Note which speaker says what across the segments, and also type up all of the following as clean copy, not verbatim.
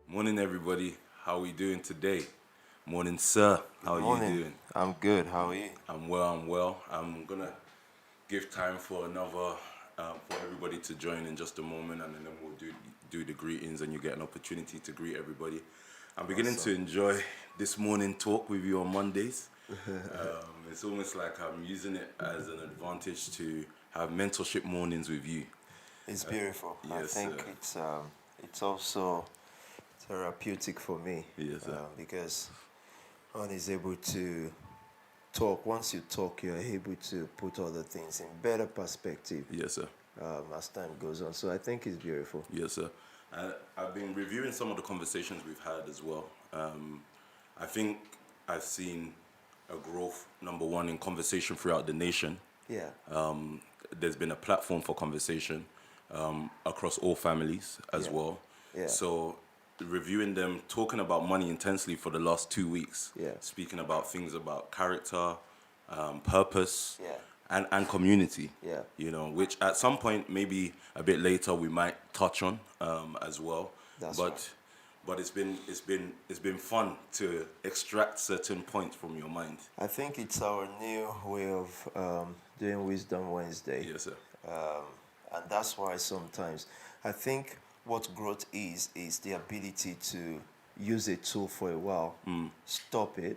Speaker 1: Morning, everybody. How we doing today? Morning, sir. How are you
Speaker 2: Morning.
Speaker 1: doing?
Speaker 2: I'm good. How are you?
Speaker 1: I'm well. I'm well. I'm gonna give time for another for everybody to join in just a moment, and then we'll do the greetings, and you get an opportunity to greet everybody. I'm beginning to
Speaker 2: Awesome.
Speaker 1: enjoy this morning talk with you on Mondays. It's almost like I'm using it as an advantage to have mentorship mornings with you.
Speaker 2: It's beautiful. I
Speaker 1: Yes,
Speaker 2: think it's also therapeutic for me.
Speaker 1: Yes, sir.
Speaker 2: Because one is able to talk. Once you talk, you're able to put other things in better perspective
Speaker 1: Yes, sir.
Speaker 2: as time goes on. So I think it's beautiful.
Speaker 1: Yes, sir. I've been reviewing some of the conversations we've had as well. I think I've seen a growth, number one, in conversation throughout the nation.
Speaker 2: Yeah.
Speaker 1: There's been a platform for conversation across all families as
Speaker 2: Yeah.
Speaker 1: well.
Speaker 2: Yeah.
Speaker 1: So reviewing them, talking about money intensely for the last 2 weeks,
Speaker 2: Yeah.
Speaker 1: speaking about things about character, purpose,
Speaker 2: Yeah.
Speaker 1: and community.
Speaker 2: Yeah.
Speaker 1: You know, which at some point, maybe a bit later, we might touch on as well.
Speaker 2: That's
Speaker 1: but
Speaker 2: right.
Speaker 1: but it's been fun to extract certain points from your mind.
Speaker 2: I think it's our new way of doing Wisdom Wednesday.
Speaker 1: Yes, sir.
Speaker 2: And that's why sometimes I think what growth is the ability to use a tool for a while, stop it,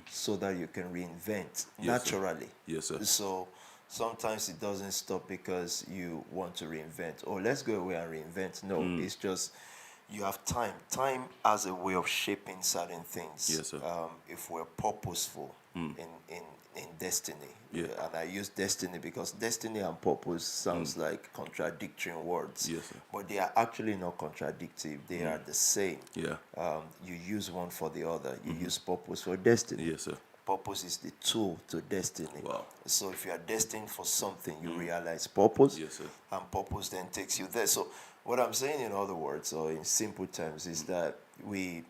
Speaker 2: so that you can reinvent
Speaker 1: Yes, sir.
Speaker 2: naturally.
Speaker 1: Yes, sir.
Speaker 2: So sometimes it doesn't stop because you want to reinvent. Oh, let's go away and reinvent. No, it's just you have time. Time has a way of shaping certain things.
Speaker 1: Yes, sir.
Speaker 2: If we're purposeful in destiny.
Speaker 1: Yeah.
Speaker 2: And I use destiny because destiny and purpose sounds like contradictory words.
Speaker 1: Yes, sir.
Speaker 2: But they are actually not contradictory. They are the same.
Speaker 1: Yeah.
Speaker 2: You use one for the other. You use purpose for destiny.
Speaker 1: Yes, sir.
Speaker 2: Purpose is the tool to destiny.
Speaker 1: Wow.
Speaker 2: So if you are destined for something, you realize purpose.
Speaker 1: Yes, sir.
Speaker 2: And purpose then takes you there. So what I'm saying in other words, or in simple terms, is that we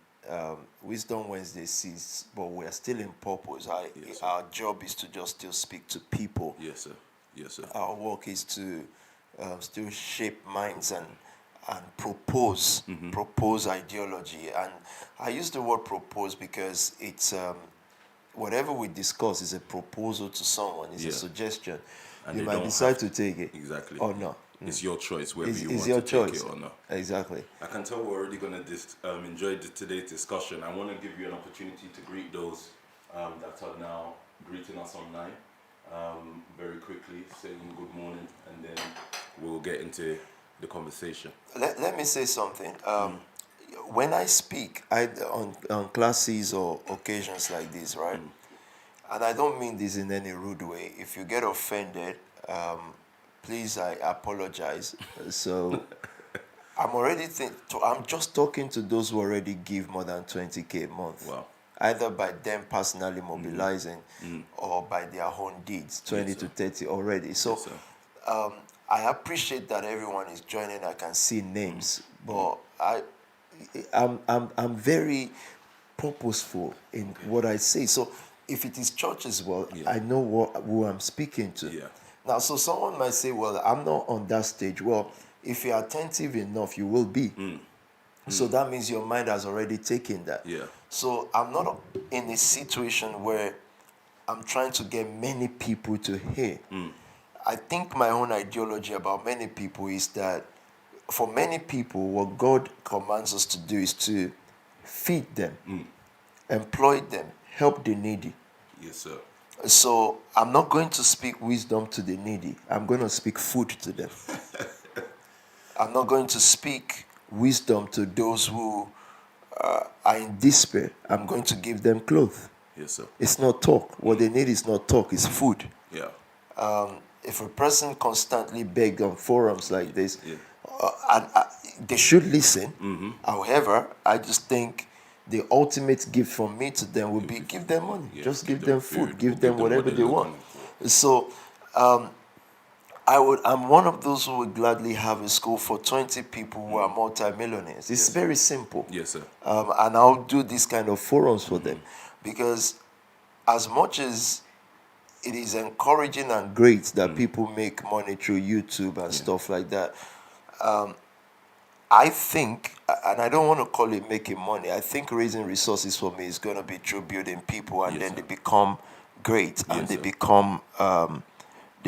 Speaker 2: Wisdom Wednesday sees, but we are still in purpose.
Speaker 1: Yes, sir.
Speaker 2: Our job is to just still speak to people.
Speaker 1: Yes, sir. Yes, sir.
Speaker 2: Our work is to still shape minds and propose ideology. And I use the word propose because it's whatever we discuss is a proposal to someone. It's a
Speaker 1: Yeah.
Speaker 2: suggestion.
Speaker 1: And
Speaker 2: You
Speaker 1: they
Speaker 2: might
Speaker 1: don't
Speaker 2: decide
Speaker 1: have
Speaker 2: to take it
Speaker 1: Exactly.
Speaker 2: or not.
Speaker 1: It's your choice whether you
Speaker 2: It's
Speaker 1: want
Speaker 2: your
Speaker 1: to
Speaker 2: choice.
Speaker 1: take it or not.
Speaker 2: Exactly.
Speaker 1: I can tell we're already going to enjoy today's discussion. I want to give you an opportunity to greet those that are now greeting us online very quickly, saying good morning, and then we'll get into the conversation.
Speaker 2: Let me say something. When I speak on classes or occasions like this, right? And I don't mean this in any rude way. If you get offended, please, I apologize. So I'm just talking to those who already give more than 20K a month.
Speaker 1: Wow.
Speaker 2: Either by them personally mobilizing or by their own deeds, 20
Speaker 1: Yes,
Speaker 2: to
Speaker 1: sir.
Speaker 2: 30 already. So
Speaker 1: Yes, sir.
Speaker 2: I appreciate that everyone is joining. I can see names, but I'm very purposeful in what I say. So if it is church as well,
Speaker 1: Yeah.
Speaker 2: I know who I'm speaking to.
Speaker 1: Yeah.
Speaker 2: Now, so someone might say, well, I'm not on that stage. Well, if you're attentive enough, you will be. So that means your mind has already taken that.
Speaker 1: Yeah.
Speaker 2: So I'm not in a situation where I'm trying to get many people to hear. I think my own ideology about many people is that for many people, what God commands us to do is to feed them, employ them, help the needy.
Speaker 1: Yes, sir.
Speaker 2: So I'm not going to speak wisdom to the needy. I'm going to speak food to them. I'm not going to speak wisdom to those who are in despair. I'm going to give them clothes.
Speaker 1: Yes, sir.
Speaker 2: It's not talk. What they need is not talk, it's food.
Speaker 1: Yeah.
Speaker 2: If a person constantly begs on forums like this,
Speaker 1: Yeah.
Speaker 2: they should listen. However, I just think the ultimate gift from me to them would be give them money.
Speaker 1: Yeah,
Speaker 2: Just
Speaker 1: give
Speaker 2: give
Speaker 1: them
Speaker 2: them food,
Speaker 1: food,
Speaker 2: give them whatever
Speaker 1: what
Speaker 2: they
Speaker 1: they're
Speaker 2: want.
Speaker 1: looking
Speaker 2: So I'm one of those who would gladly have a school for 20 people who are multimillionaires. It's very simple.
Speaker 1: Yes, sir.
Speaker 2: And I'll do this kind of forums for them because as much as it is encouraging and great that people make money through YouTube and stuff like that, I think, and I don't want to call it making money, I think raising resources for me is going to be through building people, and
Speaker 1: Yes,
Speaker 2: then
Speaker 1: sir.
Speaker 2: they become great, and
Speaker 1: Yes,
Speaker 2: they
Speaker 1: sir.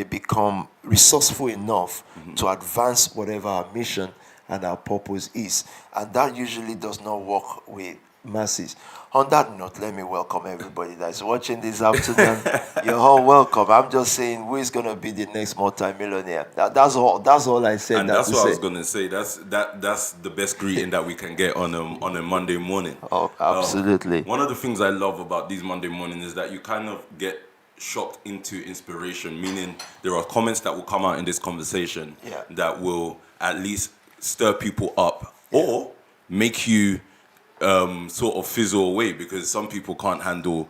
Speaker 2: become resourceful enough to advance whatever our mission and our purpose is. And that usually does not work with masses. On that note, let me welcome everybody that's watching this afternoon. You're all welcome. I'm just saying, who is gonna be the next multimillionaire? That's all. That's all I said.
Speaker 1: And that's what I was gonna say. That's the best greeting that we can get on a Monday morning.
Speaker 2: Oh, absolutely.
Speaker 1: One of the things I love about these Monday mornings is that you kind of get shocked into inspiration, meaning there are comments that will come out in this conversation that will at least stir people up or make you sort of fizzle away, because some people can't handle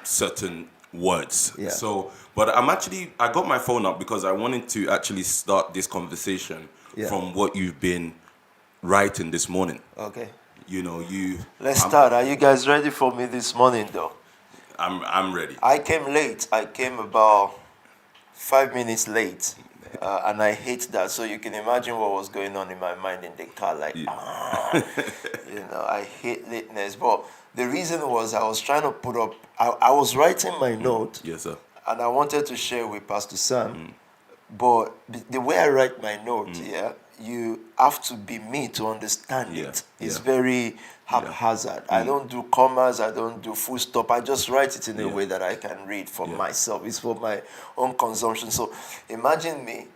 Speaker 1: certain words. So, but I got my phone up because I wanted to actually start this conversation from what you've been writing this morning.
Speaker 2: Okay.
Speaker 1: You know,
Speaker 2: Let's start. Are you guys ready for me this morning, though?
Speaker 1: I'm ready.
Speaker 2: I came late. I came about 5 minutes late. And I hate that. So you can imagine what was going on in my mind in the car. Like, you know, I hate lateness. But the reason was I was trying to put up, I was writing my note.
Speaker 1: Yes, sir.
Speaker 2: And I wanted to share with Pastor Sam. But the way I write my note, you have to be me to understand it. It's very haphazard. I don't do commas, I don't do full stop. I just write it in a way that I can read for myself. It's for my own consumption. So imagine me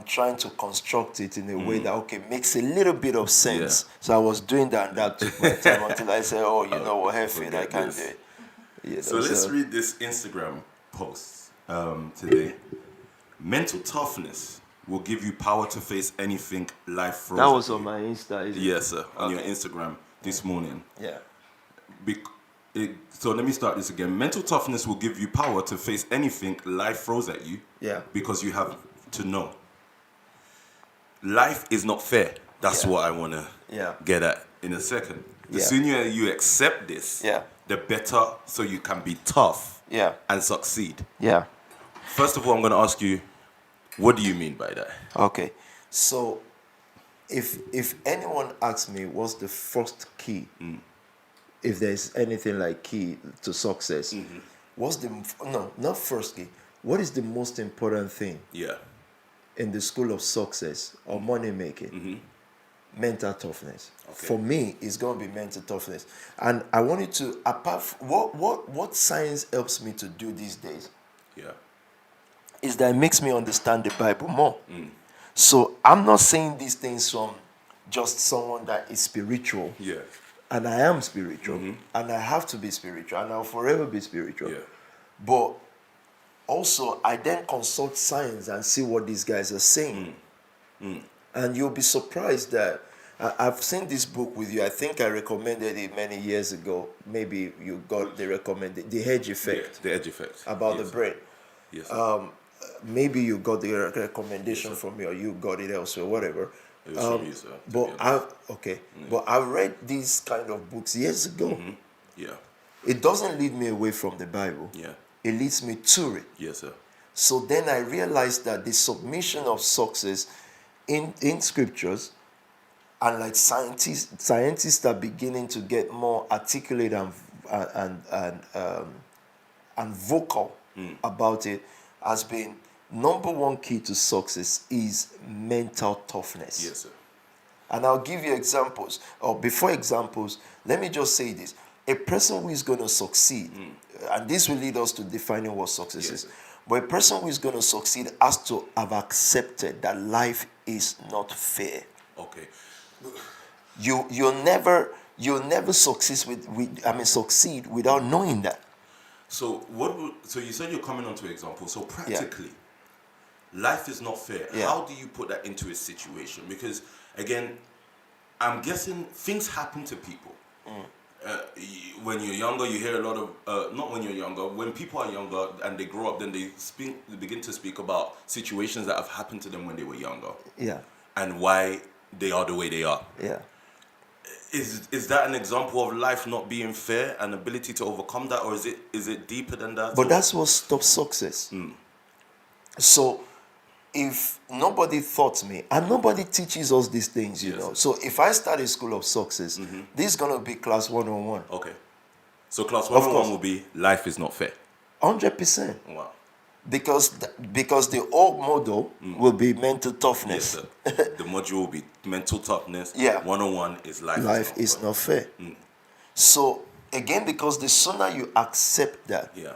Speaker 2: trying to construct it in a way that, makes a little bit of sense. So I was doing that, and that took my time until I said, oh, you know what, F it, I can't do it. You know,
Speaker 1: so let's read this Instagram post today. Mental toughness will give you power to face anything life throws.
Speaker 2: That was on my Insta, isn't it?
Speaker 1: Yes, sir. On your Instagram this morning.
Speaker 2: Yeah.
Speaker 1: So let me start this again. Mental toughness will give you power to face anything life throws at you.
Speaker 2: Yeah.
Speaker 1: Because you have to know. Life is not fair. That's what I want to get at in a second. The sooner you accept this, the better, so you can be tough and succeed.
Speaker 2: Yeah.
Speaker 1: First of all, I'm going to ask you, what do you mean by that?
Speaker 2: Okay. So if anyone asks me what's the first key, if there's anything like key to success, not first key, what is the most important thing in the school of success or money making? Mental toughness. Okay. For me, it's going to be mental toughness. And I wanted to, what science helps me to do these days is that it makes me understand the Bible more. So I'm not saying these things from just someone that is spiritual. And I am spiritual. And I have to be spiritual. And I'll forever be spiritual. But also, I then consult science and see what these guys are saying. And you'll be surprised that I've seen this book with you. I think I recommended it many years ago. Maybe you got the recommended, The Hedge Effect.
Speaker 1: The Hedge Effect.
Speaker 2: About the brain.
Speaker 1: Yes.
Speaker 2: Maybe you got the recommendation from me, or you got it elsewhere, whatever.
Speaker 1: It was from you, sir.
Speaker 2: But I read these kind of books years ago. It doesn't lead me away from the Bible. It leads me to it.
Speaker 1: Yes, sir.
Speaker 2: So then I realized that the submission of success in scriptures, and like scientists are beginning to get more articulate and vocal about it, has been number one key to success is mental toughness.
Speaker 1: Yes, sir.
Speaker 2: And I'll give you examples. Or before examples, let me just say this. A person who is going to succeed, and this will lead us to defining what success is, but a person who is going to succeed has to have accepted that life is not fair.
Speaker 1: Okay.
Speaker 2: You'll never succeed without knowing that.
Speaker 1: So so you said you're coming onto an example. So practically, life is not fair. How do you put that into a situation? Because again, I'm guessing things happen to people. When you're younger, you hear a lot of not when you're younger. When people are younger and they grow up, then they begin to speak about situations that have happened to them when they were younger. And why they are the way they are. Is that an example of life not being fair and ability to overcome that, or is it deeper than that?
Speaker 2: But that's what stops success. So if nobody taught me, and nobody teaches us these things, you know. So if I start a school of success, this is going to be class 101.
Speaker 1: Okay. So class 101 will be life is not fair.
Speaker 2: 100%.
Speaker 1: Wow.
Speaker 2: Because the old model will be mental toughness.
Speaker 1: Yes, sir. The module will be mental toughness. 101 is life
Speaker 2: is not fair. So again, because the sooner you accept that,
Speaker 1: Yeah.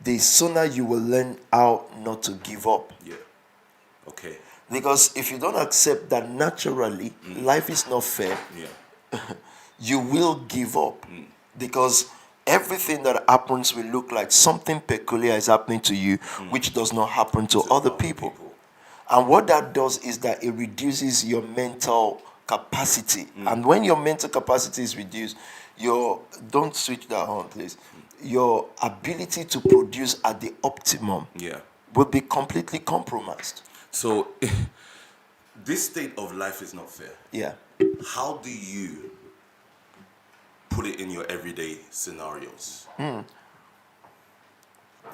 Speaker 2: the sooner you will learn how not to give up.
Speaker 1: Yeah. Okay.
Speaker 2: Because if you don't accept that naturally life is not fair,
Speaker 1: Yeah.
Speaker 2: you will give up. Because everything that happens will look like something peculiar is happening to you, which does not happen to other people. And what that does is that it reduces your mental capacity. And when your mental capacity is reduced, don't switch that on, please. Your ability to produce at the optimum
Speaker 1: Yeah.
Speaker 2: will be completely compromised.
Speaker 1: So this state of life is not fair.
Speaker 2: Yeah.
Speaker 1: How do you put it in your everyday scenarios?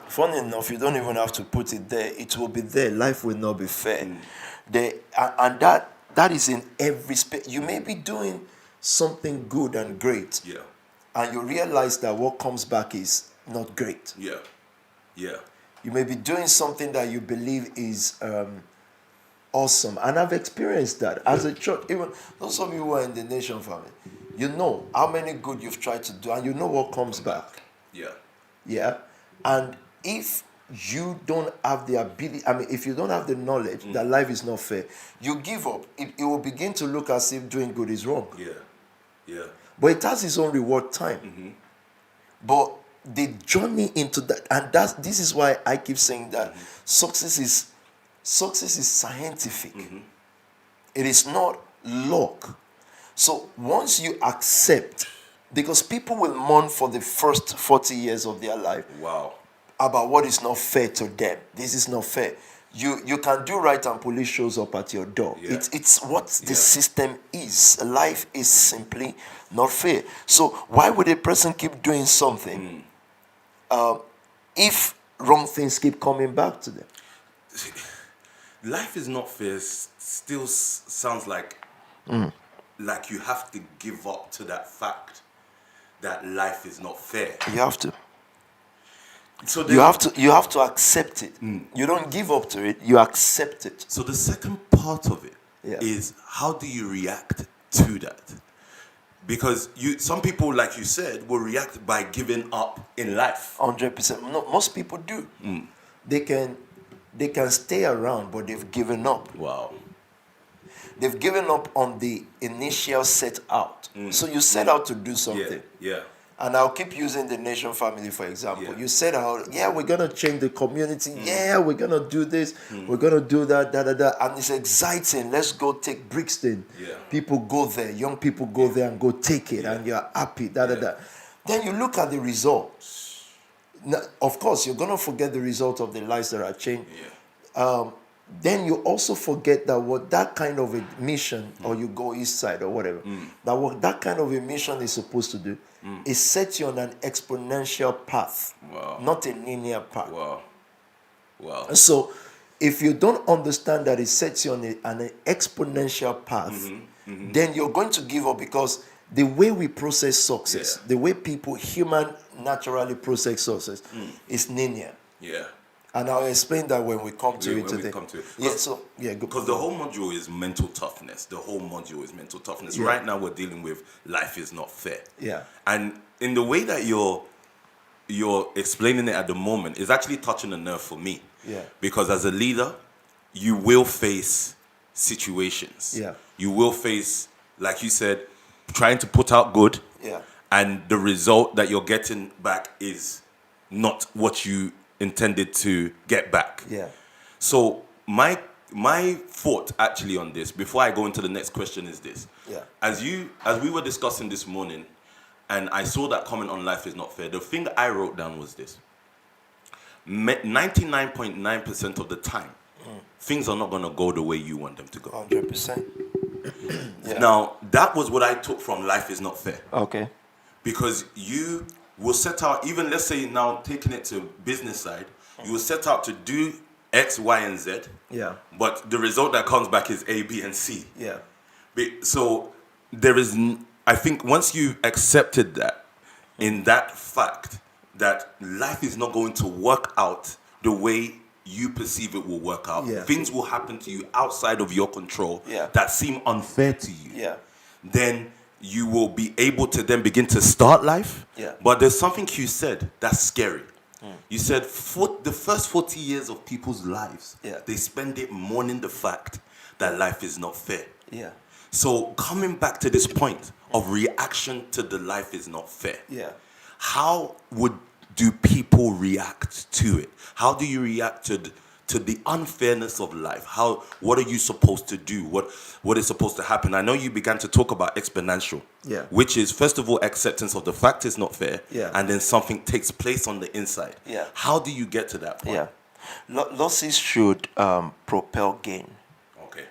Speaker 2: Funny enough, you don't even have to put it there. It will be there. Life will not be fair. And that is in every space. You may be doing something good and great,
Speaker 1: Yeah.
Speaker 2: and you realize that what comes back is not great.
Speaker 1: Yeah. Yeah.
Speaker 2: You may be doing something that you believe is awesome, and I've experienced that as a church. Even those of you who are in the nation family, you know how many good you've tried to do, and you know what comes back.
Speaker 1: Yeah.
Speaker 2: Yeah. And if you don't have the ability, if you don't have the knowledge that life is not fair, you give up. It will begin to look as if doing good is wrong.
Speaker 1: Yeah. Yeah.
Speaker 2: But it has its own reward time. But the journey into that, and this is why I keep saying that success is scientific. It is not luck. So once you accept, because people will mourn for the first 40 years of their life.
Speaker 1: Wow.
Speaker 2: About what is not fair to them. This is not fair. You can do right and police shows up at your door.
Speaker 1: Yeah.
Speaker 2: It's what the system is. Life is simply not fair. So why would a person keep doing something if wrong things keep coming back to them?
Speaker 1: Life is not fair still sounds like you have to give up to that fact that life is not fair.
Speaker 2: You have to.
Speaker 1: So
Speaker 2: You have to accept it. You don't give up to it, you accept it.
Speaker 1: So the second part of it is how do you react to that? Because some people, like you said, will react by giving up in life.
Speaker 2: 100%. No, most people do. They can stay around, but they've given up.
Speaker 1: Wow.
Speaker 2: They've given up on the initial set out. So you set out to do something.
Speaker 1: Yeah.
Speaker 2: And I'll keep using the nation family, for example.
Speaker 1: Yeah.
Speaker 2: You said, we're going to change the community. Yeah, we're going to do this. We're going to do that, And it's exciting. Let's go take Brixton.
Speaker 1: Yeah.
Speaker 2: People go there. Young people go there and go take it. And you're happy, Then you look at the results. Now, of course, you're going to forget the result of the lives that are changed.
Speaker 1: Yeah.
Speaker 2: Then you also forget that what that kind of a mission, or you go east side or whatever, that what that kind of a mission is supposed to do is set you on an exponential path, not a linear path.
Speaker 1: Wow.
Speaker 2: And so if you don't understand that it sets you on an exponential path, then you're going to give up, because the way we process success, the way human naturally process success is linear.
Speaker 1: Yeah.
Speaker 2: And I'll explain that when we come to it today.
Speaker 1: Because the whole module is mental toughness. Right now we're dealing with life is not fair.
Speaker 2: Yeah.
Speaker 1: And in the way that you're explaining it at the moment is actually touching a nerve for me.
Speaker 2: Yeah.
Speaker 1: Because as a leader, you will face situations.
Speaker 2: Yeah.
Speaker 1: You will face, like you said, trying to put out good.
Speaker 2: Yeah.
Speaker 1: And the result that you're getting back is not what you intended to get back.
Speaker 2: Yeah.
Speaker 1: So my thought actually on this, before I go into the next question, is this.
Speaker 2: Yeah.
Speaker 1: As we were discussing this morning, and I saw that comment on life is not fair, the thing that I wrote down was this. 99.9% of the time, things are not going to go the way you want them to go.
Speaker 2: 100%. Yeah.
Speaker 1: Now, that was what I took from life is not fair.
Speaker 2: Okay.
Speaker 1: Because you will set out, even let's say now taking it to business side, you will set out to do X, Y, and Z.
Speaker 2: Yeah.
Speaker 1: But the result that comes back is A, B, and C.
Speaker 2: Yeah.
Speaker 1: So there is, I think once you accepted that, in that fact, that life is not going to work out the way you perceive it will work out.
Speaker 2: Yeah.
Speaker 1: Things will happen to you outside of your control
Speaker 2: Yeah.
Speaker 1: that seem unfair to you.
Speaker 2: Yeah.
Speaker 1: Then you will be able to then begin to start life.
Speaker 2: Yeah.
Speaker 1: But there's something you said that's scary. You said the first 40 years of people's lives,
Speaker 2: Yeah.
Speaker 1: they spend it mourning the fact that life is not fair.
Speaker 2: Yeah.
Speaker 1: So coming back to this point of reaction to the life is not fair.
Speaker 2: Yeah.
Speaker 1: How do people react to it? How do you react to the unfairness of life? What are you supposed to do? What is supposed to happen? I know you began to talk about exponential,
Speaker 2: Yeah.
Speaker 1: which is first of all acceptance of the fact it's not fair,
Speaker 2: Yeah.
Speaker 1: and then something takes place on the inside.
Speaker 2: Yeah.
Speaker 1: How do you get to that point?
Speaker 2: Yeah. Losses should propel gain.
Speaker 1: Okay.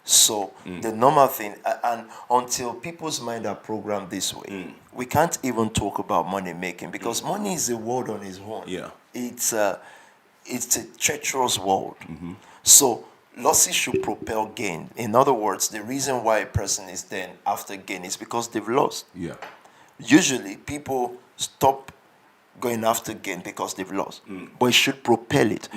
Speaker 2: So the normal thing, and until people's mind are programmed this way, we can't even talk about money making, because money is a world on its own.
Speaker 1: Yeah.
Speaker 2: It's a treacherous world. So losses should propel gain. In other words, the reason why a person is then after gain is because they've lost.
Speaker 1: Yeah.
Speaker 2: Usually people stop going after gain because they've lost, but it should propel it.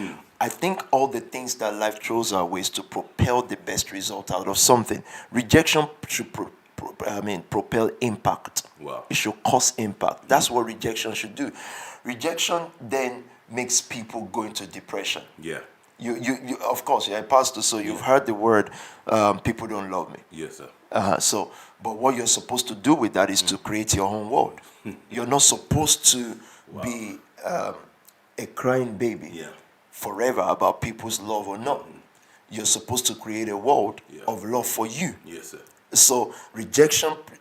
Speaker 2: I think all the things that life throws our way is to propel the best result out of something. Rejection should propel impact.
Speaker 1: Wow.
Speaker 2: It should cause impact. That's what rejection should do. Rejection then makes people go into depression.
Speaker 1: Yeah.
Speaker 2: You of course, you're a pastor, so you've heard the word, people don't love me.
Speaker 1: Yes, sir.
Speaker 2: But what you're supposed to do with that is to create your own world. You're not supposed to be a crying baby forever about people's love or not. You're supposed to create a world of love for you.
Speaker 1: Yes, sir.
Speaker 2: So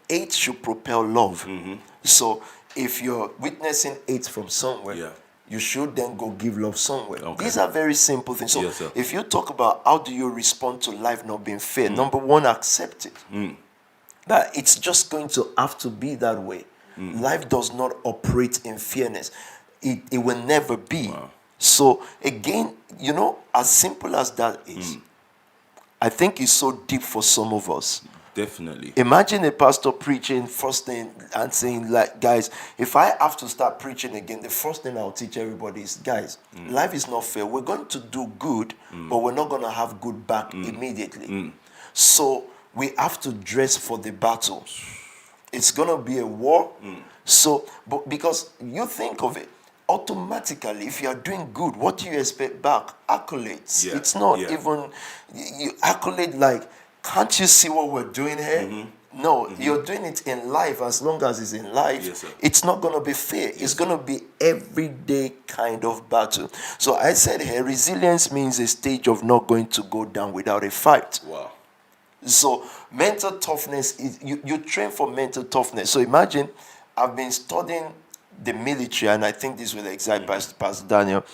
Speaker 2: hate should propel love. So if you're witnessing hate from somewhere, you should then go give love somewhere.
Speaker 1: Okay.
Speaker 2: These are very simple things. So
Speaker 1: Yes, sir.
Speaker 2: if you talk about how do you respond to life not being fair, number one, accept it. That it's just going to have to be that way. Life does not operate in fairness. It will never be.
Speaker 1: Wow.
Speaker 2: So again, as simple as that is, I think it's so deep for some of us.
Speaker 1: Definitely.
Speaker 2: Imagine a pastor preaching first thing and saying, like, guys, if I have to start preaching again, the first thing I'll teach everybody is, guys, life is not fair. We're going to do good, but we're not going to have good back immediately. So we have to dress for the battle. It's going to be a war. So, but because you think of it, automatically, if you are doing good, what do you expect back? Accolades.
Speaker 1: Yeah.
Speaker 2: It's not even, you accolade like, can't you see what we're doing here? No, you're doing it in life. As long as it's in life,
Speaker 1: Yes, sir.
Speaker 2: it's not going to be fair. It's going to be everyday kind of battle. So I said here, resilience means a stage of not going to go down without a fight.
Speaker 1: Wow.
Speaker 2: So mental toughness is, you train for mental toughness. So imagine, I've been studying the military, and I think this will excite Pastor Daniel.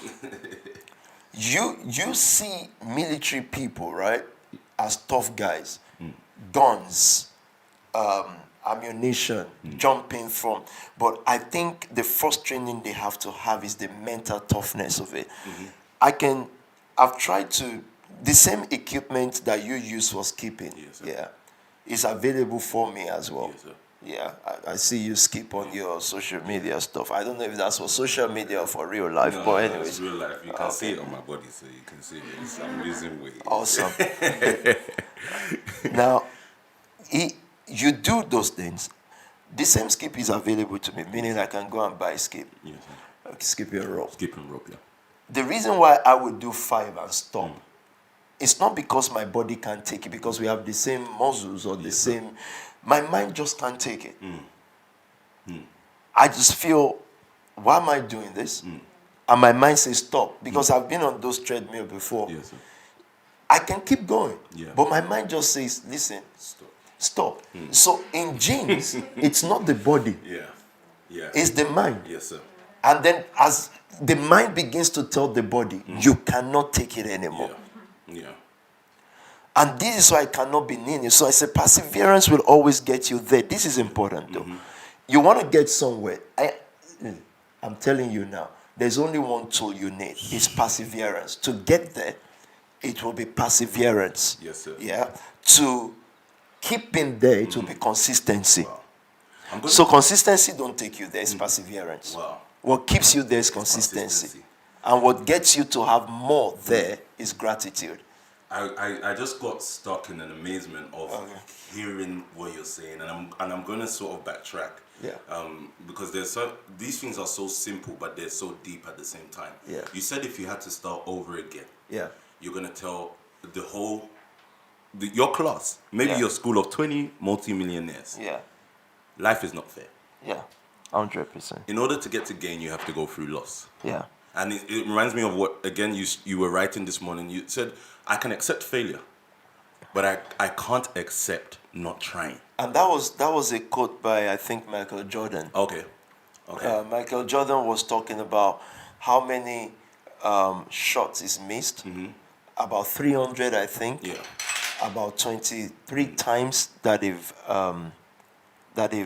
Speaker 2: You see military people, right, as tough guys, guns, ammunition, jumping from. But I think the first training they have to have is the mental toughness of it. I've tried to, the same equipment that you use for skipping, is available for me as well.
Speaker 1: Yes, sir.
Speaker 2: Yeah, I see you skip on your social media stuff. I don't know if that's for social media or for real life,
Speaker 1: No,
Speaker 2: but
Speaker 1: it's
Speaker 2: anyways.
Speaker 1: real life. You can see it on my body, so you can see it. I'm losing weight.
Speaker 2: Awesome. Now, you do those things. The same skip is available to me, meaning I can go and buy a skip.
Speaker 1: Yes, sir.
Speaker 2: Skip your rope.
Speaker 1: Skipping rope, yeah.
Speaker 2: The reason why I would do 5 and stop, it's not because my body can't take it, because we have the same muscles or the same. My mind just can't take it. I just feel, why am I doing this? And my mind says stop, because I've been on those treadmill before.
Speaker 1: Yes, sir.
Speaker 2: I can keep going,
Speaker 1: Yeah.
Speaker 2: but my mind just says, listen,
Speaker 1: Stop.
Speaker 2: stop. So in genes, it's not the body,
Speaker 1: Yeah. Yeah.
Speaker 2: it's the mind.
Speaker 1: Yes, sir.
Speaker 2: And then as the mind begins to tell the body, you cannot take it anymore.
Speaker 1: Yeah. Yeah.
Speaker 2: And this is why I cannot be lenient. So I say perseverance will always get you there. This is important though. You want to get somewhere. I'm telling you now, there's only one tool you need. It's perseverance. To get there, it will be perseverance.
Speaker 1: Yes, sir.
Speaker 2: Yeah. To keep in there, it will be consistency.
Speaker 1: Wow.
Speaker 2: So consistency don't take you there, it's perseverance.
Speaker 1: Wow.
Speaker 2: What keeps you there is consistency. And what gets you to have more there is gratitude.
Speaker 1: I just got stuck in an amazement of hearing what you're saying, and I'm going to sort of backtrack.
Speaker 2: Yeah.
Speaker 1: Because these things are so simple, but they're so deep at the same time.
Speaker 2: Yeah.
Speaker 1: You said if you had to start over again,
Speaker 2: Yeah.
Speaker 1: you're going to tell your class, maybe your school of 20 multi-millionaires.
Speaker 2: Yeah.
Speaker 1: Life is not fair.
Speaker 2: Yeah. 100%.
Speaker 1: In order to get to gain, you have to go through loss.
Speaker 2: Yeah.
Speaker 1: And it reminds me of what, again, you were writing this morning. You said, I can accept failure, but I can't accept not trying.
Speaker 2: And that was a quote by, I think, Michael Jordan.
Speaker 1: Okay.
Speaker 2: Michael Jordan was talking about how many shots is missed.
Speaker 1: Mm-hmm.
Speaker 2: About 300, I think.
Speaker 1: Yeah.
Speaker 2: About 23 times that they've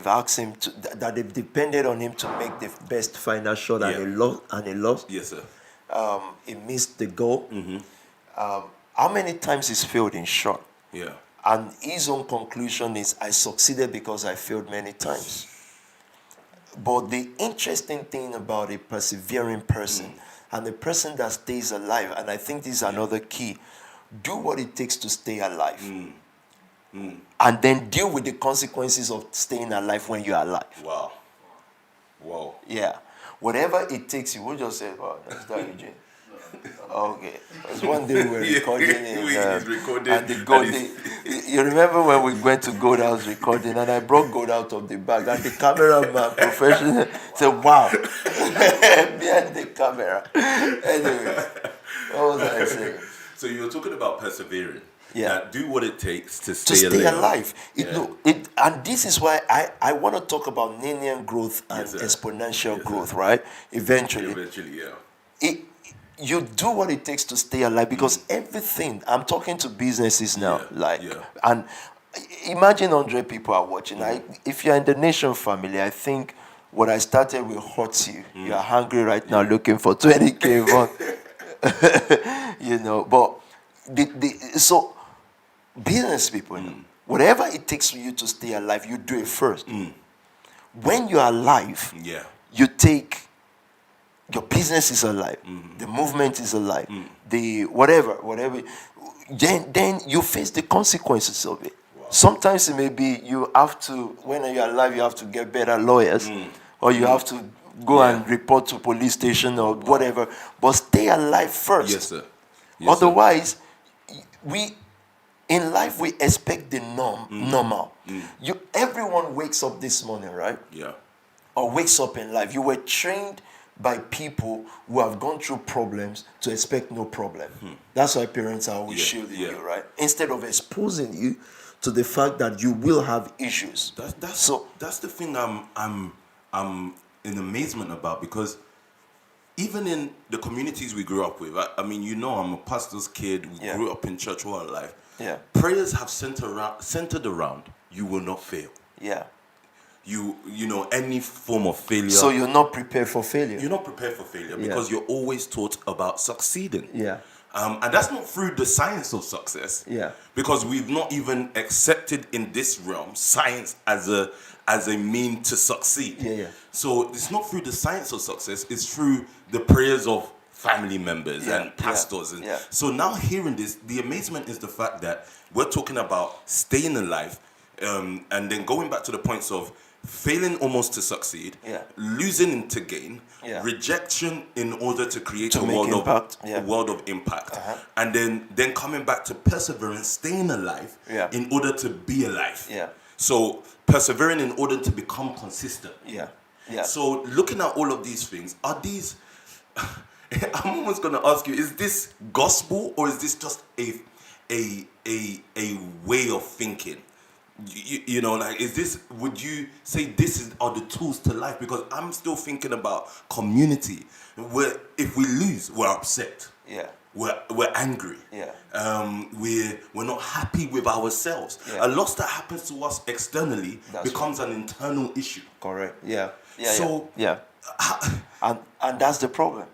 Speaker 2: asked him to, that they've depended on him to make the best final shot, and he lost.
Speaker 1: Yes, sir.
Speaker 2: He missed the goal.
Speaker 1: Mm-hmm.
Speaker 2: How many times he's failed in shot?
Speaker 1: Yeah.
Speaker 2: And his own conclusion is, I succeeded because I failed many times. But the interesting thing about a persevering person and a person that stays alive, and I think this is another key, do what it takes to stay alive. And then deal with the consequences of staying alive when you're alive.
Speaker 1: Wow.
Speaker 2: Yeah. Whatever it takes, you will just say, wow, that's that, Eugene. Okay. Because one day we were recording you remember when we went to Gold House recording, and I brought Gold out of the bag, and the cameraman professional said, wow. Behind the camera. Anyway, what was I saying?
Speaker 1: So you were talking about persevering.
Speaker 2: Yeah.
Speaker 1: Do what it takes to stay
Speaker 2: alive. And this is why I want to talk about linear growth and exponential growth, right? Eventually, yeah. You do what it takes to stay alive, because everything, I'm talking to businesses now, and imagine 100 people are watching. If you're in the Nation family, I think what I started will hurt you. You are hungry right now looking for 20K but so business people, whatever it takes for you to stay alive, you do it first. When you are alive, you take, your business is alive, the movement is alive, the whatever, then you face the consequences of it. Wow. Sometimes it may be you have to, when you're alive, you have to get better lawyers, or you have to go and report to police station or whatever, but stay alive first.
Speaker 1: Yes, sir.
Speaker 2: Otherwise, in life we expect the normal. Everyone wakes up this morning, right?
Speaker 1: Yeah.
Speaker 2: Or wakes up in life. You were trained by people who have gone through problems to expect no problem. That's why parents are always shielding you, right? Instead of exposing you to the fact that you will have issues.
Speaker 1: That's the thing I'm in amazement about, because even in the communities we grew up with, I mean, I'm a pastor's kid. We grew up in church all our life.
Speaker 2: Yeah.
Speaker 1: Prayers have centered around, you will not fail.
Speaker 2: Yeah.
Speaker 1: Any form of failure.
Speaker 2: So you're not prepared for failure.
Speaker 1: You're not prepared for failure because you're always taught about succeeding.
Speaker 2: Yeah.
Speaker 1: And that's not through the science of success.
Speaker 2: Yeah.
Speaker 1: Because we've not even accepted in this realm science as a mean to succeed.
Speaker 2: Yeah.
Speaker 1: So it's not through the science of success, it's through the prayers of family members and pastors. So now hearing this, the amazement is the fact that we're talking about staying alive, and then going back to the points of failing almost to succeed, losing to gain, rejection in order to create a world of impact, and then coming back to perseverance, staying alive in order to be alive. So persevering in order to become consistent. So looking at all of these things, are these I'm almost going to ask you, is this gospel, or is this just a way of thinking? Is this, would you say this are the tools to life? Because I'm still thinking about community, where if we lose, we're upset. We're angry. We're not happy with ourselves. A loss that happens to us externally becomes an internal issue.
Speaker 2: Correct. And that's the problem.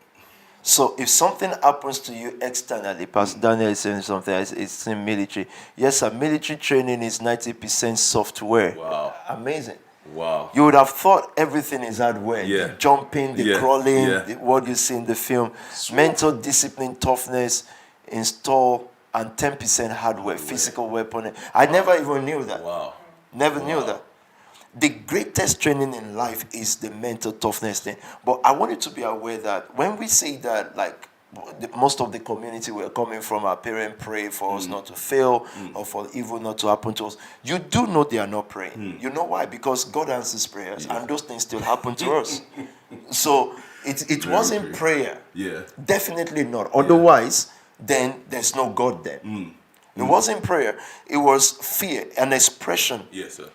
Speaker 2: So if something happens to you externally, Pastor Daniel is saying something, it's in military. Yes, military training is 90% software.
Speaker 1: Wow.
Speaker 2: Amazing.
Speaker 1: Wow.
Speaker 2: You would have thought everything is hardware. The jumping, the crawling, what you see in the film. Mental discipline, toughness, install and 10% hardware, physical weapon. I never even knew that.
Speaker 1: Wow.
Speaker 2: Never knew that. The greatest training in life is the mental toughness thing. But I want you to be aware that when we say that, like, most of the community we're coming from, our parents pray for us not to fail or for evil not to happen to us. You do know they are not praying. You know why? Because God answers prayers, and those things still happen to us. So it wasn't prayer.
Speaker 1: Yeah.
Speaker 2: Definitely not. Otherwise, then there's no God then. It wasn't prayer. It was fear, an expression.
Speaker 1: Yes, sir.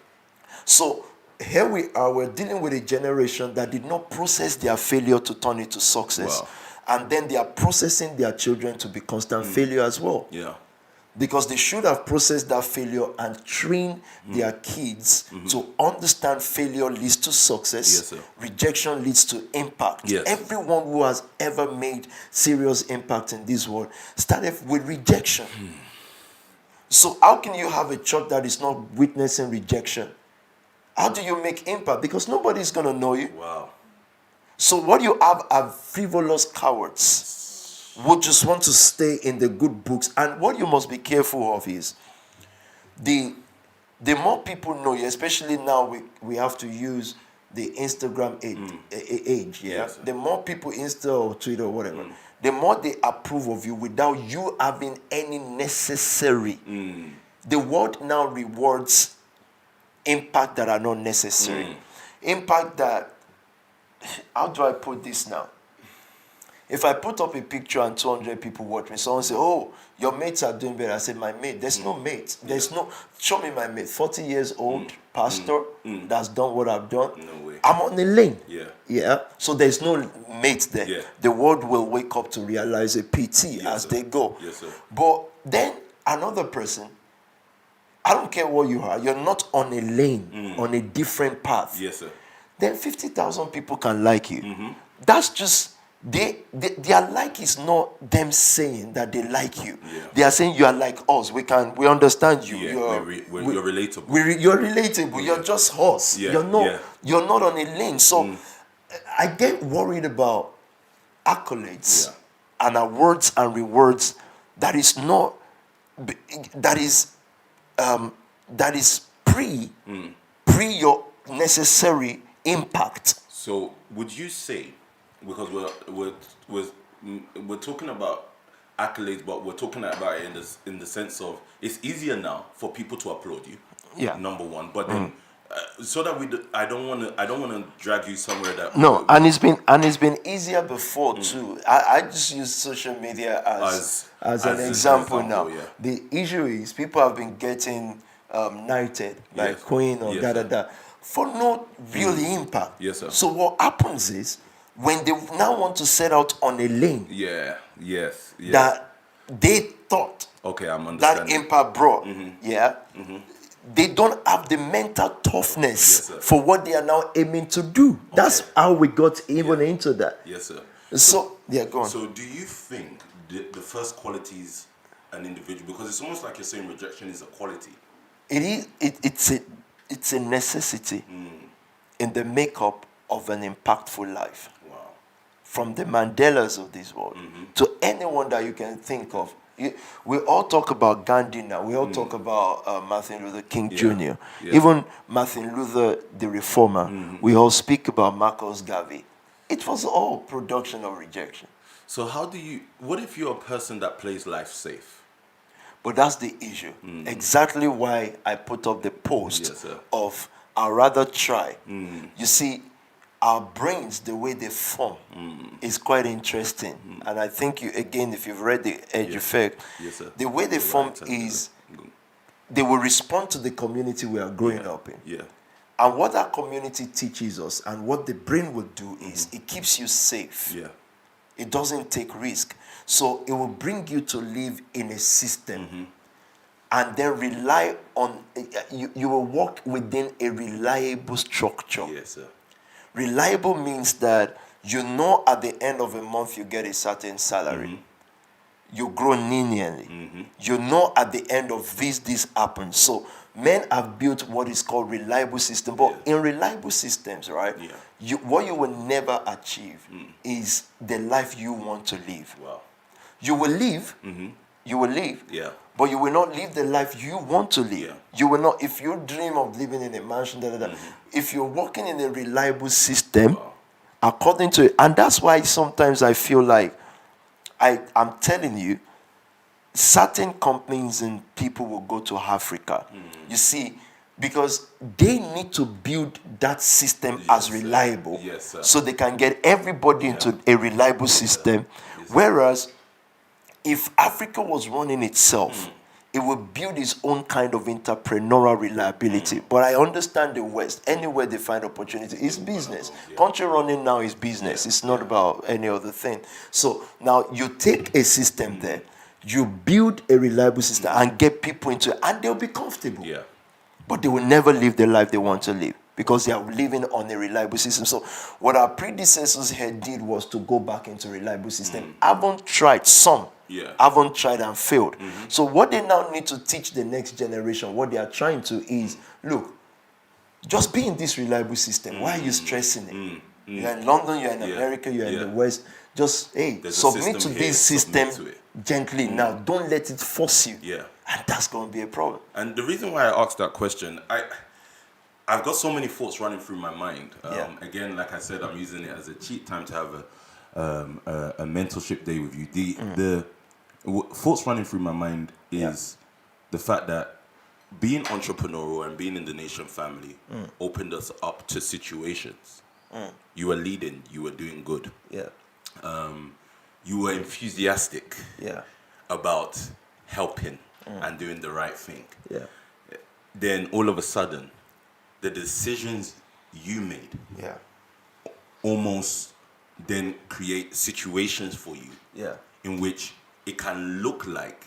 Speaker 2: So here we are, we're dealing with a generation that did not process their failure to turn it to success.
Speaker 1: Wow.
Speaker 2: And then they are processing their children to be constant failure as well.
Speaker 1: Yeah.
Speaker 2: Because they should have processed that failure and trained their kids to understand failure leads to success,
Speaker 1: Yes, sir.
Speaker 2: rejection leads to impact.
Speaker 1: Yes.
Speaker 2: Everyone who has ever made serious impact in this world started with rejection. So how can you have a church that is not witnessing rejection? How do you make impact? Because nobody's going to know you.
Speaker 1: Wow.
Speaker 2: So what you have are frivolous cowards who just want to stay in the good books. And what you must be careful of is the more people know you, especially now we have to use the Instagram age, yeah?
Speaker 1: Yes, sir.
Speaker 2: The more people Insta or Twitter or whatever, the more they approve of you without you having any necessary. The world now rewards impact that are not necessary. Impact that, how do I put this now? If I put up a picture and 200 people watch me, someone say, oh, your mates are doing better. I say, my mate, there's no mate. There's no, show me my mate. 40 years old, pastor, that's done what I've done.
Speaker 1: No way.
Speaker 2: I'm on the lane.
Speaker 1: Yeah.
Speaker 2: Yeah. So there's no mate there.
Speaker 1: Yeah.
Speaker 2: The world will wake up to realize a PT as
Speaker 1: sir.
Speaker 2: they go.
Speaker 1: Yes, sir.
Speaker 2: But then another person, I don't care what you are, you're not on a lane, on a different path.
Speaker 1: Yes, sir.
Speaker 2: Then 50,000 people can like you. That's just, their like is not them saying that they like you.
Speaker 1: Yeah.
Speaker 2: They are saying you are like us. We understand you.
Speaker 1: Yeah,
Speaker 2: You're
Speaker 1: you're relatable.
Speaker 2: You're relatable. You're just us.
Speaker 1: Yeah,
Speaker 2: You're not on a lane. So I get worried about accolades and awards and rewards that is not, that is pre your necessary impact.
Speaker 1: So would you say, because we're talking about accolades, but we're talking about it in the sense of it's easier now for people to applaud you.
Speaker 2: Yeah.
Speaker 1: Number one, but then so that I don't want to drag you somewhere that
Speaker 2: No, and it's been easier before too. I just use social media as an example now.
Speaker 1: Yeah.
Speaker 2: The issue is people have been getting knighted like Queen or for no real impact.
Speaker 1: Yes, sir.
Speaker 2: So what happens is when they now want to set out on a lane that they thought
Speaker 1: okay, I'm understanding.
Speaker 2: that impact brought, they don't have the mental toughness for what they are now aiming to do. That's how we got even into that.
Speaker 1: Yes, sir.
Speaker 2: So go on.
Speaker 1: So do you think the first quality is an individual? Because it's almost like you're saying rejection is a quality.
Speaker 2: It is. It's a necessity in the makeup of an impactful life.
Speaker 1: Wow.
Speaker 2: From the Mandelas of this world to anyone that you can think of. We all talk about Gandhi now. We all talk about Martin Luther King Jr.
Speaker 1: Yeah.
Speaker 2: Even Martin Luther, the reformer. We all speak about Marcus Garvey. It was all production of rejection.
Speaker 1: So what if you're a person that plays life safe?
Speaker 2: But that's the issue. Exactly why I put up the post
Speaker 1: Yes, sir.
Speaker 2: of I'd rather try. You see, our brains, the way they form, is quite interesting. And I think if you've read the Edge Effect,
Speaker 1: Yes, sir.
Speaker 2: the way they form is they will respond to the community we are growing up in.
Speaker 1: Yeah.
Speaker 2: And what that community teaches us and what the brain will do is it keeps you safe.
Speaker 1: Yeah.
Speaker 2: It doesn't take risk. So it will bring you to live in a system and then rely on, you will work within a reliable structure.
Speaker 1: Yes, sir.
Speaker 2: Reliable means that you know at the end of a month you get a certain salary. You grow linearly. You know at the end of this happens. So men have built what is called reliable system. But in reliable systems, right, what you will never achieve is the life you want to live.
Speaker 1: Wow.
Speaker 2: You will live, you will live.
Speaker 1: Yeah.
Speaker 2: But you will not live the life you want to live.
Speaker 1: Yeah.
Speaker 2: You will not, if you dream of living in a mansion, if you're working in a reliable system, according to it, and that's why sometimes I feel like I'm telling you, certain companies and people will go to Africa. You see, because they need to build that system as reliable, so they can get everybody into a reliable system. Whereas if Africa was running itself, it would build its own kind of entrepreneurial reliability. But I understand the West. Anywhere they find opportunity, it's business. Country running now is business. It's not about any other thing. So now you take a system there, you build a reliable system and get people into it, and they'll be comfortable.
Speaker 1: Yeah.
Speaker 2: But they will never live the life they want to live because they are living on a reliable system. So what our predecessors here did was to go back into reliable system. Haven't tried, some haven't tried and failed. So what they now need to teach the next generation, what they are trying to is, look, just be in this reliable system. Why are you stressing it? You're in London, you're in America, you're in the West. Just, submit to this system gently now. Don't let it force you.
Speaker 1: Yeah.
Speaker 2: And that's going to be a problem.
Speaker 1: And the reason why I asked that question, I've got so many thoughts running through my mind. Again, like I said, I'm using it as a cheat time to have a mentorship day with you. The thoughts running through my mind is the fact that being entrepreneurial and being in the Nation family opened us up to situations. You were leading, you were doing good. You were enthusiastic about helping and doing the right thing. Then all of a sudden, the decisions you made almost then create situations for you in which it can look like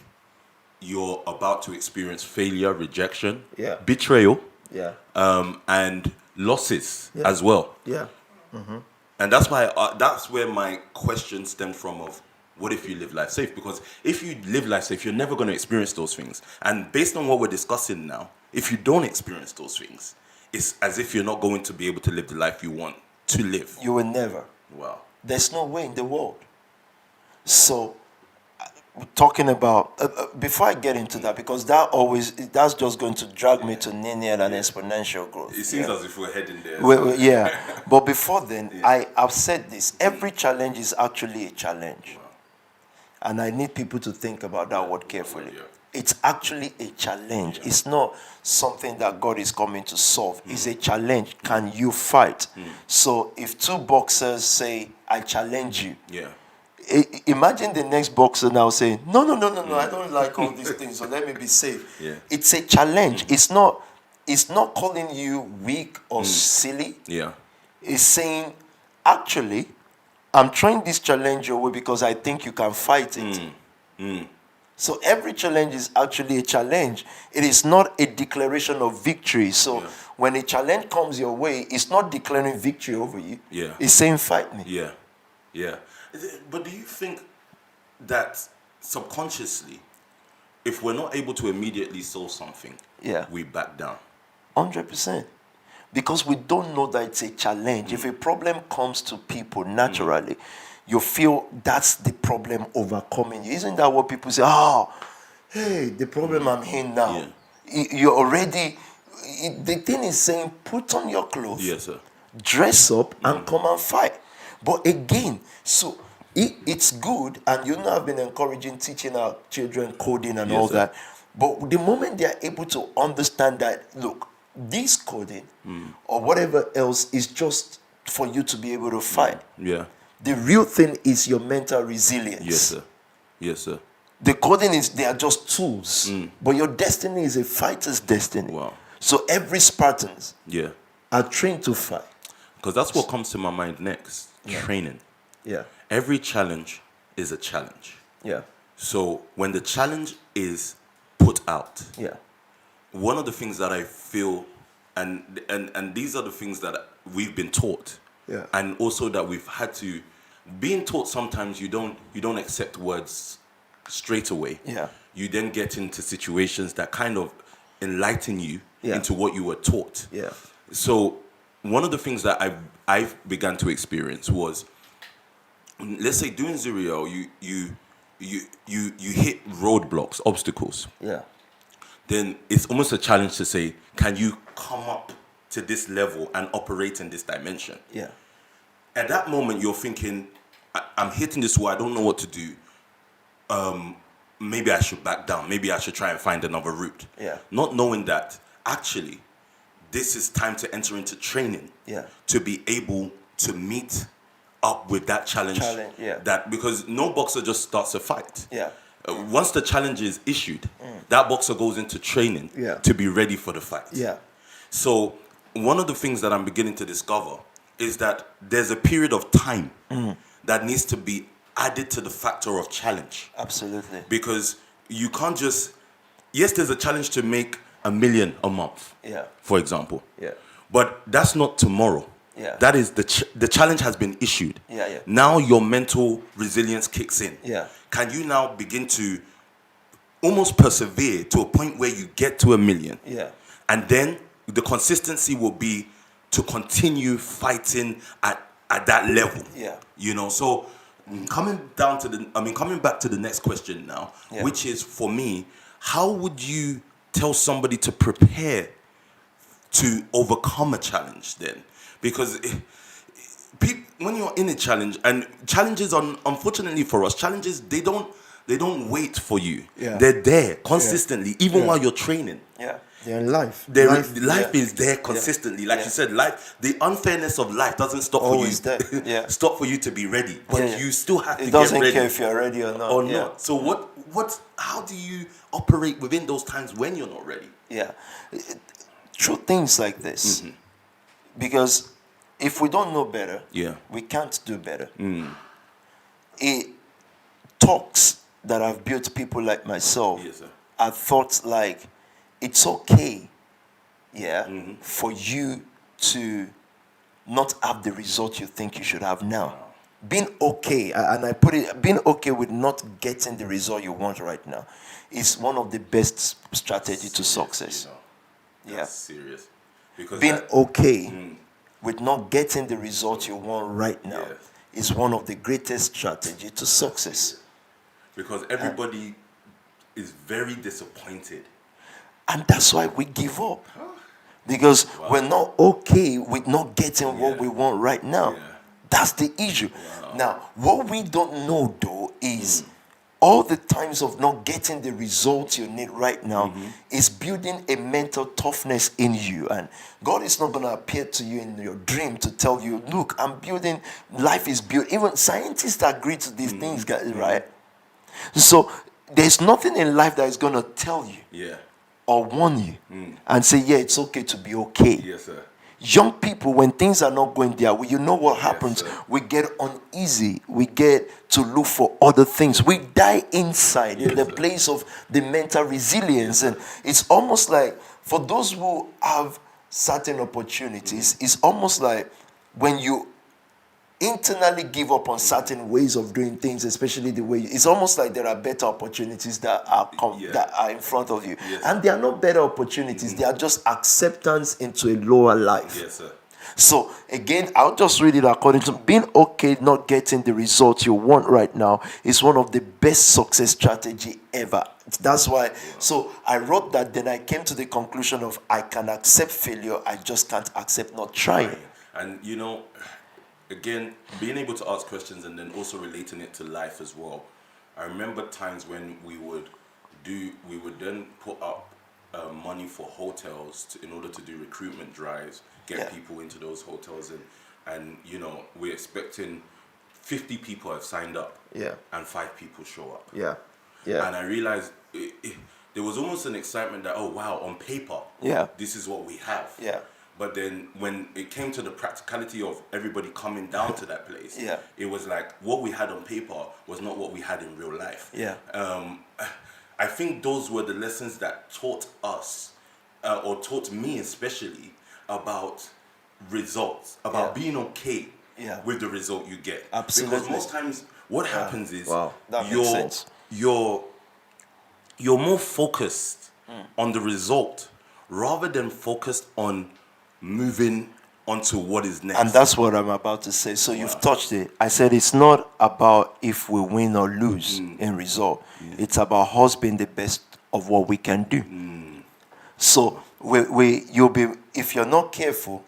Speaker 1: you're about to experience failure, rejection, betrayal, and losses as well. And that's why that's where my question stemmed from of, what if you live life safe? Because if you live life safe, you're never going to experience those things. And based on what we're discussing now, if you don't experience those things, it's as if you're not going to be able to live the life you want to live.
Speaker 2: You will never.
Speaker 1: Wow.
Speaker 2: There's no way in the world. So, talking about, before I get into that, because that's just going to drag me to linear and exponential growth.
Speaker 1: It seems as if we're heading there.
Speaker 2: But before then, I've said this. Every challenge is actually a challenge.
Speaker 1: Wow.
Speaker 2: And I need people to think about that word carefully. It's actually a challenge. It's not something that God is coming to solve. It's a challenge. Can you fight? So if two boxers say, I challenge you. Imagine the next boxer now saying, no, I don't like all these things, so let me be safe. It's a challenge. It's not calling you weak or silly. It's saying, actually, I'm trying this challenge your way because I think you can fight it. So every challenge is actually a challenge. It is not a declaration of victory. So when a challenge comes your way, it's not declaring victory over you. It's saying, fight me.
Speaker 1: But do you think that subconsciously, if we're not able to immediately solve something, we back down?
Speaker 2: 100%. Because we don't know that it's a challenge. If a problem comes to people naturally, you feel that's the problem overcoming you. Isn't that what people say? Hey, the problem I'm in now. You're already, the thing is saying, put on your clothes, dress up, and come and fight. But again, so it's good, and you know I've been encouraging, teaching our children coding and all that. But the moment they are able to understand that, look, this coding or whatever else is just for you to be able to fight. The real thing is your mental resilience.
Speaker 1: Yes, sir.
Speaker 2: The coding they are just tools. But your destiny is a fighter's destiny.
Speaker 1: Wow.
Speaker 2: So every Spartans are trained to fight.
Speaker 1: Because that's what comes to my mind next. Training. Every challenge is a challenge. So when the challenge is put out, one of the things that I feel, and these are the things that we've been taught, and also that we've had to, being taught sometimes you don't accept words straight away. You then get into situations that kind of enlighten you into what you were taught. So one of the things that I've begun to experience was, let's say doing Zuriel, you hit roadblocks, obstacles,
Speaker 2: Yeah.
Speaker 1: then it's almost a challenge to say, can you come up to this level and operate in this dimension?
Speaker 2: Yeah.
Speaker 1: At that moment, you're thinking, I'm hitting this wall, I don't know what to do. Maybe I should back down. Maybe I should try and find another route.
Speaker 2: Yeah.
Speaker 1: Not knowing that, actually, this is time to enter into training.
Speaker 2: Yeah.
Speaker 1: To be able to meet up with that challenge.
Speaker 2: Yeah.
Speaker 1: That, because no boxer just starts a fight.
Speaker 2: Yeah.
Speaker 1: Once the challenge is issued, that boxer goes into training to be ready for the fight.
Speaker 2: Yeah.
Speaker 1: So one of the things that I'm beginning to discover is that there's a period of time that needs to be added to the factor of challenge.
Speaker 2: Absolutely.
Speaker 1: Because you can't just, yes, there's a challenge to make $1 million a month, for example.
Speaker 2: Yeah.
Speaker 1: But that's not tomorrow.
Speaker 2: Yeah.
Speaker 1: That is the challenge has been issued.
Speaker 2: Yeah.
Speaker 1: Now your mental resilience kicks in.
Speaker 2: Yeah.
Speaker 1: Can you now begin to almost persevere to a point where you get to $1 million?
Speaker 2: Yeah.
Speaker 1: And then the consistency will be to continue fighting at that level.
Speaker 2: Yeah.
Speaker 1: You know, so coming back to the next question now, which is, for me, how would you tell somebody to prepare to overcome a challenge then? Because when you're in a challenge, and challenges, unfortunately for us, challenges, they don't wait for you.
Speaker 2: Yeah.
Speaker 1: They're there consistently, even while you're training.
Speaker 2: Yeah. They're in life.
Speaker 1: Life is there consistently. Like you said, life, the unfairness of life doesn't stop
Speaker 2: Always
Speaker 1: for you.
Speaker 2: there. Yeah.
Speaker 1: Stop for you to be ready. But you still have to
Speaker 2: It
Speaker 1: get
Speaker 2: doesn't
Speaker 1: ready.
Speaker 2: care if you're ready or not.
Speaker 1: So how do you operate within those times when you're not ready?
Speaker 2: Yeah. Through things like this. Because if we don't know better, we can't do better. It talks that have built people like myself are thoughts like, it's okay, for you to not have the result you think you should have now. Being okay, and I put it, being okay with not getting the result you want right now is one of the best strategies to success.
Speaker 1: That's serious. Because
Speaker 2: being okay with not getting the result you want right now is one of the greatest strategies to success.
Speaker 1: Because everybody is very disappointed.
Speaker 2: And that's why we give up. Because we're not okay with not getting what we want right now. That's the issue. Now, what we don't know, though, is all the times of not getting the results you need right now is building a mental toughness in you. And God is not going to appear to you in your dream to tell you, look, I'm building, life is built. Even scientists agree to these things, guys, right? So there's nothing in life that is going to tell you or warn you and say, it's okay to be okay.
Speaker 1: Yes, sir.
Speaker 2: Young people, when things are not going their way, you know what happens? We get uneasy. We get to look for other things. We die inside in the place of the mental resilience. And it's almost like, for those who have certain opportunities, it's almost like when you internally give up on certain ways of doing things, especially the way it's almost like there are better opportunities that are in front of you, and they are not better opportunities. They are just acceptance into a lower life.
Speaker 1: Yes, sir.
Speaker 2: So again, I'll just read it according to being okay not getting the results you want right now is one of the best success strategy ever. That's why. So I wrote that, then I came to the conclusion of I can accept failure, I just can't accept not trying.
Speaker 1: And you know, again, being able to ask questions and then also relating it to life as well. I remember times when we would then put up money for hotels in order to do recruitment drives, get people into those hotels, and you know, we're expecting 50 people have signed up, and 5 people show up. And I realized there was almost an excitement that, oh wow, on paper, this is what we have. But then when it came to the practicality of everybody coming down to that place, it was like what we had on paper was not what we had in real life. I think those were the lessons that taught us, or taught me especially, about results, about being okay with the result you get.
Speaker 2: Absolutely.
Speaker 1: Because most times what happens is
Speaker 2: that makes sense.
Speaker 1: You're more focused on the result rather than focused on moving onto what is next.
Speaker 2: And that's what I'm about to say. So you've touched it. I said it's not about if we win or lose in result. It's about us being the best of what we can do. So you'll be, if you're not careful,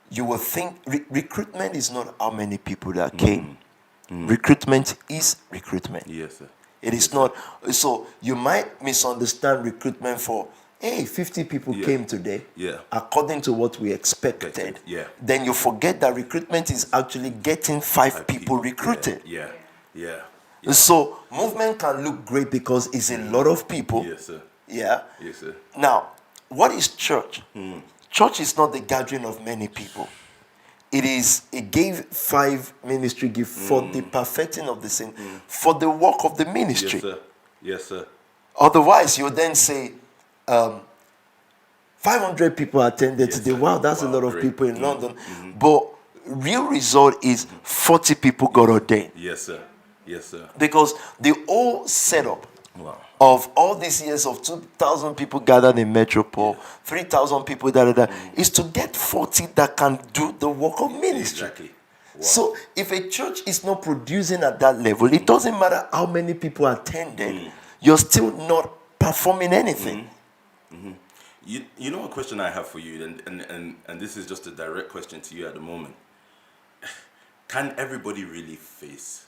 Speaker 2: you will think recruitment is not how many people that came. Recruitment is recruitment.
Speaker 1: Yes, sir.
Speaker 2: It is not. So you might misunderstand recruitment for, hey, 50 people came today, according to what we expected.
Speaker 1: Yeah.
Speaker 2: Then you forget that recruitment is actually getting five people recruited.
Speaker 1: Yeah.
Speaker 2: So movement can look great because it's a lot of people.
Speaker 1: Yes, sir.
Speaker 2: Yeah.
Speaker 1: Yes, sir.
Speaker 2: Now, what is church? Church is not the gathering of many people. It gave 5 ministry gifts for the perfecting of the saint, for the work of the ministry.
Speaker 1: Yes, sir. Yes, sir.
Speaker 2: Otherwise, you then say, 500 people attended today.
Speaker 1: Sir.
Speaker 2: Wow, that's a lot of
Speaker 1: great.
Speaker 2: people in London. But real result is 40 people got ordained.
Speaker 1: Yes, sir. Yes, sir.
Speaker 2: Because the whole setup of all these years of 2,000 people gathered in Metropole, 3,000 people, is to get 40 that can do the work of ministry.
Speaker 1: Exactly. Wow.
Speaker 2: So if a church is not producing at that level, it doesn't matter how many people attended, you're still not performing anything.
Speaker 1: You know a question I have for you, and this is just a direct question to you at the moment. Can everybody really face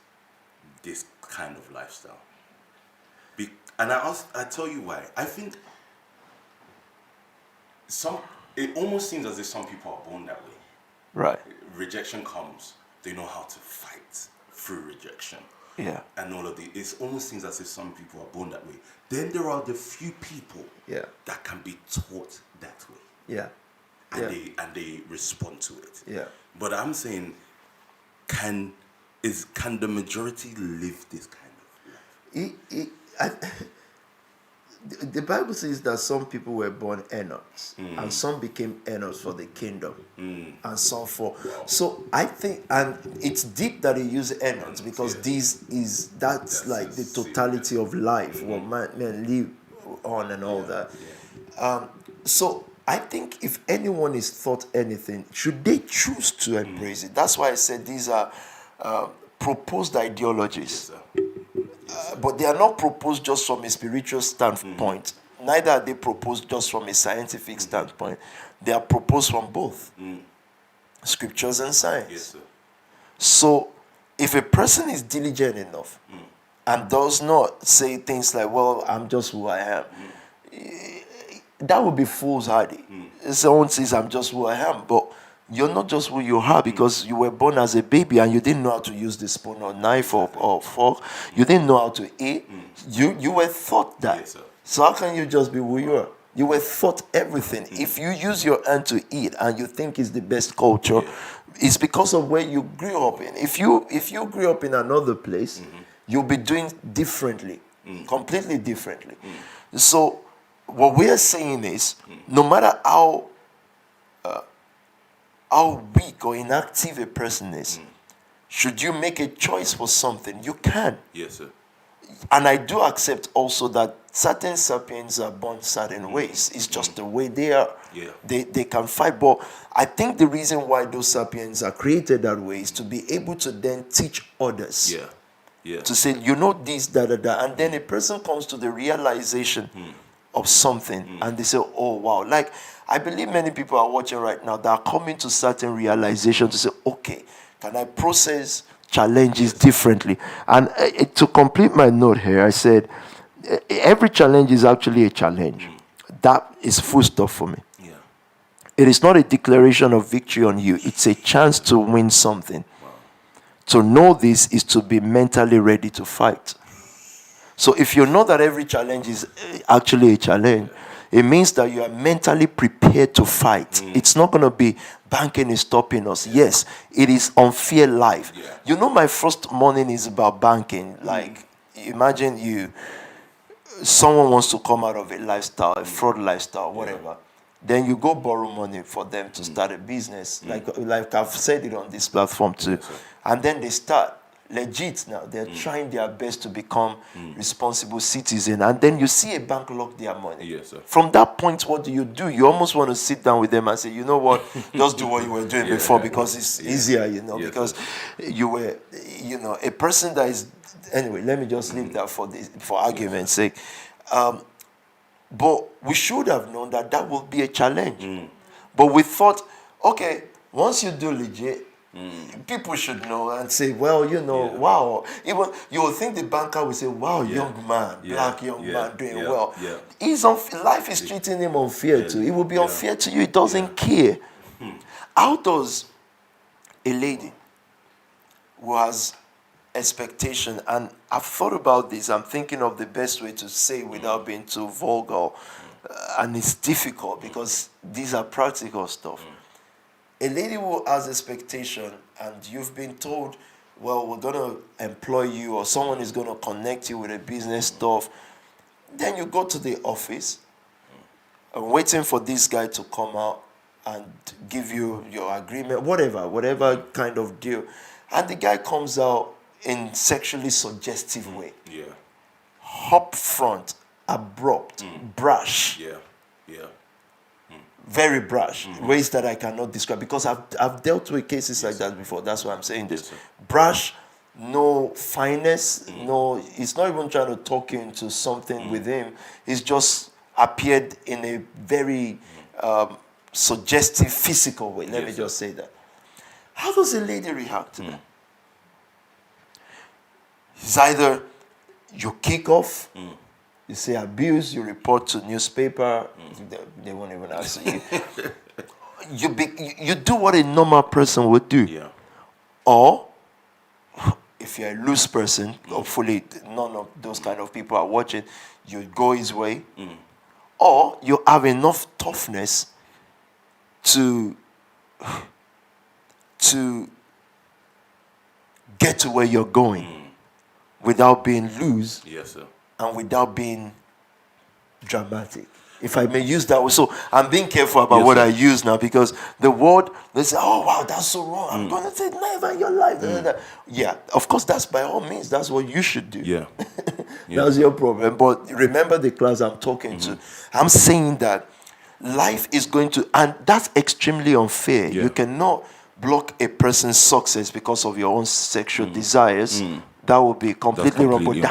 Speaker 1: this kind of lifestyle? And I tell you why. I think it almost seems as if some people are born that way.
Speaker 2: Right.
Speaker 1: Rejection comes, they know how to fight through rejection.
Speaker 2: Yeah.
Speaker 1: And all of the, it almost seems as if some people are born that way. Then there are the few people that can be taught that way.
Speaker 2: Yeah.
Speaker 1: And they respond to it.
Speaker 2: Yeah.
Speaker 1: But I'm saying, can the majority live this kind of life?
Speaker 2: The Bible says that some people were born Enochs, and some became Enochs for the kingdom, and some for. So I think, and it's deep that he used Enochs because that's like the totality of life, what men live on and all that. So I think if anyone is taught anything, should they choose to embrace it? That's why I said these are proposed ideologies. But they are not proposed just from a spiritual standpoint. Neither are they proposed just from a scientific standpoint. They are proposed from both scriptures and science.
Speaker 1: Yes, sir.
Speaker 2: So if a person is diligent enough and does not say things like, well, I'm just who I am, that would be foolhardy. Someone says, I'm just who I am, but you're not just who you are because you were born as a baby and you didn't know how to use the spoon or knife or fork. You didn't know how to eat. You were taught that.
Speaker 1: Yes, sir.
Speaker 2: So how can you just be who you are? You were taught everything. If you use your hand to eat and you think it's the best culture, it's because of where you grew up in. If you grew up in another place, you'll be doing differently, completely differently. So what we're saying is, no matter how weak or inactive a person is, should you make a choice for something, you can.
Speaker 1: Yes, sir.
Speaker 2: And I do accept also that certain sapiens are born certain ways. It's just the way they are.
Speaker 1: Yeah.
Speaker 2: They can fight. But I think the reason why those sapiens are created that way is to be able to then teach others.
Speaker 1: Yeah. Yeah.
Speaker 2: To say, you know this, da. And then a person comes to the realization of something and they say, oh, wow. Like, I believe many people are watching right now that are coming to certain realization to say, okay, can I process challenges differently? And to complete my note here, I said, every challenge is actually a challenge. That is full stop for me.
Speaker 1: Yeah.
Speaker 2: It is not a declaration of victory on you. It's a chance to win something.
Speaker 1: Wow.
Speaker 2: To know this is to be mentally ready to fight. So if you know that every challenge is actually a challenge, it means that you are mentally prepared to fight. It's not going to be banking is stopping us. Yes, it is unfair life.
Speaker 1: Yeah.
Speaker 2: You know, my first morning is about banking. Like, imagine someone wants to come out of a lifestyle, a fraud lifestyle, whatever. Then you go borrow money for them to start a business. Like I've said it on this platform too.
Speaker 1: Yes,
Speaker 2: and then they start. legit now. They're trying their best to become responsible citizens. And then you see a bank lock their money.
Speaker 1: Yes, sir.
Speaker 2: From that point, what do? You almost want to sit down with them and say, you know what, just do what you were doing before, because it's easier,
Speaker 1: Yes,
Speaker 2: because
Speaker 1: sir.
Speaker 2: you were, a person that is, anyway, let me just leave that for argument's sake. But we should have known that would be a challenge. But we thought, okay, once you do legit, people should know and say, well, wow. Even you will think the banker will say, wow, young man, black young man doing well.
Speaker 1: Yeah.
Speaker 2: He's life is treating him unfair too. It will be unfair to you. He doesn't care. How does a lady who has expectation, and I've thought about this, I'm thinking of the best way to say without being too vulgar, and it's difficult because these are practical stuff. A lady who has expectation and you've been told, well, we're going to employ you, or someone is going to connect you with a business stuff, then you go to the office and waiting for this guy to come out and give you your agreement, whatever kind of deal, and the guy comes out in sexually suggestive way, up front, abrupt, brash, very brash, ways that I cannot describe, because I've dealt with cases like that before. That's why I'm saying this. Brash, no finesse, no, he's not even trying to talk you into something with him. He's just appeared in a very suggestive, physical way. Let me just say that. How does a lady react to that? It's either you kick off, you say abuse, you report to newspaper, they won't even answer you. You do what a normal person would do.
Speaker 1: Yeah.
Speaker 2: Or, if you're a loose person, hopefully none of those kind of people are watching, you go his way. Or you have enough toughness to get to where you're going without being loose.
Speaker 1: Yes, sir.
Speaker 2: And without being dramatic, if I may use that word. So I'm being careful about what I use now, because the word, they say, oh wow, that's so wrong. I'm going to say never in your life. Yeah, of course, that's by all means, that's what you should do.
Speaker 1: Yeah.
Speaker 2: That's your problem. But remember the class I'm talking to. I'm saying that life is going to, and that's extremely unfair. You cannot block a person's success because of your own sexual desires. That would be completely wrong. But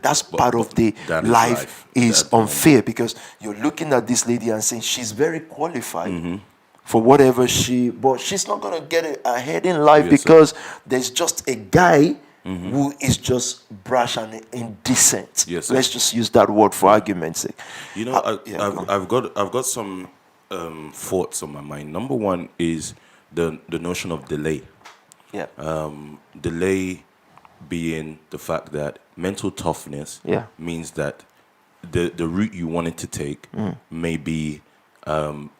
Speaker 2: that's part of the life is unfair, because you're looking at this lady and saying she's very qualified for whatever but she's not going to get ahead in life because there's just a guy who is just brash and indecent. Let's just use that word for argument's sake.
Speaker 1: You know, I've got some thoughts on my mind. Number one is the notion of delay. Delay being the fact that mental toughness means that the route you wanted to take may be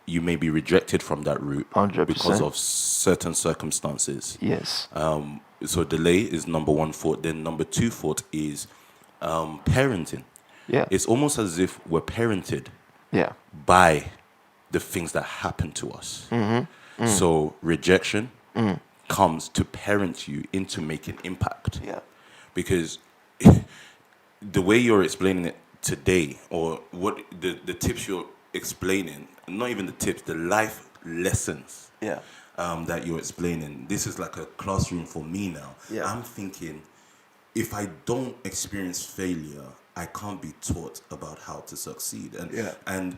Speaker 1: you may be rejected from that route
Speaker 2: 100%.
Speaker 1: Because of certain circumstances. So delay is number one thought. Then number two thought is parenting. It's almost as if we're parented by the things that happen to us. So rejection comes to parent you into making impact. Because the way you're explaining it today, or what the tips you're explaining, not even the tips, the life lessons that you're explaining, this is like a classroom for me now. I'm thinking, if I don't experience failure, I can't be taught about how to succeed. And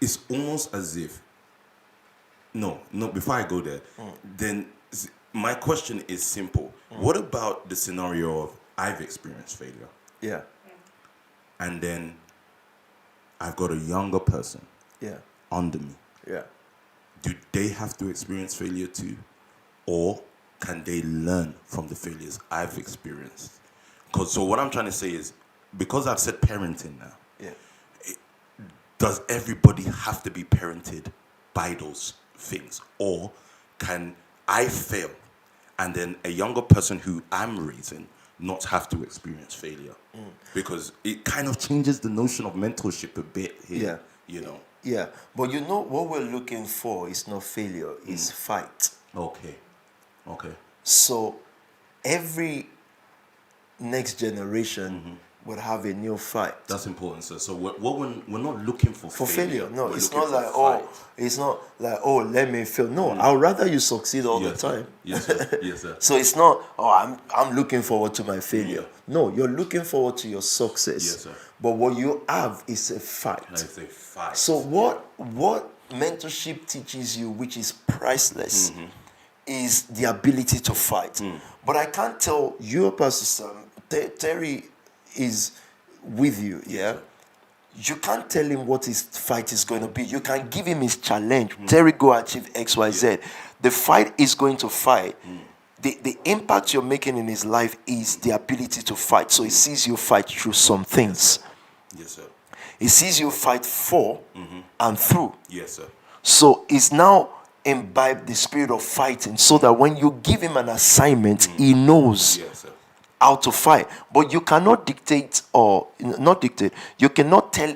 Speaker 1: it's almost as if, no, before I go there, then my question is simple. What about the scenario of I've experienced failure? And then I've got a younger person under me. Do they have to experience failure too? Or can they learn from the failures I've experienced? So what I'm trying to say is, because I've said parenting now, does everybody have to be parented by those things? Or can I fail and then a younger person who I'm raising not have to experience failure? Because it kind of changes the notion of mentorship a bit here, you know.
Speaker 2: But you know what we're looking for is not failure, it's fight.
Speaker 1: Okay.
Speaker 2: So every next generation would have a new fight.
Speaker 1: That's important, sir. So we're not looking for
Speaker 2: failure. No,
Speaker 1: We're
Speaker 2: it's
Speaker 1: looking
Speaker 2: not
Speaker 1: for
Speaker 2: like
Speaker 1: fight.
Speaker 2: it's not like let me fail. No, I'd rather you succeed all the
Speaker 1: Yes, sir.
Speaker 2: time.
Speaker 1: Yes, sir. Yes, sir.
Speaker 2: So it's not I'm looking forward to my failure. No, you're looking forward to your success.
Speaker 1: Yes, sir.
Speaker 2: But what you have is a fight.
Speaker 1: It's a fight.
Speaker 2: So what mentorship teaches you, which is priceless, is the ability to fight. But I can't tell you, Pastor Sam, Terry is with you, yeah? You can't tell him what his fight is going to be. You can give him his challenge. Terry, go achieve X, Y, Z. The fight is going to fight. The impact you're making in his life is the ability to fight. So he sees you fight through some things.
Speaker 1: Yes, sir.
Speaker 2: He sees you fight for and through.
Speaker 1: Yes, sir.
Speaker 2: So he's now imbibed the spirit of fighting so that when you give him an assignment, he knows
Speaker 1: Yes, sir.
Speaker 2: how to fight. But you cannot dictate you cannot tell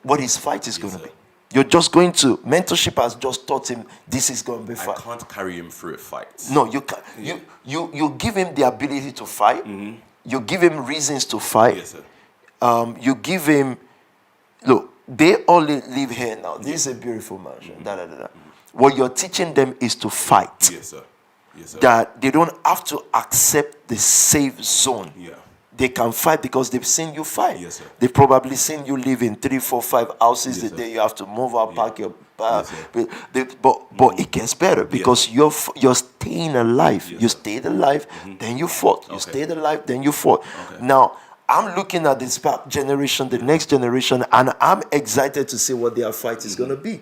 Speaker 2: what his fight is going to
Speaker 1: sir.
Speaker 2: be. You're just going to, mentorship has just taught him this is going to be
Speaker 1: I
Speaker 2: fight.
Speaker 1: can't carry him through a fight.
Speaker 2: No, you can you give him the ability to fight. You give him reasons to fight.
Speaker 1: Yes, sir.
Speaker 2: You give him, look, they all live here now. This is a beautiful mansion. What you're teaching them is to fight.
Speaker 1: Yes, sir. Yes, sir.
Speaker 2: That they don't have to accept the safe zone.
Speaker 1: Yeah.
Speaker 2: They can fight because they've seen you fight.
Speaker 1: Yes, sir.
Speaker 2: They've probably seen you live in 3, 4, 5 houses
Speaker 1: Yes,
Speaker 2: the
Speaker 1: sir.
Speaker 2: day you have to move out, pack your bag.
Speaker 1: Yes,
Speaker 2: But it gets better because you're staying alive.
Speaker 1: Yes,
Speaker 2: You
Speaker 1: sir.
Speaker 2: stayed alive, then you fought. You
Speaker 1: Okay.
Speaker 2: stayed alive, then you fought.
Speaker 1: Okay.
Speaker 2: Now, I'm looking at this back generation, the next generation, and I'm excited to see what their fight is going to be.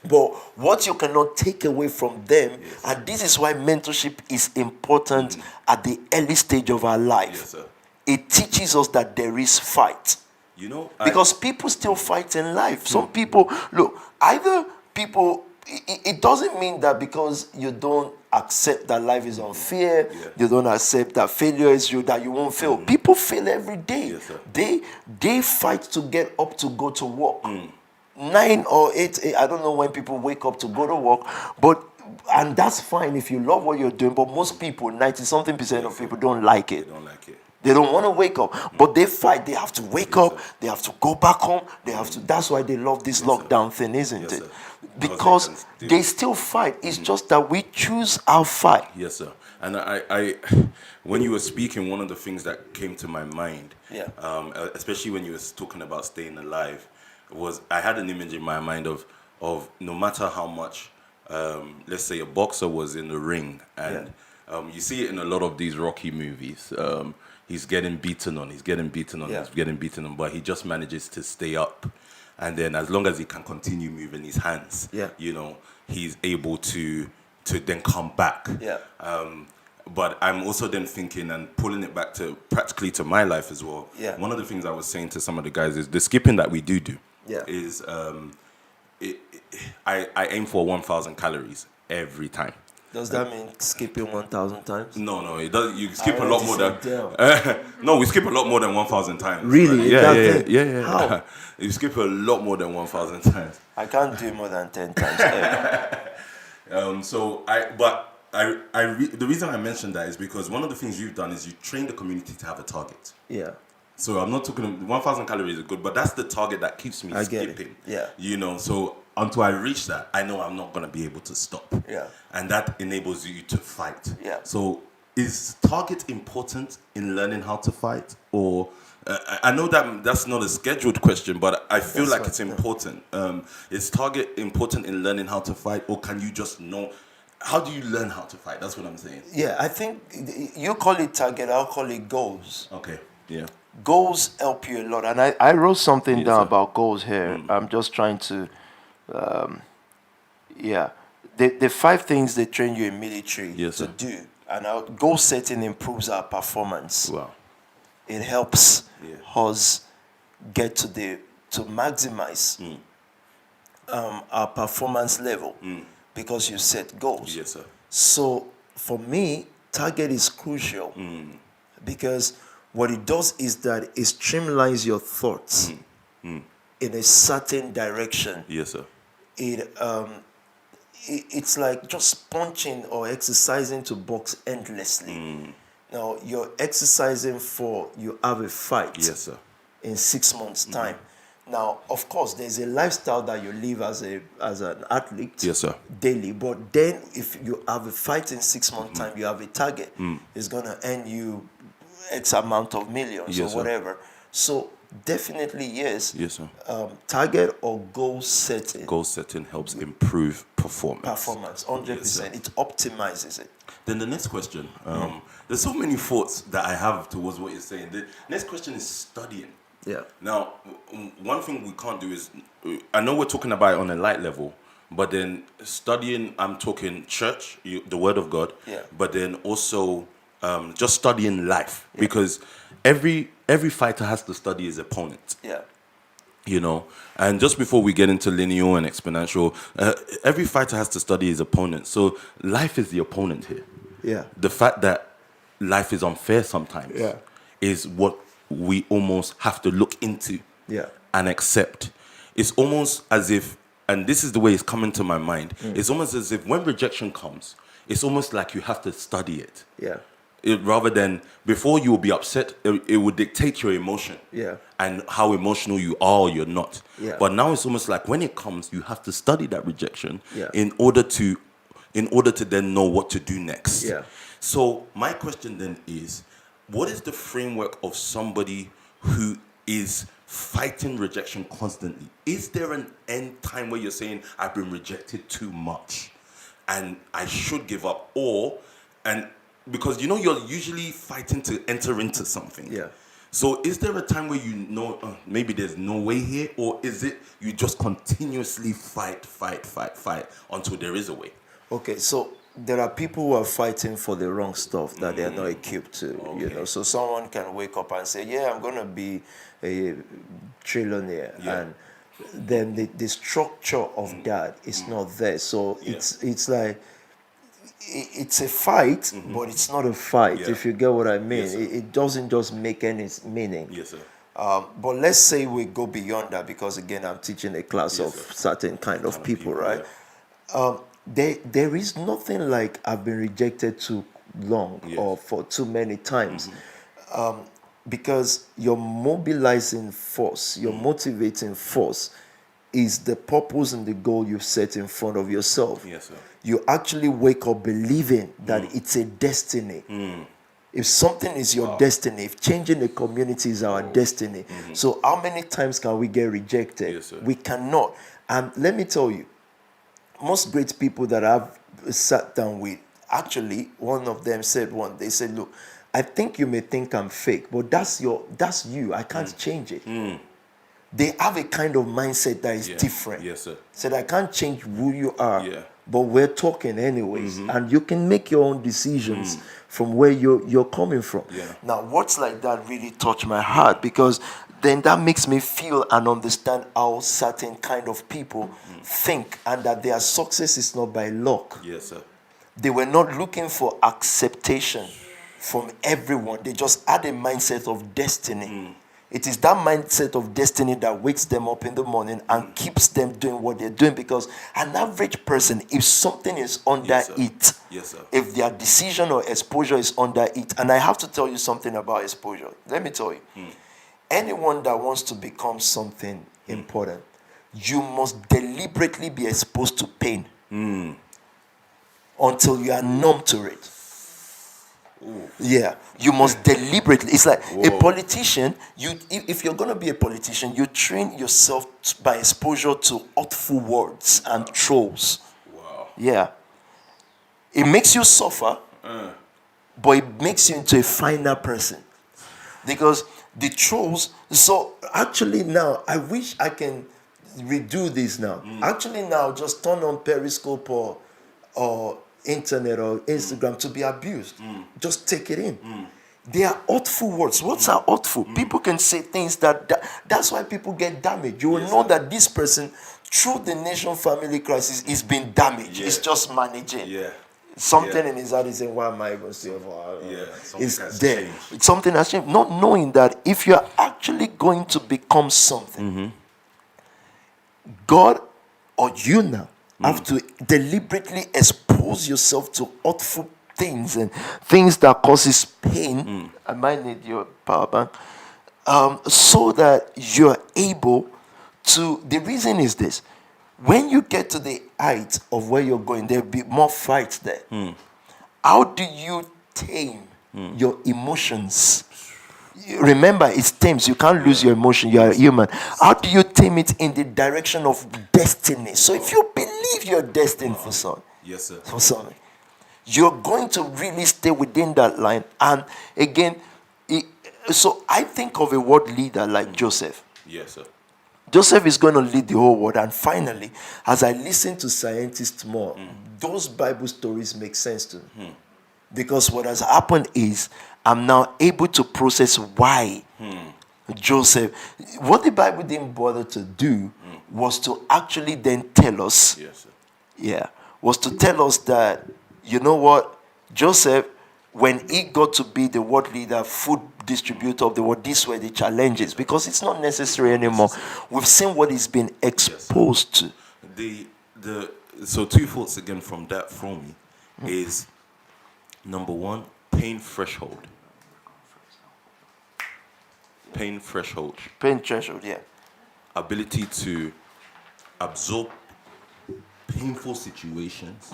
Speaker 2: But what you cannot take away from them, and this is why mentorship is important at the early stage of our life.
Speaker 1: Yes, sir.
Speaker 2: It teaches us that there is fight.
Speaker 1: You know,
Speaker 2: Because people still fight in life. Some people, look, either people, it doesn't mean that because you don't accept that life is unfair, you don't accept that failure is you, that you won't fail. People fail every day.
Speaker 1: Yes, sir.
Speaker 2: They fight to get up to go to work. 9 or 8, I don't know when people wake up to go to work, and that's fine if you love what you're doing, but most people, 90-something% of people don't like it.
Speaker 1: they don't like it.
Speaker 2: They don't want to wake up, but they fight. They have to wake up. They have to go back home. They have to. That's why they love this lockdown thing, isn't
Speaker 1: Yes,
Speaker 2: it?
Speaker 1: sir.
Speaker 2: Because they still fight. It's just that we choose our fight.
Speaker 1: Yes, sir. And I when you were speaking, one of the things that came to my mind, especially when you were talking about staying alive, was I had an image in my mind of no matter how much, let's say a boxer was in the ring, and you see it in a lot of these Rocky movies. He's getting beaten on, he's getting beaten on, but he just manages to stay up. And then as long as he can continue moving his hands, you know, he's able to then come back. But I'm also then thinking and pulling it back to practically to my life as well. One of the things I was saying to some of the guys is the skipping that we do is I aim for 1,000 calories every time.
Speaker 2: Does that mean skipping 1,000 times?
Speaker 1: No, it does. You skip a lot more than. No, we skip a lot more than 1,000 times.
Speaker 2: Really?
Speaker 1: Yeah.
Speaker 2: How?
Speaker 1: You skip a lot more than 1,000 times.
Speaker 2: I can't do more than 10 times.
Speaker 1: The reason I mentioned that is because one of the things you've done is you train the community to have a target. So I'm not talking 1,000 calories is good, but that's the target that keeps me skipping. You know, so until I reach that, I know I'm not going to be able to stop. And that enables you to fight. So is target important in learning how to fight? Or I know that's not a scheduled question, but I feel like it's important. Is target important in learning how to fight, or can you just know? How do you learn how to fight? That's what I'm saying.
Speaker 2: I think you call it target, I'll call it goals.
Speaker 1: Okay,
Speaker 2: Goals help you a lot. And I wrote something down about goals here. I'm just trying to, the 5 things they train you in military to do. And our goal setting improves our performance.
Speaker 1: Wow.
Speaker 2: It helps us get to maximize our performance level because you set goals.
Speaker 1: Yes, sir.
Speaker 2: So for me, target is crucial because what it does is that it streamlines your thoughts in a certain direction.
Speaker 1: Yes, sir.
Speaker 2: it's like just punching or exercising to box endlessly. Now you're exercising for you have a fight.
Speaker 1: Yes, sir.
Speaker 2: In 6 months' time. Now, of course, there's a lifestyle that you live as an athlete.
Speaker 1: Yes, sir.
Speaker 2: Daily. But then, if you have a fight in 6 months' time, you have a target. It's gonna earn you X amount of millions
Speaker 1: Yes,
Speaker 2: or
Speaker 1: sir.
Speaker 2: whatever. So definitely yes.
Speaker 1: Yes, sir.
Speaker 2: Target or goal setting.
Speaker 1: Goal setting helps improve performance.
Speaker 2: Performance, 100%. It optimizes it.
Speaker 1: Then the next question, there's so many thoughts that I have towards what you're saying. The next question is studying.
Speaker 2: Yeah.
Speaker 1: Now, one thing we can't do is, I know we're talking about it on a light level, but then studying, I'm talking church, the Word of God,
Speaker 2: Yeah.
Speaker 1: but then also just studying life, because every fighter has to study his opponent.
Speaker 2: Yeah.
Speaker 1: You know, and just before we get into linear and exponential, every fighter has to study his opponent. So life is the opponent here.
Speaker 2: Yeah.
Speaker 1: The fact that life is unfair sometimes is what we almost have to look into and accept. It's almost as if, and this is the way it's coming to my mind, it's almost as if when rejection comes, it's almost like you have to study it.
Speaker 2: Yeah.
Speaker 1: Rather than before you will be upset, it would dictate your emotion and how emotional you are or you're not. But now it's almost like when it comes, you have to study that rejection in order to then know what to do next. So my question then is, what is the framework of somebody who is fighting rejection constantly? Is there an end time where you're saying, I've been rejected too much and I should give up? Because you're usually fighting to enter into something. So is there a time where maybe there's no way here, or is it you just continuously fight until there is a way?
Speaker 2: Okay, so there are people who are fighting for the wrong stuff that they are not equipped to, So someone can wake up and say, yeah, I'm going to be a trillionaire. And then the structure of that is not there. So it's like, it's a fight, but it's not a fight, if you get what I mean.
Speaker 1: Yes,
Speaker 2: it doesn't just make any meaning.
Speaker 1: Yes, sir.
Speaker 2: But let's say we go beyond that, because again, I'm teaching a class of certain kind of people, right? There is nothing like I've been rejected too long or for too many times. Because your mobilizing force, your motivating force is the purpose and the goal you've set in front of yourself.
Speaker 1: Yes, sir.
Speaker 2: You actually wake up believing that it's a destiny. If something is your destiny, if changing the community is our destiny, so how many times can we get rejected?
Speaker 1: Yes, sir.
Speaker 2: We cannot. And let me tell you, most great people that I've sat down with, actually, one of them said they said, look, I think you may think I'm fake, but that's you. I can't change it. They have a kind of mindset that is different.
Speaker 1: Yes, sir.
Speaker 2: Said, I can't change who you are, but we're talking anyways. And you can make your own decisions from where you're coming from. Now, words like that really touch my heart, because then that makes me feel and understand how certain kind of people think, and that their success is not by luck.
Speaker 1: Yes, sir.
Speaker 2: They were not looking for acceptation from everyone. They just had a mindset of destiny. It is that mindset of destiny that wakes them up in the morning and keeps them doing what they're doing. Because an average person, if something is under it, if their decision or exposure is under it, and I have to tell you something about exposure. Let me tell you, anyone that wants to become something important, you must deliberately be exposed to pain until you are numb to it. Yeah, you must deliberately. It's like a politician. If you're gonna be a politician, you train yourself by exposure to hurtful words and trolls. Yeah, it makes you suffer, but it makes you into a finer person, because the trolls. So actually, now I wish I can redo this now. Actually, now just turn on Periscope or internet or Instagram to be abused. Just take it in. They are hurtful words. Words are hurtful. People can say things that's why people get damaged. You will know that this person, through the nation family crisis, is being damaged. It's just managing. Something in his heart is saying, why am I even still for? It's there. Something has changed. Not knowing that if you're actually going to become something, God or you now have to deliberately expose yourself to hurtful things and things that causes pain. I might need your power bank. So that you're able to. The reason is this: when you get to the height of where you're going, there'll be more fights there. How do you tame your emotions? Remember, it's tames. You can't lose your emotion. You are human. How do you tame it in the direction of destiny? So if you believe you're destined for something,
Speaker 1: Yes, sir.
Speaker 2: for something, you're going to really stay within that line. And again, so I think of a world leader like Joseph.
Speaker 1: Yes, sir.
Speaker 2: Joseph is going to lead the whole world. And finally, as I listen to scientists more, those Bible stories make sense to me. Because what has happened is I'm now able to process why Joseph, what the Bible didn't bother to do was to actually then tell us,
Speaker 1: Yes, sir.
Speaker 2: was to tell us that, you know what, Joseph, when he got to be the world leader, food distributor of the world, these were the challenges, because it's not necessary anymore. We've seen what he's been exposed to.
Speaker 1: So two thoughts again from that for me is, number one, pain threshold. Pain threshold.
Speaker 2: Pain threshold, yeah.
Speaker 1: Ability to absorb painful situations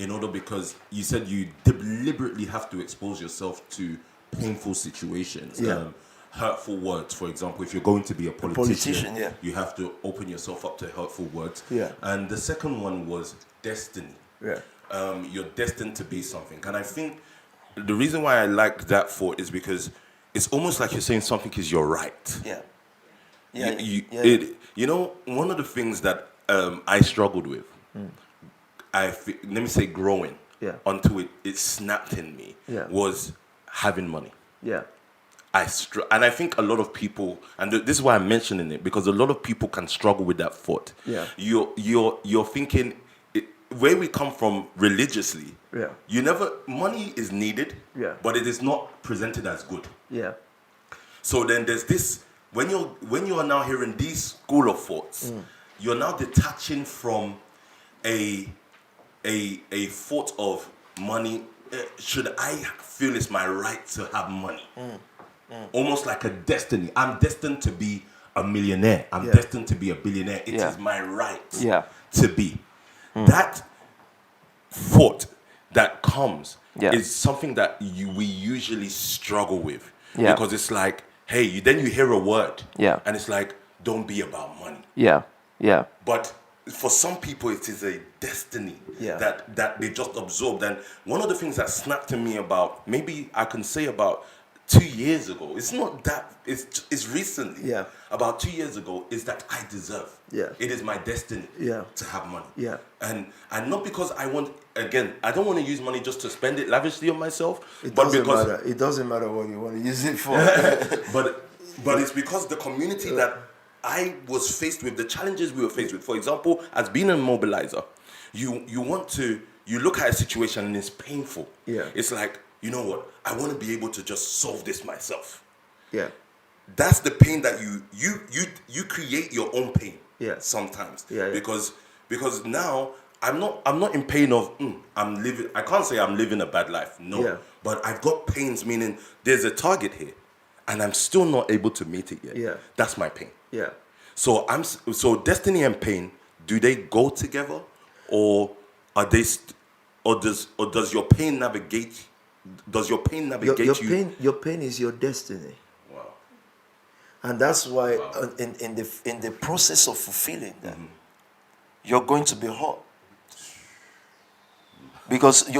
Speaker 1: in order, because you said you deliberately have to expose yourself to painful situations.
Speaker 2: Yeah.
Speaker 1: Hurtful words, for example, if you're going to be a politician,
Speaker 2: yeah.
Speaker 1: you have to open yourself up to hurtful words.
Speaker 2: Yeah.
Speaker 1: And the second one was destiny.
Speaker 2: Yeah.
Speaker 1: You're destined to be something. And I think the reason why I like that thought is because it's almost like you're saying something is your right.
Speaker 2: Yeah.
Speaker 1: You know, one of the things that I struggled with, let me say growing, until it snapped in me, was having money.
Speaker 2: Yeah.
Speaker 1: And I think a lot of people, and this is why I'm mentioning it, because a lot of people can struggle with that thought.
Speaker 2: Yeah.
Speaker 1: You're thinking, where we come from religiously, money is needed, but it is not presented as good.
Speaker 2: Yeah.
Speaker 1: So then there's this, when you are now hearing these school of thoughts, you're now detaching from a thought of money. Should I feel it's my right to have money? Almost like a destiny. I'm destined to be a millionaire. I'm destined to be a billionaire. It is my right to be. That thought that comes is something that we usually struggle with. Because it's like, hey, then you hear a word, and it's like, don't be about money. But for some people, it is a destiny that they just absorbed. And one of the things that snapped to me about, maybe I can say about 2 years ago, it's not that, it's recently, about 2 years ago, is that I deserve. It is my destiny to have money. And not because I want, again, I don't want to use money just to spend it lavishly on myself.
Speaker 2: It doesn't matter what you want to use it for.
Speaker 1: but it's because the community that I was faced with, the challenges we were faced with. For example, as being a mobilizer, you look at a situation and it's painful. It's like, you know what? I want to be able to just solve this myself. That's the pain that you create your own pain. Sometimes. Because now I'm not in pain of I'm living. I can't say I'm living a bad life. No. But I've got pains, meaning there's a target here, and I'm still not able to meet it yet. That's my pain. So destiny and pain, do they go together, or are they? Or does your pain navigate? Does your pain navigate you?
Speaker 2: Your pain is your destiny.
Speaker 1: Wow.
Speaker 2: And that's why in the process of fulfilling that, you're going to be hurt. Because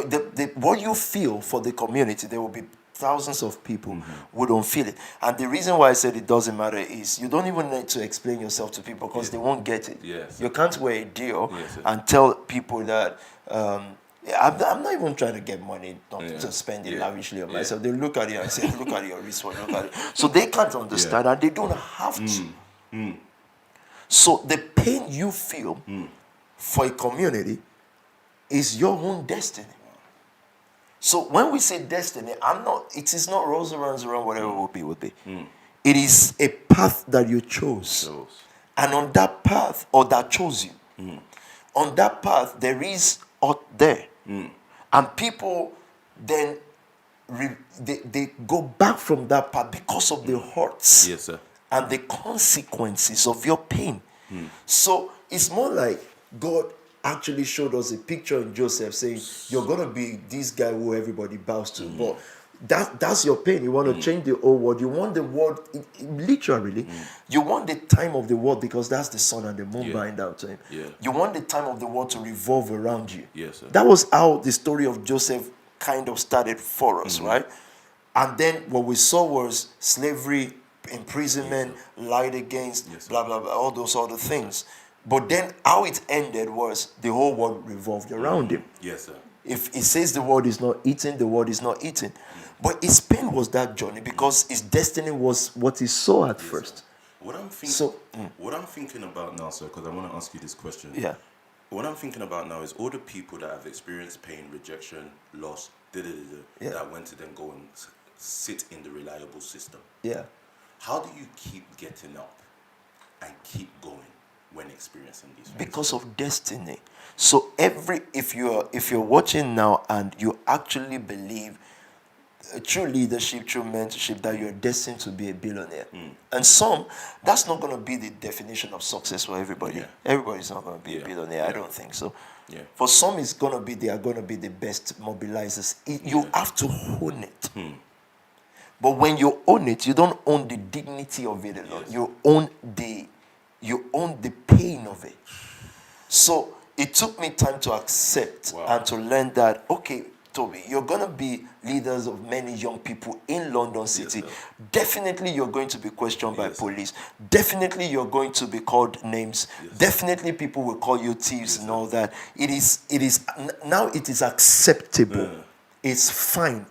Speaker 2: what you feel for the community, there will be thousands of people who don't feel it. And the reason why I said it doesn't matter is you don't even need to explain yourself to people because they won't get it. You can't wear a deal and tell people that I'm not even trying to get money, not to spend it lavishly on myself. They look at it and say, look at your wristwatch, look at it. So they can't understand and they don't have to. So the pain you feel for a community is your own destiny. So when we say destiny, it is not rose around whatever would be. It is a path that you chose. And on that path, or that chose you, on that path, there is out there. And people then they go back from that path because of the hurts
Speaker 1: Yes, sir.
Speaker 2: and the consequences of your pain. So it's more like God actually showed us a picture in Joseph saying, you're going to be this guy who everybody bows to. But that's your pain. You want to change the old world. You want the world, literally, you want the time of the world because that's the sun and the moon bowing down to him.
Speaker 1: Yeah.
Speaker 2: You want the time of the world to revolve around you.
Speaker 1: Yes, sir.
Speaker 2: That was how the story of Joseph kind of started for us, right? And then what we saw was slavery, imprisonment, lied against, blah, blah, blah, all those other things. But then how it ended was the whole world revolved around him.
Speaker 1: Yes, sir.
Speaker 2: If it says the world is not eating, the world is not eating. But his pain was that journey because his destiny was what he saw at first.
Speaker 1: Sir. What I'm thinking about now, sir, because I want to ask you this question.
Speaker 2: Yeah.
Speaker 1: What I'm thinking about now is all the people that have experienced pain, rejection, loss, that went to then go and sit in the reliable system.
Speaker 2: Yeah.
Speaker 1: How do you keep getting up and keep going when experiencing these things?
Speaker 2: Because of destiny. So if you're watching now and you actually believe true leadership, true mentorship, that you're destined to be a billionaire. And that's not going to be the definition of success for everybody.
Speaker 1: Yeah.
Speaker 2: Everybody's not going to be a billionaire. I don't think so.
Speaker 1: Yeah.
Speaker 2: For some, they are going to be the best mobilizers. You have to own it. But when you own it, you don't own the dignity of it alone.
Speaker 1: Yes.
Speaker 2: You own the pain of it. So it took me time to accept and to learn that, okay, Tobi, you're going to be leaders of many young people in London City.
Speaker 1: Yes,
Speaker 2: definitely you're going to be questioned by police. Definitely you're going to be called names.
Speaker 1: Yes,
Speaker 2: definitely people will call you thieves and all that. It is acceptable. It's fine.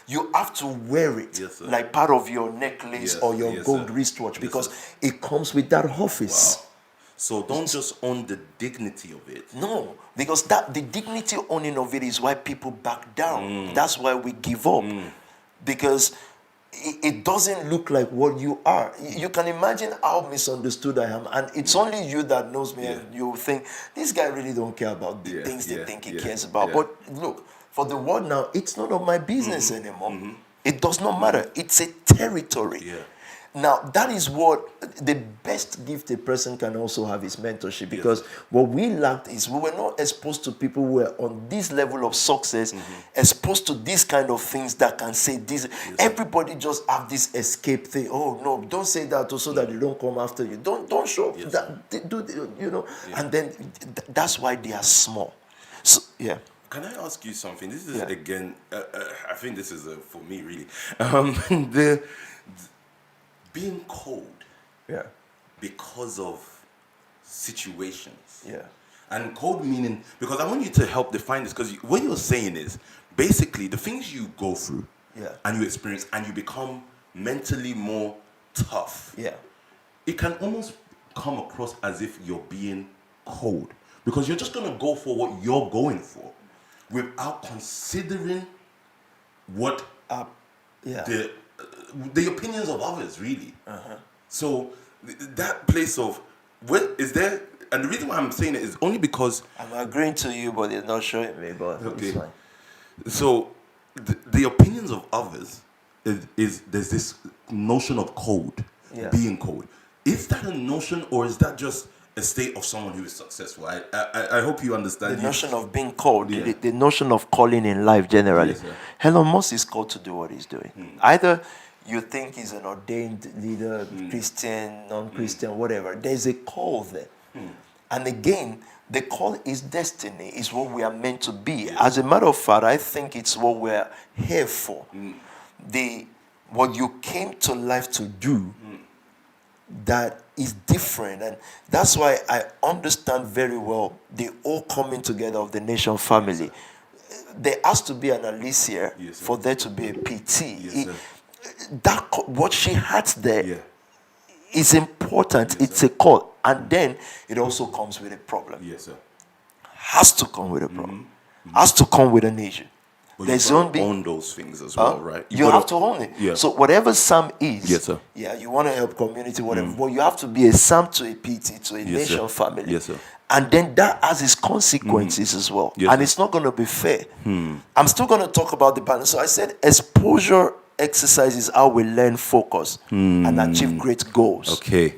Speaker 2: You have to wear it like part of your necklace or your gold wristwatch because it comes with that office.
Speaker 1: Wow. So don't just own the dignity of it.
Speaker 2: No, because the dignity owning of it is why people back down. That's why we give up. Because it doesn't look like what you are. You can imagine how misunderstood I am. And it's only you that knows me and you think, this guy really don't care about the things they think he cares about. But look, for the world now, it's none of my business anymore. It does not matter. It's a territory.
Speaker 1: Yeah.
Speaker 2: Now, that is what the best gift a person can also have is mentorship. Because what we lacked is we were not exposed to people who were on this level of success, exposed to these kind of things that can say this. Everybody just have this escape thing. Oh, no, don't say that so that they don't come after you. Don't show up. And then that's why they are small. So, yeah.
Speaker 1: Can I ask you something? This is, again, I think this is for me, really. Being cold because of situations.
Speaker 2: Yeah.
Speaker 1: And cold meaning, because I want you to help define this, because what you're saying is basically the things you go through and you experience and you become mentally more tough.
Speaker 2: Yeah.
Speaker 1: It can almost come across as if you're being cold because you're just going to go for what you're going for without considering what the opinions of others, really. So that place of is there, and the reason why I'm saying it is only because
Speaker 2: I'm agreeing to you, but it's not showing me. But it's fine.
Speaker 1: So the opinions of others is there's this notion of cold, being cold. Is that a notion, or is that just a state of someone who is successful? I hope you understand
Speaker 2: the notion of being called, the notion of calling in life generally. Elon Musk is called to do what he's doing. Either you think he's an ordained leader, Christian, non-Christian, whatever. There's a call there. And again, the call is destiny, is what we are meant to be. As a matter of fact, I think it's what we're here for. What you came to life to do, that is different. And that's why I understand very well the all coming together of the nation family. There has to be an Alicia for there to be a PT. What she had there is important. It's a call. And then it also comes with a problem. Has to come with a problem. Has to come with a nation.
Speaker 1: But there's you own those things as well, right?
Speaker 2: You have to own it. So whatever Sam is, you want to help community, whatever. But you have to be a Sam to a PT, to a nation family. And then that has its consequences as well.
Speaker 1: Yes,
Speaker 2: And
Speaker 1: sir.
Speaker 2: it's not going to be fair. I'm still going to talk about the balance. So I said exposure exercise is how we learn focus and achieve great goals.
Speaker 1: Okay.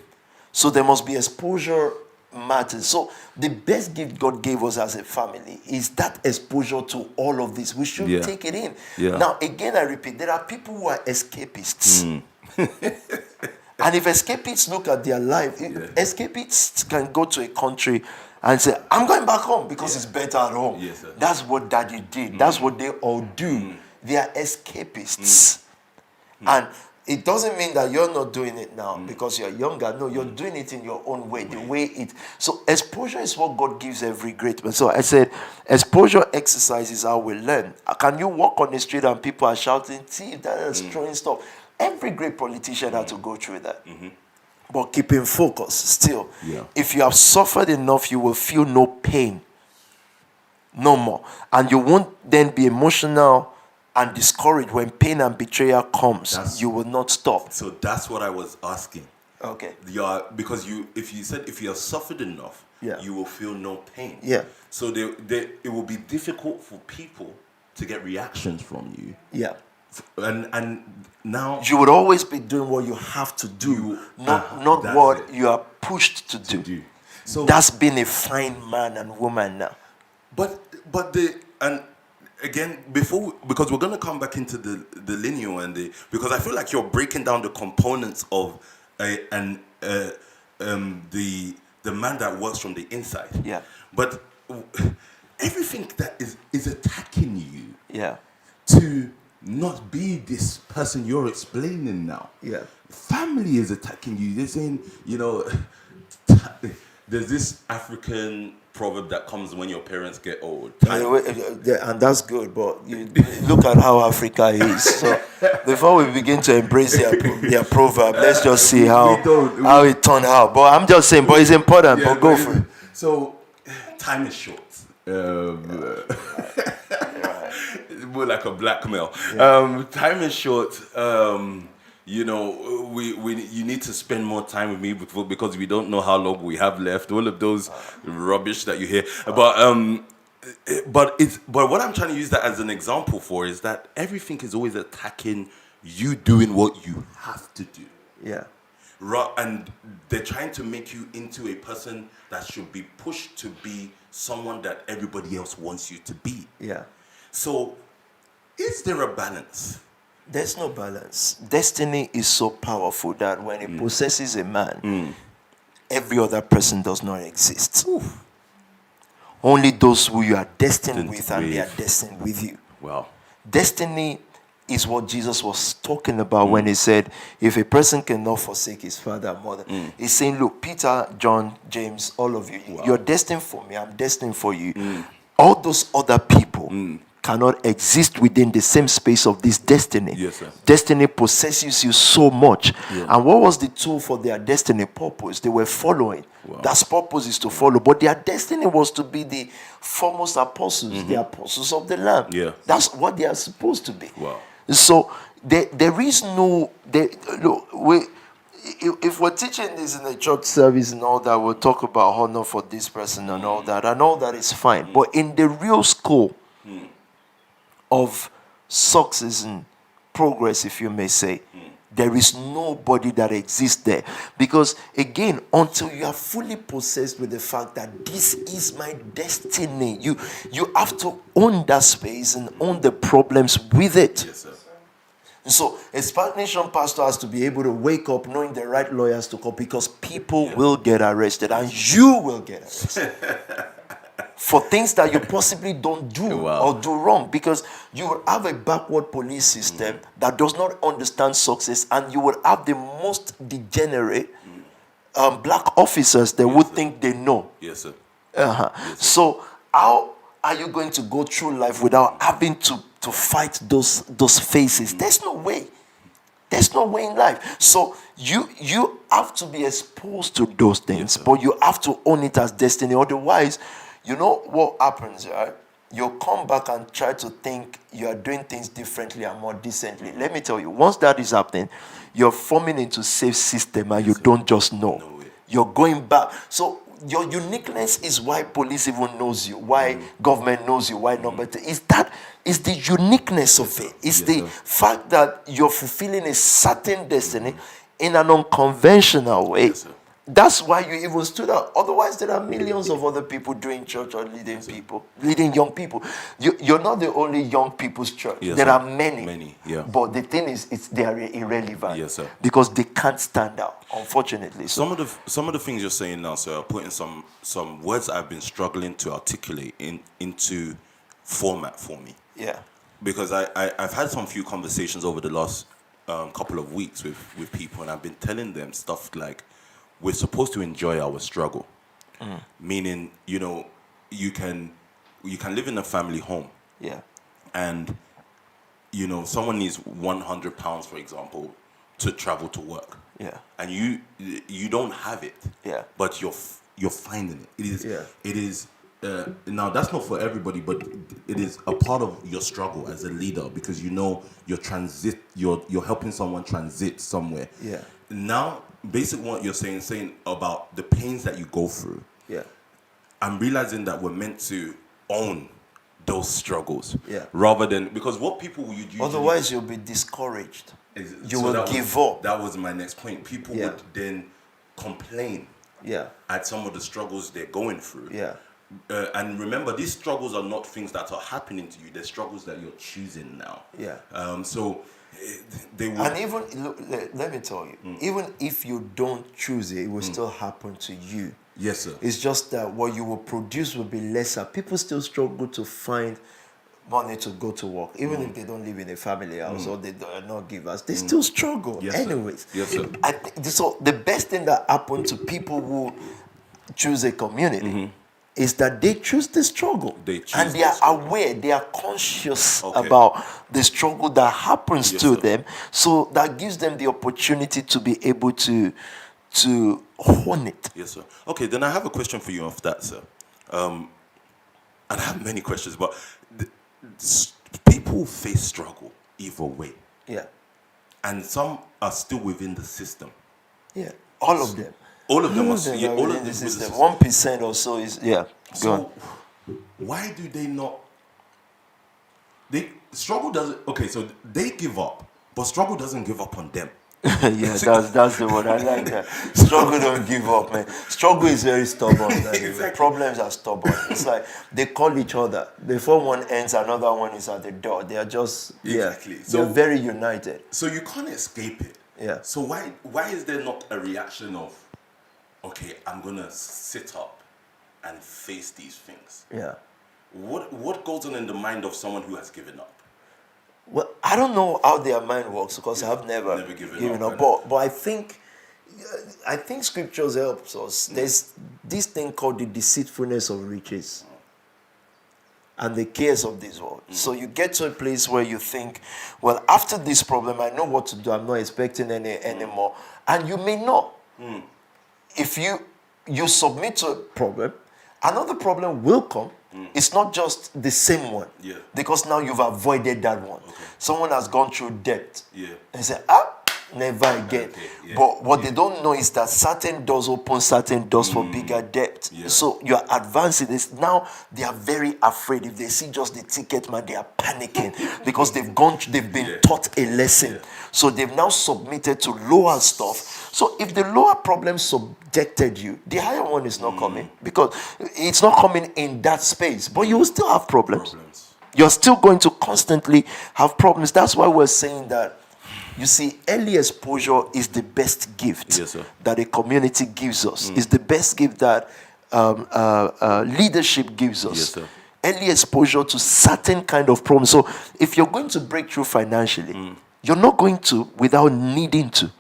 Speaker 2: So there must be exposure matters. So the best gift God gave us as a family is that exposure to all of this. We should
Speaker 1: Yeah.
Speaker 2: take it in.
Speaker 1: Yeah.
Speaker 2: Now, again, I repeat, there are people who are escapists. And if escapists look at their life, escapists can go to a country and say, I'm going back home because it's better at home.
Speaker 1: Yes, sir.
Speaker 2: That's what daddy did. That's what they all do. They are escapists. And it doesn't mean that you're not doing it now because you're younger. No, you're doing it in your own way, the way it. So exposure is what God gives every great man. So I said, exposure exercise is how we learn. Can you walk on the street and people are shouting, see, that is throwing stuff. Every great politician had to go through that. But keeping focus still.
Speaker 1: Yeah.
Speaker 2: If you have suffered enough, you will feel no pain. No more. And you won't then be emotional and discouraged when pain and betrayal comes. You will not stop.
Speaker 1: So that's what I was asking.
Speaker 2: Okay.
Speaker 1: Because if you have suffered enough,
Speaker 2: Yeah.
Speaker 1: you will feel no pain.
Speaker 2: Yeah.
Speaker 1: So it will be difficult for people to get reactions from you.
Speaker 2: Yeah.
Speaker 1: And now
Speaker 2: You would always be doing what you have to do, not
Speaker 1: that's
Speaker 2: what
Speaker 1: it.
Speaker 2: you are pushed to do.
Speaker 1: So
Speaker 2: That's being a fine man and woman now.
Speaker 1: But again, because we're gonna come back into the linear because I feel like you're breaking down the components of the man that works from the inside.
Speaker 2: Yeah.
Speaker 1: But everything that is attacking you
Speaker 2: Yeah.
Speaker 1: to not be this person you're explaining now.
Speaker 2: Yeah.
Speaker 1: Family is attacking you. They're saying, there's this African proverb that comes when your parents get old.
Speaker 2: And that's good, but you look at how Africa is. So before we begin to embrace their proverb, let's just see how it turned out. But I'm just saying, but it's important.
Speaker 1: Yeah,
Speaker 2: but go for it.
Speaker 1: So time is short. More like a blackmail. Time is short. You need to spend more time with me because we don't know how long we have left. All of those rubbish that you hear. But what I'm trying to use that as an example for is that everything is always attacking you doing what you have to do.
Speaker 2: Yeah.
Speaker 1: And they're trying to make you into a person that should be pushed to be someone that everybody else wants you to be.
Speaker 2: Yeah.
Speaker 1: So, is there a balance?
Speaker 2: There's no balance. Destiny is so powerful that when it possesses a man, every other person does not exist. Only those who you are destined with and they are destined with you.
Speaker 1: Wow.
Speaker 2: Destiny is what Jesus was talking about when he said, if a person cannot forsake his father and mother, he's saying, look, Peter, John, James, all of you, you're destined for me, I'm destined for you. All those other people cannot exist within the same space of this destiny.
Speaker 1: Yes, sir.
Speaker 2: Destiny possesses you so much. And what was the tool for their destiny? Purpose. They were following. That's purpose is to follow. But their destiny was to be the foremost apostles, the apostles of the Lamb.
Speaker 1: Yeah.
Speaker 2: That's what they are supposed to be.
Speaker 1: Wow.
Speaker 2: So there is no... if we're teaching this in a church service and all that, we'll talk about honor for this person and all that is fine. But in the real school of success and progress, if you may say, there is nobody that exists there. Because again, until you are fully possessed with the fact that this is my destiny, you have to own that space and own the problems with it.
Speaker 1: Yes, sir.
Speaker 2: So a Spark Nation pastor has to be able to wake up knowing the right lawyers to call, because people will get arrested and you will get arrested for things that you possibly don't do or do wrong, because you will have a backward police system that does not understand success, and you will have the most degenerate black officers that would think they know.
Speaker 1: Yes, sir.
Speaker 2: Yes. So how are you going to go through life without having to fight those phases? There's no way. There's no way in life. So you have to be exposed to those things, but you have to own it as destiny. Otherwise, you know what happens, right? You'll come back and try to think you are doing things differently and more decently. Let me tell you, once that is happening, you're forming into safe system and you don't just know. You're going back. So your uniqueness is why police even knows you, why government knows you, why number two. Is the uniqueness of it. It's the fact that you're fulfilling a certain destiny in an unconventional way.
Speaker 1: Yes, sir.
Speaker 2: That's why you even stood out. Otherwise, there are millions of other people doing church or leading people, leading young people. You're not the only young people's church.
Speaker 1: Yes,
Speaker 2: there
Speaker 1: sir.
Speaker 2: are many.
Speaker 1: Many, yeah.
Speaker 2: But the thing is, they are irrelevant.
Speaker 1: Yes, sir.
Speaker 2: Because they can't stand out, unfortunately. So,
Speaker 1: Some of the things you're saying now, sir, are putting some words I've been struggling to articulate into format for me.
Speaker 2: yeah.
Speaker 1: Because I've had some few conversations over the last couple of weeks with people, and I've been telling them stuff like, we're supposed to enjoy our struggle. Meaning, you can live in a family home,
Speaker 2: Yeah.
Speaker 1: and someone needs £100, for example, to travel to work.
Speaker 2: Yeah.
Speaker 1: And you don't have it.
Speaker 2: Yeah.
Speaker 1: But you're finding it.
Speaker 2: Yeah.
Speaker 1: It is now that's not for everybody, but it is a part of your struggle as a leader, because you're helping someone transit somewhere.
Speaker 2: Yeah.
Speaker 1: Now, basically what you're saying about the pains that you go through,
Speaker 2: Yeah.
Speaker 1: I'm realizing that we're meant to own those struggles.
Speaker 2: Yeah.
Speaker 1: Rather than, because what people would usually,
Speaker 2: Otherwise, you'll be discouraged. You
Speaker 1: so
Speaker 2: will give up.
Speaker 1: That was my next point. People
Speaker 2: Yeah.
Speaker 1: would then complain
Speaker 2: Yeah.
Speaker 1: at some of the struggles they're going through.
Speaker 2: Yeah.
Speaker 1: And remember, these struggles are not things that are happening to you. They're struggles that you're choosing now.
Speaker 2: Yeah.
Speaker 1: So they will.
Speaker 2: And even, look, let me tell you, even if you don't choose it, it will still happen to you.
Speaker 1: Yes, sir.
Speaker 2: It's just that what you will produce will be lesser. People still struggle to find money to go to work, even if they don't live in a family house or they are not givers. They still struggle.
Speaker 1: Yes, sir.
Speaker 2: Anyways.
Speaker 1: Yes, sir.
Speaker 2: So the best thing that happened to people who choose a community is that they choose the struggle.
Speaker 1: They choose
Speaker 2: and they
Speaker 1: the
Speaker 2: are
Speaker 1: struggle.
Speaker 2: aware, they are conscious
Speaker 1: Okay.
Speaker 2: about the struggle that happens
Speaker 1: Yes,
Speaker 2: to
Speaker 1: sir.
Speaker 2: them. So that gives them the opportunity to be able to hone it.
Speaker 1: Yes, sir. Okay, then I have a question for you off that, sir. And I have many questions, but people face struggle either way.
Speaker 2: Yeah.
Speaker 1: And some are still within the system.
Speaker 2: Yeah. All of them.
Speaker 1: All of them
Speaker 2: All
Speaker 1: are
Speaker 2: of them
Speaker 1: yeah,
Speaker 2: are
Speaker 1: all
Speaker 2: within
Speaker 1: of
Speaker 2: the
Speaker 1: them within
Speaker 2: system.
Speaker 1: the system.
Speaker 2: 1% or so is, yeah. Go on.
Speaker 1: So why do they not? Struggle doesn't. Okay, so they give up, but struggle doesn't give up on them.
Speaker 2: Yeah, that's the word. I like that. Struggle don't give up, man. Struggle is very stubborn.
Speaker 1: Exactly.
Speaker 2: Problems are stubborn. It's like they call each other. Before one ends, another one is at the door. They are just
Speaker 1: Exactly.
Speaker 2: Yeah,
Speaker 1: So-
Speaker 2: they're very united.
Speaker 1: So you can't escape it.
Speaker 2: Yeah.
Speaker 1: So why is there not a reaction of, okay, I'm gonna sit up and face these things?
Speaker 2: Yeah.
Speaker 1: What goes on in the mind of someone who has given up?
Speaker 2: Well, I don't know how their mind works because I've never given up. But I think scriptures helps us. There's this thing called the deceitfulness of riches and the cares of this world. So you get to a place where you think, well, after this problem, I know what to do. I'm not expecting any anymore. And you may not. If you submit to a problem, another problem will come. It's not just the same one.
Speaker 1: Yeah.
Speaker 2: Because now you've avoided that one.
Speaker 1: Okay.
Speaker 2: Someone has gone through debt.
Speaker 1: Yeah.
Speaker 2: And say, never again.
Speaker 1: Okay, yeah,
Speaker 2: But what they don't know is that certain doors open certain doors for bigger debt.
Speaker 1: Yeah.
Speaker 2: So you're advancing this. Now they are very afraid. If they see just the ticket, man, they are panicking because they've been taught a lesson.
Speaker 1: Yeah.
Speaker 2: So they've now submitted to lower stuff. So if the lower problem subjected you, the higher one is not coming because it's not coming in that space. But you will still have problems. You're still going to constantly have problems. That's why we're saying that, you see, early exposure is the best gift
Speaker 1: Yes, sir.
Speaker 2: that a community gives us. It's the best gift that leadership gives us.
Speaker 1: Yes, sir.
Speaker 2: Early exposure to certain kind of problems. So if you're going to break through financially, you're not going to without needing to.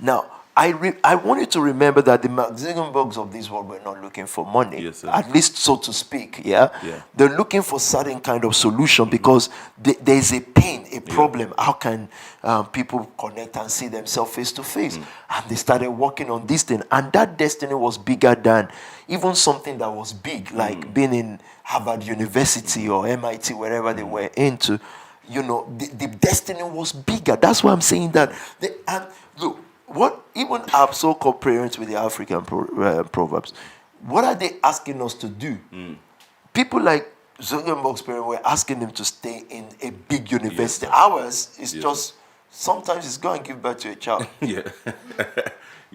Speaker 2: Now, I want you to remember that the Mark Zuckerbergs of this world were not looking for money,
Speaker 1: Yes, sir.
Speaker 2: at least so to speak. Yeah, they're looking for certain kind of solution because there is a pain, a problem. How can people connect and see themselves face to face? And they started working on this thing, and that destiny was bigger than even something that was big, like being in Harvard University or MIT, wherever they were into. You know, the destiny was bigger. That's why I'm saying that. And look, what even our so-called parents with the African proverbs, what are they asking us to do? People like Zuckerberg's parents were asking him to stay in a big university.
Speaker 1: Yes,
Speaker 2: Ours is
Speaker 1: yes,
Speaker 2: just sometimes it's go and give birth to a child.
Speaker 1: Yeah.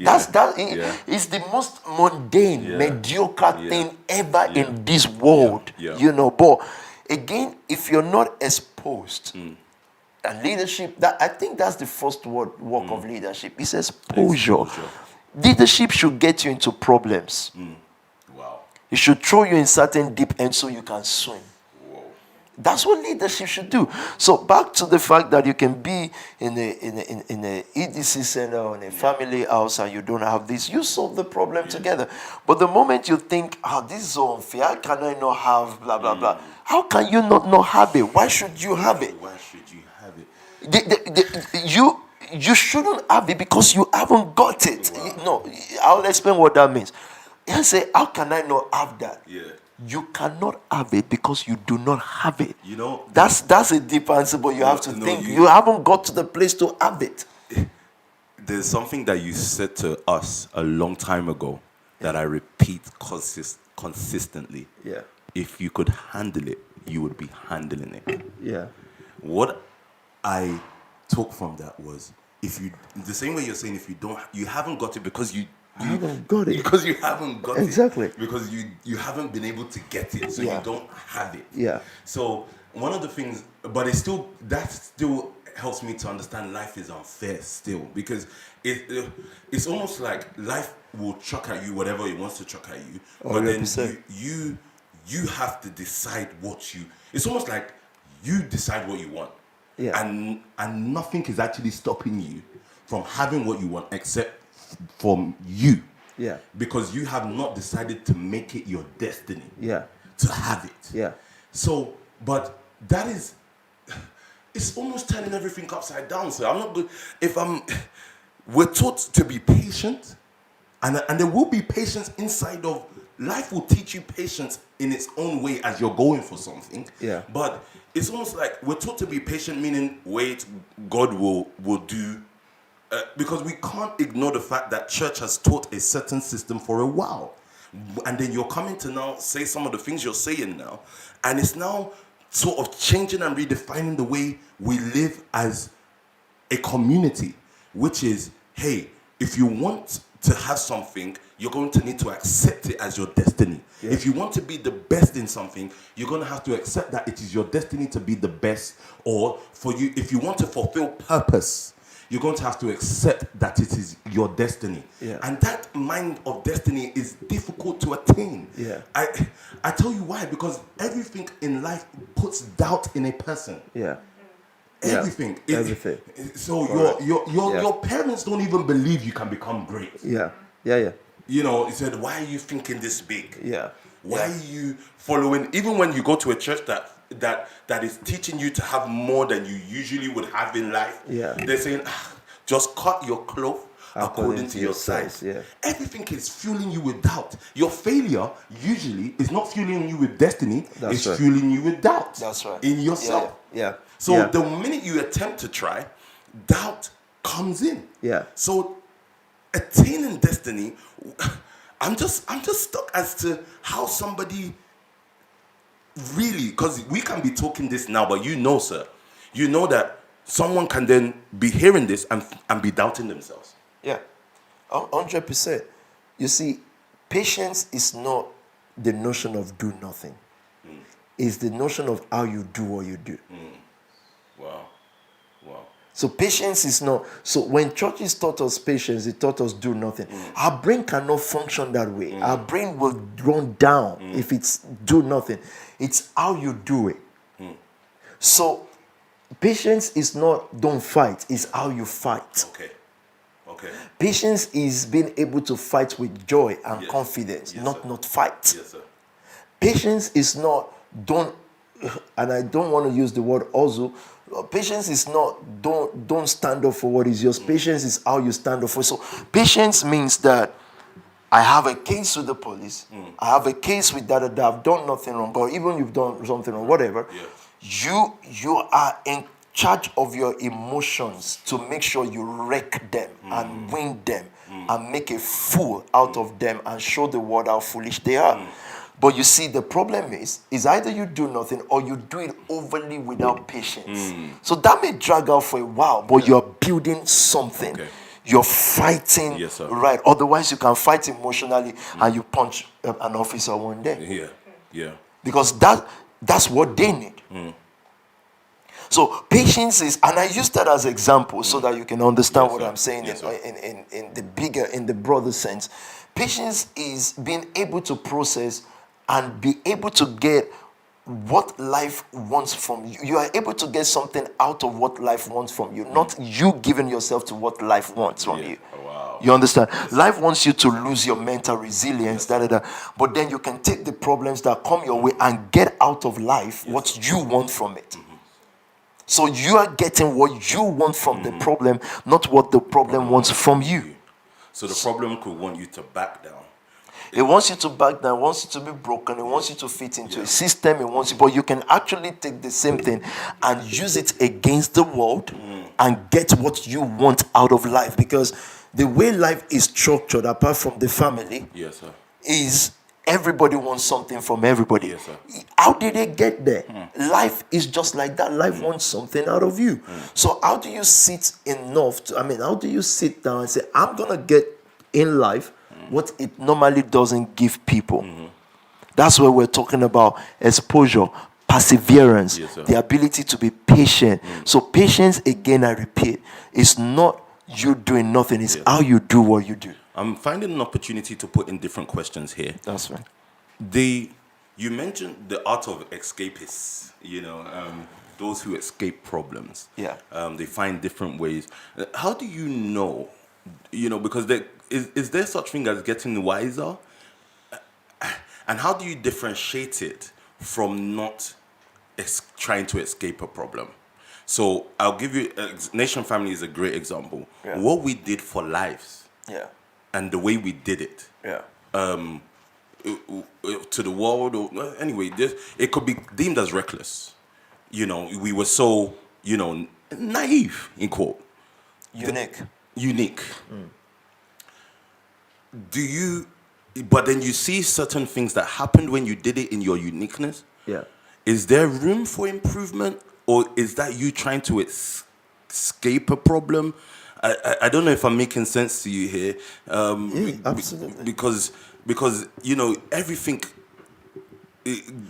Speaker 2: It's the most mundane, mediocre thing ever in this world. But again, if you're not exposed, and leadership, I think that's the first work of leadership. It's exposure. Leadership should get you into problems.
Speaker 1: Wow.
Speaker 2: It should throw you in certain deep ends so you can swim. That's what leadership should do. So back to the fact that you can be in a EDC center or in a family house and you don't have this, you solve the problem together. But the moment you think, this is so unfair, how can I not have blah blah blah? How can you not have it? Why should you have it?
Speaker 1: Why should you have it?
Speaker 2: You shouldn't have it because you haven't got it.
Speaker 1: Wow.
Speaker 2: No, I'll explain what that means. I say, how can I not have that?
Speaker 1: Yeah.
Speaker 2: You cannot have it because you do not have it.
Speaker 1: That's
Speaker 2: a deep answer, but you have to think. You haven't got to the place to have it.
Speaker 1: There's something that you said to us a long time ago that I repeat consistently.
Speaker 2: Yeah.
Speaker 1: If you could handle it, you would be handling it.
Speaker 2: Yeah.
Speaker 1: What I took from that was, the same way you're saying, if you haven't got it because you
Speaker 2: haven't got it.
Speaker 1: Because you haven't got
Speaker 2: exactly.
Speaker 1: it. Because you haven't been able to get it, so you don't have it.
Speaker 2: Yeah.
Speaker 1: So one of the things, but that still helps me to understand life is unfair still, because it's almost like life will chuck at you whatever it wants to chuck at you, but
Speaker 2: 100%.
Speaker 1: then you have to decide it's almost like you decide what you want.
Speaker 2: Yeah.
Speaker 1: And nothing is actually stopping you from having what you want except from you.
Speaker 2: Yeah.
Speaker 1: Because you have not decided to make it your destiny.
Speaker 2: Yeah.
Speaker 1: To have it.
Speaker 2: Yeah.
Speaker 1: So, but that is, it's almost turning everything upside down. So I'm not good. We're taught to be patient, and there will be patience inside of life. Will teach you patience in its own way as you're going for something.
Speaker 2: Yeah.
Speaker 1: But it's almost like we're taught to be patient, meaning wait, God will do. Because we can't ignore the fact that church has taught a certain system for a while. And then you're coming to now say some of the things you're saying now. And it's now sort of changing and redefining the way we live as a community. Which is, hey, if you want to have something, you're going to need to accept it as your destiny. Yeah. If you want to be the best in something, you're going to have to accept that it is your destiny to be the best. Or for you, if you want to fulfill purpose, you're going to have to accept that it is your destiny.
Speaker 2: Yeah.
Speaker 1: And that mind of destiny is difficult to attain.
Speaker 2: Yeah.
Speaker 1: I tell you why, because everything in life puts doubt in a person.
Speaker 2: Yeah.
Speaker 1: Everything.
Speaker 2: Everything.
Speaker 1: So your parents don't even believe you can become great.
Speaker 2: Yeah. Yeah.
Speaker 1: You know, he said, why are you thinking this big?
Speaker 2: Yeah.
Speaker 1: Why are you following, even when you go to a church that is teaching you to have more than you usually would have in life, they're saying, just cut your cloth according to your size.
Speaker 2: Yeah.
Speaker 1: Everything is fueling you with doubt. Your failure usually is not fueling you with destiny, it's fueling you with doubt.
Speaker 2: That's right.
Speaker 1: In yourself.
Speaker 2: Yeah.
Speaker 1: So the minute you attempt to try, doubt comes in.
Speaker 2: Yeah.
Speaker 1: So attaining destiny, I'm just stuck as to how somebody really, because we can be talking this now, but sir, you know that someone can then be hearing this and be doubting themselves.
Speaker 2: Yeah, 100%. You see, patience is not the notion of do nothing. It's the notion of how you do what you do.
Speaker 1: Wow.
Speaker 2: So patience is not, so when churches taught us patience, they taught us do nothing. Our brain cannot function that way. Our brain will run down if it's do nothing. It's how you do it. So patience is not don't fight, it's how you fight.
Speaker 1: Okay.
Speaker 2: Patience is being able to fight with joy and confidence, not fight.
Speaker 1: Yes, sir.
Speaker 2: Patience is not don't, and I don't want to use the word also. Patience is not don't stand up for what is yours. Patience is how you stand up for. So patience means that I have a case with the police. I have a case with that I've done nothing wrong, or even you've done something wrong, whatever.
Speaker 1: Yeah.
Speaker 2: You are charge of your emotions to make sure you wreck them and win them and make a fool out of them and show the world how foolish they are. But you see, the problem is either you do nothing or you do it overly without patience. So that may drag out for a while, but you're building something.
Speaker 1: Okay.
Speaker 2: You're fighting,
Speaker 1: Yes, sir.
Speaker 2: right? Otherwise, you can fight emotionally and you punch an officer one day.
Speaker 1: Yeah.
Speaker 2: Because that's what they need. So patience is, and I use that as example so that you can understand
Speaker 1: Yes,
Speaker 2: what
Speaker 1: sir.
Speaker 2: I'm saying
Speaker 1: Yes,
Speaker 2: in the broader sense. Patience is being able to process and be able to get what life wants from you. You are able to get something out of what life wants from you, not you giving yourself to what life wants from you.
Speaker 1: Wow.
Speaker 2: You understand? Life wants you to lose your mental resilience, but then you can take the problems that come your way and get out of life what you want from it. So you are getting what you want from the problem, not what the problem wants from you.
Speaker 1: So the problem could want you to back down.
Speaker 2: It wants you to back down, it wants you to be broken, it wants you to fit into a system, it wants you, but you can actually take the same thing and use it against the world and get what you want out of life. Because the way life is structured, apart from the family,
Speaker 1: Yes, sir.
Speaker 2: is everybody wants something from everybody.
Speaker 1: Yes, sir.
Speaker 2: How did they get there? Life is just like that. Life wants something out of you. So how do you sit how do you sit down and say, I'm going to get in life what it normally doesn't give people? That's where we're talking about exposure, perseverance,
Speaker 1: Yes, sir.
Speaker 2: the ability to be patient. So patience, again, I repeat, is not you doing nothing. It's how you do what you do.
Speaker 1: I'm finding an opportunity to put in different questions here.
Speaker 2: That's right.
Speaker 1: You mentioned the art of escapists, those who escape problems.
Speaker 2: Yeah.
Speaker 1: They find different ways. How do you know, because is there such thing as getting wiser? And how do you differentiate it from not trying to escape a problem? So I'll give you, Nation Family is a great example.
Speaker 2: Yeah.
Speaker 1: What we did for lives
Speaker 2: Yeah.
Speaker 1: and the way we did it.
Speaker 2: Yeah.
Speaker 1: To the world, or anyway, it could be deemed as reckless. We were so, naive, in quote.
Speaker 2: Unique.
Speaker 1: But then you see certain things that happened when you did it in your uniqueness.
Speaker 2: Yeah.
Speaker 1: Is there room for improvement, or is that you trying to escape a problem? I don't know if I'm making sense to you here.
Speaker 2: Absolutely.
Speaker 1: Because everything.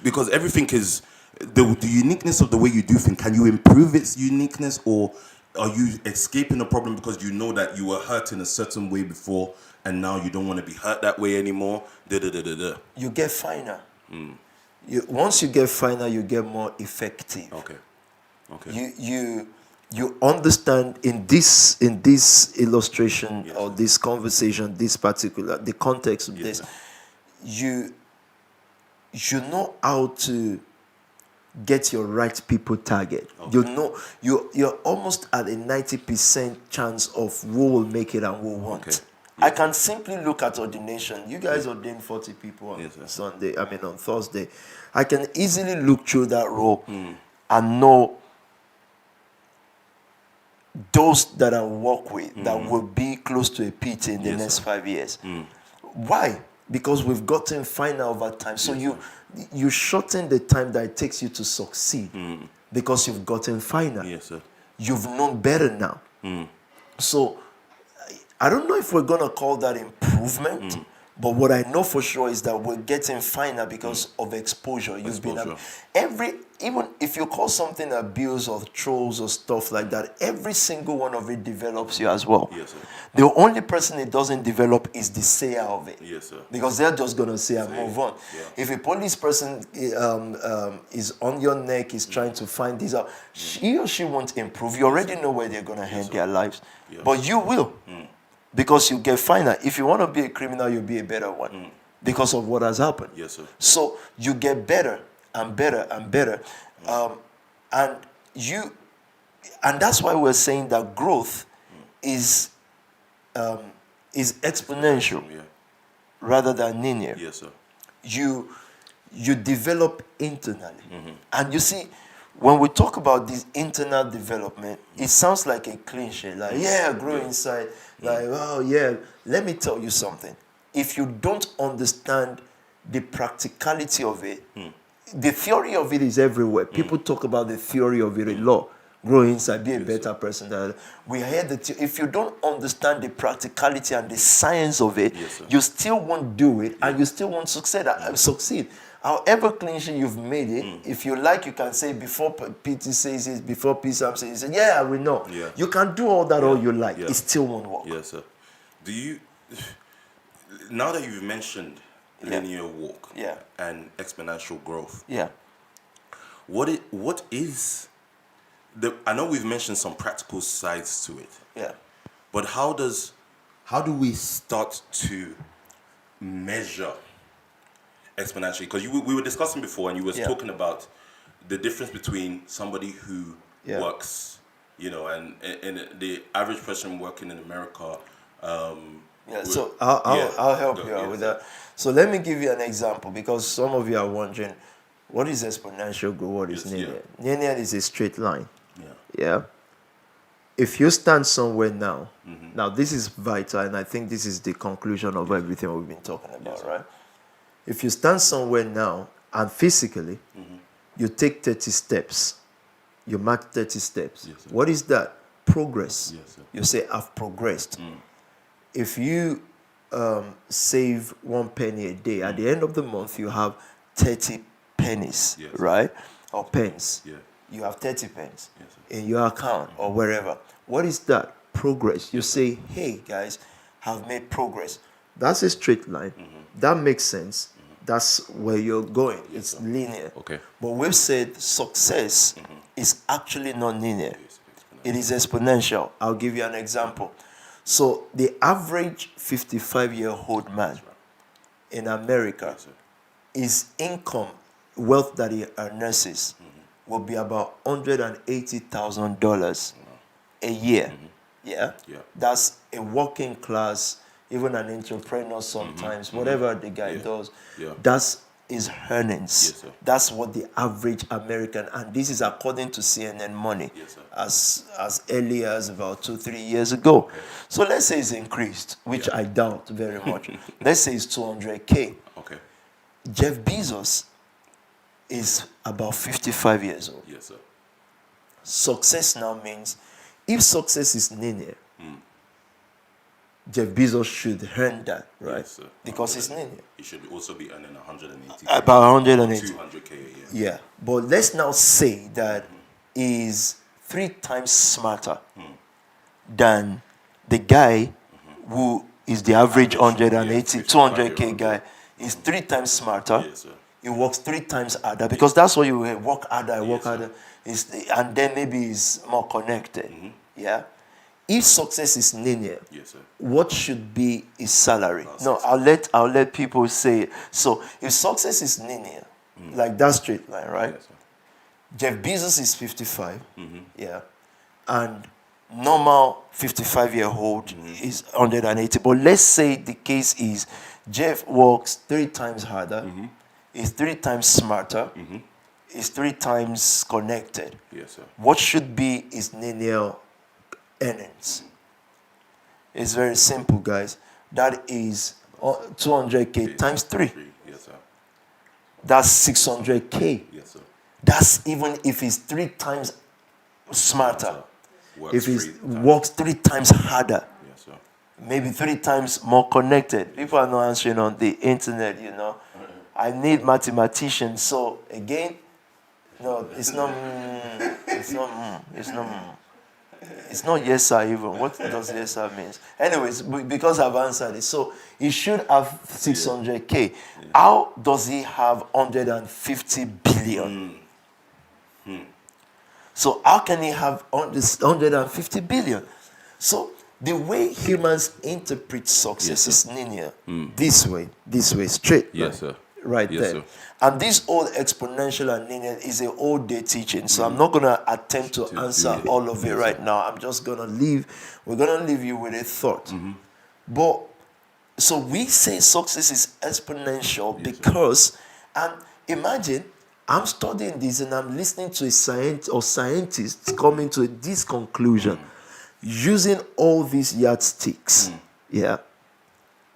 Speaker 1: Because everything is the uniqueness of the way you do things. Can you improve its uniqueness, or are you escaping a problem because you know that you were hurt in a certain way before and now you don't want to be hurt that way anymore?
Speaker 2: You get finer. Once you get finer, you get more effective.
Speaker 1: Okay.
Speaker 2: You understand in this illustration or this conversation, the context of this, you know how to get your right people target. You're almost at a 90% chance of who will make it and who won't.
Speaker 1: Okay.
Speaker 2: I can simply look at ordination. You guys ordained 40 people on on Thursday. I can easily look through that row and know those that I work with that will be close to a PT in the next 5 years. Why? Because we've gotten finer over time. So you shorten the time that it takes you to succeed because you've gotten finer.
Speaker 1: Yes, sir.
Speaker 2: You've known better now. So I don't know if we're going to call that improvement, but what I know for sure is that we're getting finer because of exposure. Even if you call something abuse or trolls or stuff like that, every single one of it develops you as well.
Speaker 1: Yes, sir.
Speaker 2: The only person it doesn't develop is the sayer of it.
Speaker 1: Yes, sir.
Speaker 2: Because they're just going to say and move on.
Speaker 1: Yeah.
Speaker 2: If a police person is on your neck, is trying to find this out, he or she won't improve. You already know where they're going to end their lives.
Speaker 1: Yeah.
Speaker 2: But you will. Because you get finer. If you want to be a criminal, you'll be a better one. Because of what has happened.
Speaker 1: Yes, sir.
Speaker 2: So you get better and better and better. And that's why we're saying that growth is exponential rather than linear.
Speaker 1: Yes, sir.
Speaker 2: You develop internally. And you see, when we talk about this internal development, it sounds like a cliche. Like, yeah, grow inside. Like, oh, yeah. Let me tell you something. If you don't understand the practicality of it, the theory of it is everywhere. People talk about the theory of it a lot. Grow inside, be a better person. We hear that if you don't understand the practicality and the science of it, you still won't do it, and you still won't succeed. However cliche you've made it, if you like, you can say before Peter says it, before Peter says it, yeah, we know.
Speaker 1: Yeah.
Speaker 2: You can do all that all you like. It still won't work.
Speaker 1: Yes, sir. Do you, now that you've mentioned linear walk and exponential growth, what is I know we've mentioned some practical sides to it.
Speaker 2: Yeah.
Speaker 1: But how do we start to measure exponentially? Because we were discussing before, and you were talking about the difference between somebody who works, you know, and the average person working in America.
Speaker 2: So I'll help you out with that. So let me give you an example, because some of you are wondering, what is exponential growth? What is linear? Linear is a straight line. Yeah. If you stand somewhere now, now this is vital, and I think this is the conclusion of everything we've been talking about, right? If you stand somewhere now, and physically, you take 30 steps, you mark 30 steps. What is that? Progress. You say, I've progressed. If you save 1 penny a day, at the end of the month, you have 30 pennies, right? Or pence. You have 30 pence in your account or wherever. What is that? Progress. You say, hey, guys, I've made progress. That's a straight line. That makes sense. That's where you're going. It's linear.
Speaker 1: Okay.
Speaker 2: But we've said success is actually not linear. It is exponential. I'll give you an example. So the average 55-year-old man in America, his income, wealth that he earns will be about $180,000 a year. That's a working class, even an entrepreneur sometimes, whatever the guy does. That's his earnings. That's what the average American, and this is according to CNN Money, as early as about 2-3 years ago. So let's say it's increased, which I doubt very much. Let's say it's 200K. Jeff Bezos is about 55 years old. Success now means, if success is linear, Jeff Bezos should earn that, right? Because it's linear.
Speaker 1: He should also be earning 180.
Speaker 2: About 180.
Speaker 1: 200K a year.
Speaker 2: Yeah, but let's now say that he's 3 times smarter than the guy who is the average 180, 200K guy. He's 3 times smarter. He works 3 times harder, because that's what you work harder, harder. And then maybe he's more connected. Yeah. If success is linear, what should be his salary? No, I'll let people say it. So if success is linear, like that straight line, right? Jeff Bezos is 55, and normal 55-year-old is 180. But let's say the case is Jeff works 3 times harder, is 3 times smarter, is 3 times connected. What should be his linear earnings? It's very simple, guys. That is 200K times 3. That's 600K. That's even if he's 3 times smarter. If he works 3 times harder. Maybe 3 times more connected. People are not answering on the internet, you know. I need mathematicians. So again, no, it's not. It's not yes sir even. What does yes sir means? Anyways, because I've answered it. So he should have 600K. How does he have 150 billion? So how can he have 150 billion? So the way humans interpret success is linear. This way, straight.
Speaker 1: Sir.
Speaker 2: Right there.
Speaker 1: Sir.
Speaker 2: And this old exponential and linear is an old day teaching. So I'm not going to attempt to answer all of it right now. I'm just going to we're going to leave you with a thought. But, so we say success is exponential because, and imagine, I'm studying this and I'm listening to a scientists coming to this conclusion using all these yardsticks. Yeah.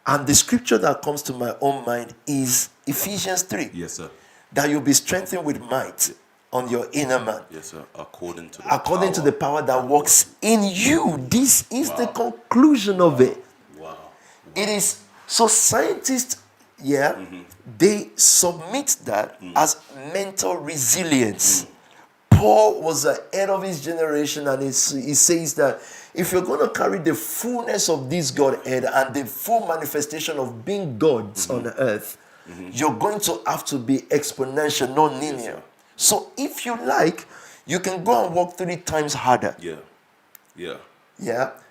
Speaker 2: And the scripture that comes to my own mind is Ephesians 3.
Speaker 1: Yes, sir.
Speaker 2: That you'll be strengthened with might on your inner man.
Speaker 1: Yes, sir. According to
Speaker 2: the power that works in you. This is the conclusion of it.
Speaker 1: Wow.
Speaker 2: It is so scientists, they submit that as mental resilience. Paul was ahead of his generation, and he says that if you're going to carry the fullness of this Godhead and the full manifestation of being gods on earth, you're going to have to be exponential, not linear.
Speaker 1: Yes,
Speaker 2: so if you like, you can go and work 3 times harder. Yeah.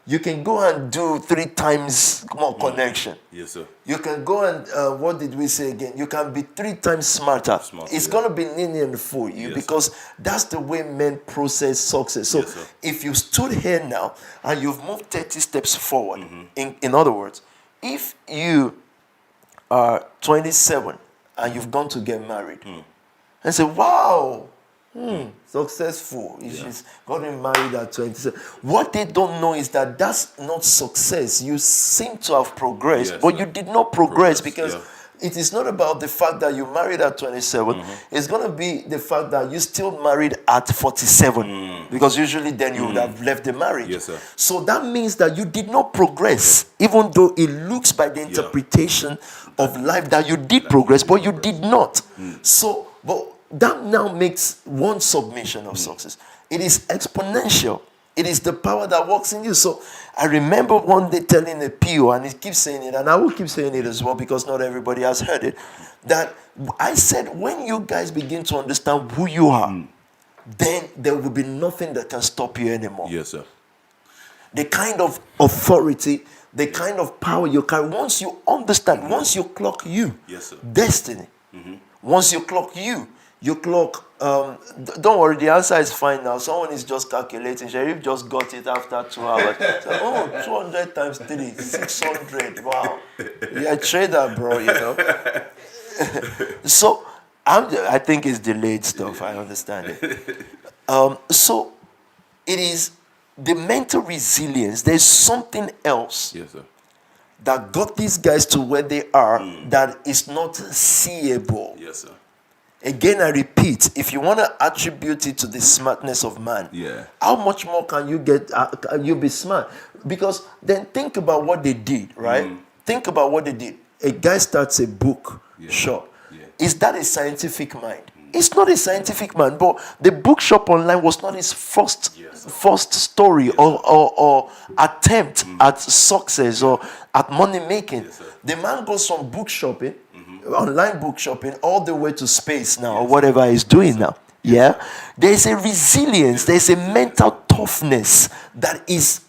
Speaker 2: You can go and do 3 times more connection.
Speaker 1: Yes, sir.
Speaker 2: You can go and, what did we say again? You can be 3 times smarter. It's going to be linear for you because that's the way men process success. So if you stood here now and you've moved 30 steps forward, in other words, if you are 27 and you've gone to get married and say, wow, successful. She's gotten married at 27. What they don't know is that that's not success. You seem to have progressed, but you did not progress because it is not about the fact that you married at 27. It's going to be the fact that you still married at 47 because usually then you would have left the marriage.
Speaker 1: Yes, sir.
Speaker 2: So that means that you did not progress, even though it looks by the interpretation of life that you did progress, but you did not. So, but that now makes one submission of success. It is exponential. It is the power that works in you. So I remember one day telling a PO, and he keeps saying it, and I will keep saying it as well because not everybody has heard it, that I said, when you guys begin to understand who you are, then there will be nothing that can stop you anymore.
Speaker 1: Yes, sir.
Speaker 2: The kind of authority, the kind of power you carry, once you understand, once you clock you, destiny, once you clock you clock, don't worry, the answer is fine now. Someone is just calculating. Sharif just got it after 2 hours. So, 200 times 3, 600. Wow. You're a trader, bro, you know. So, I think it's delayed stuff. I understand it. So, it is the mental resilience. There's something else that got these guys to where they are that is not seeable.
Speaker 1: Yes, sir.
Speaker 2: Again, I repeat, if you want to attribute it to the smartness of man, how much more can you get? Can you be smart? Because then think about what they did, right? Think about what they did. A guy starts a book shop. Is that a scientific mind? It's not a scientific mind, but the bookshop online was not his first story or attempt at success or at money making. The man goes from book shopping, online book shopping, all the way to space now, or whatever he's doing now. There's a resilience, there's a mental toughness that is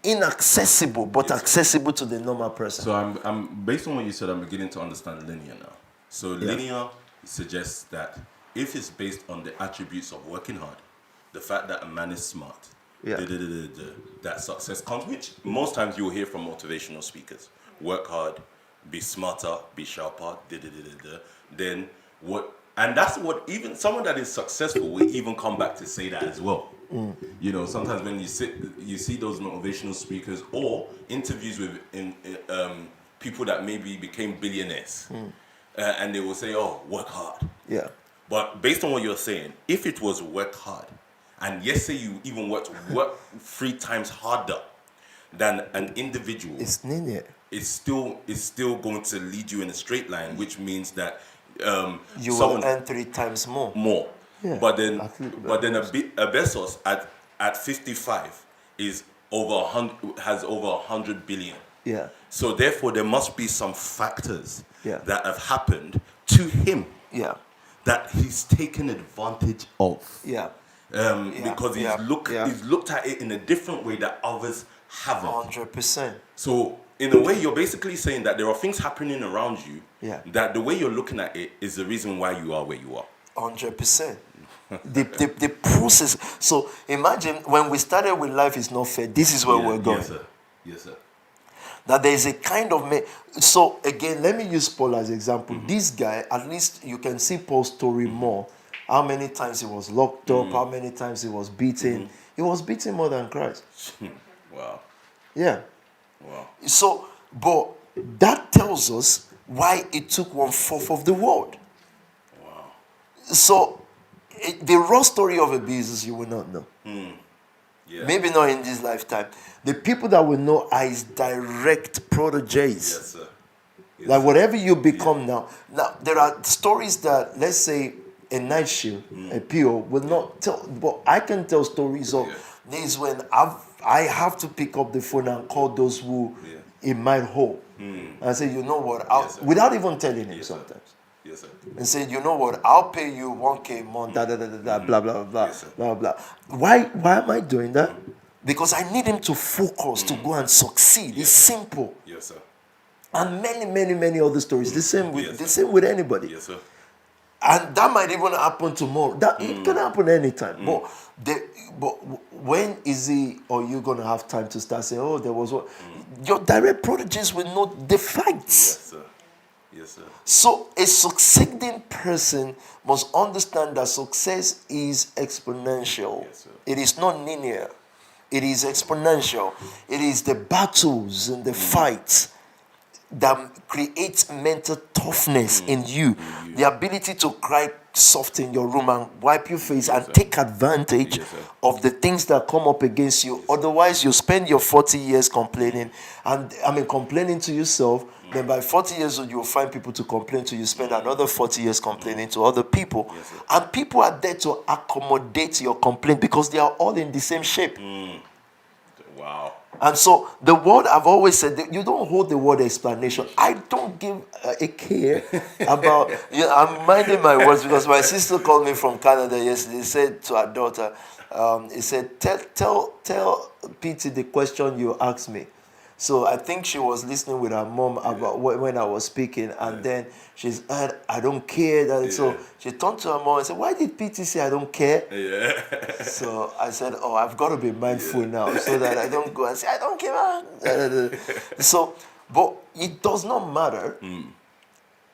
Speaker 2: inaccessible, but accessible to the normal person.
Speaker 1: So I'm based on what you said, I'm beginning to understand linear now. So linear suggests that if it's based on the attributes of working hard, the fact that a man is smart, that success comes, which most times you'll hear from motivational speakers. Work hard, be smarter, be sharper, then what? And that's what even someone that is successful will even come back to say that as well. You know, sometimes when you see those motivational speakers or interviews with people that maybe became billionaires, and they will say, "Oh, work hard." But based on what you're saying, if it was work hard, and yes, say you even work 3 times harder than an individual,
Speaker 2: it's linear.
Speaker 1: It's still going to lead you in a straight line, which means that
Speaker 2: you will earn 3 times more.
Speaker 1: But then a Bezos at 55 is has over 100 billion. So therefore, there must be some factors that have happened to him that he's taken advantage of. Because he's looked at it in a different way that others haven't.
Speaker 2: 100%.
Speaker 1: So in a way, you're basically saying that there are things happening around you that the way you're looking at it is the reason why you are where you are.
Speaker 2: 100%. The process. So imagine when we started with Life is Not Fair, this is where we're going.
Speaker 1: Yes, sir.
Speaker 2: That there is a kind of so again, let me use Paul as example. This guy, at least you can see Paul's story more. How many times he was locked up, how many times he was beaten. He was beaten more than Christ.
Speaker 1: Wow.
Speaker 2: Yeah.
Speaker 1: Wow.
Speaker 2: So, but that tells us why it took 1/4 of the world.
Speaker 1: Wow.
Speaker 2: So, the raw story of a business you will not know.
Speaker 1: Yeah.
Speaker 2: Maybe not in this lifetime. The people that will know are his direct proteges.
Speaker 1: Yes, sir. Yes,
Speaker 2: Like
Speaker 1: sir.
Speaker 2: whatever you become now. Now, there are stories that, let's say, a night shield, a PO, will not tell. But I can tell stories of days when I have to pick up the phone and call those who it might hold. And say, you know what, without even telling him sometimes.
Speaker 1: Yes, sir.
Speaker 2: And say, you know what, I'll pay you 1K a month, blah, blah, blah, blah,
Speaker 1: Yes, sir.
Speaker 2: blah, blah. Why am I doing that? Because I need him to focus, to go and succeed. It's simple.
Speaker 1: Yes, sir.
Speaker 2: And many, many, many other stories. The same with
Speaker 1: Yes,
Speaker 2: the
Speaker 1: sir.
Speaker 2: same with anybody.
Speaker 1: Yes, sir.
Speaker 2: And that might even happen tomorrow. That it can happen anytime. But when is he or you gonna have time to start saying, oh, there was what? Your direct proteges will know the facts.
Speaker 1: Yes, sir. Yes, sir.
Speaker 2: So a succeeding person must understand that success is exponential.
Speaker 1: Yes, sir.
Speaker 2: It is not linear. It is exponential. It is the battles and the fights that creates mental toughness in you. The ability to cry soft in your room and wipe your face and take advantage of the things that come up against you. Otherwise, you spend your 40 years complaining, and complaining to yourself. Then by 40 years old, you'll find people to complain to you. Spend another 40 years complaining to other people. And people are there to accommodate your complaint because they are all in the same shape.
Speaker 1: Wow.
Speaker 2: And so the word, I've always said, that you don't hold the word explanation. I don't give a care about, I'm minding my words because my sister called me from Canada yesterday. He said to her daughter, he said, tell Pete the question you asked me. So I think she was listening with her mom about when I was speaking, and then she's I don't care. So she turned to her mom and said, why did PT say I don't care?
Speaker 1: Yeah.
Speaker 2: So I said, oh, I've got to be mindful now so that I don't go and say, I don't care. So, but it does not matter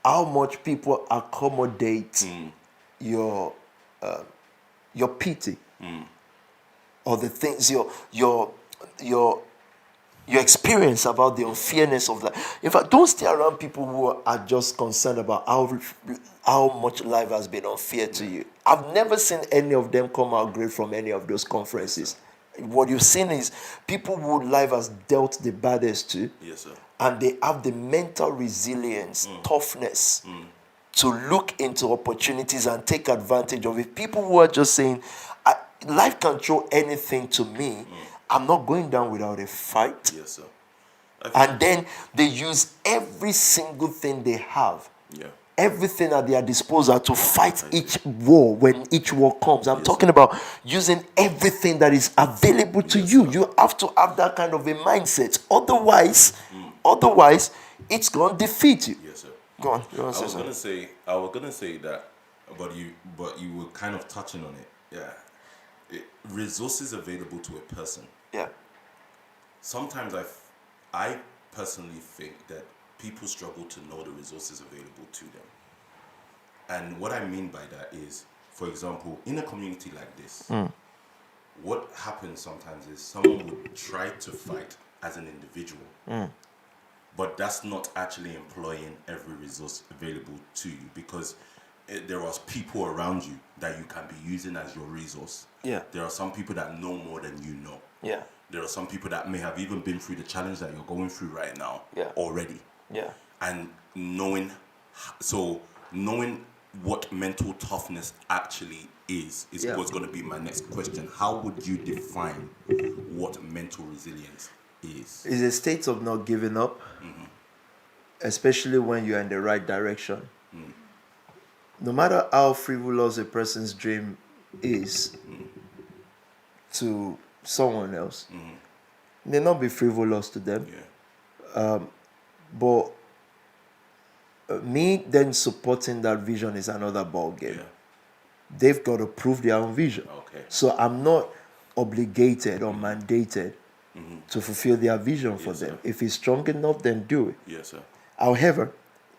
Speaker 2: how much people accommodate your pity or the things your experience about the unfairness of life. In fact, don't stay around people who are just concerned about how much life has been unfair to you. I've never seen any of them come out great from any of those conferences. What you've seen is people who life has dealt the baddest to, and they have the mental resilience, toughness, to look into opportunities and take advantage of it. People who are just saying, life can throw anything to me. I'm not going down without a fight.
Speaker 1: Yes, sir.
Speaker 2: And then they use every single thing they have, everything at their disposal to fight each war when each war comes. I'm talking about using everything that is available to you.
Speaker 1: Sir.
Speaker 2: You have to have that kind of a mindset. Otherwise, it's going to defeat you.
Speaker 1: Yes, sir.
Speaker 2: Go on.
Speaker 1: I was gonna say that, but you were kind of touching on it. Yeah. Resources available to a person.
Speaker 2: Yeah.
Speaker 1: Sometimes I personally think that people struggle to know the resources available to them. And what I mean by that is, for example, in a community like this, what happens sometimes is someone would try to fight as an individual, but that's not actually employing every resource available to you, because there are people around you that you can be using as your resource.
Speaker 2: Yeah.
Speaker 1: There are some people that know more than you know.
Speaker 2: Yeah.
Speaker 1: There are some people that may have even been through the challenge that you're going through right now already.
Speaker 2: Yeah.
Speaker 1: And knowing what mental toughness actually is what's going to be my next question. How would you define what mental resilience is?
Speaker 2: It's a state of not giving up, especially when you're in the right direction. No matter how frivolous a person's dream is to someone else, may not be frivolous to them. But me then supporting that vision is another ball game. They've got to prove their own vision.
Speaker 1: Okay.
Speaker 2: So I'm not obligated or mandated to fulfill their vision for them.
Speaker 1: Sir.
Speaker 2: If it's strong enough, then do it.
Speaker 1: Yes, sir.
Speaker 2: However,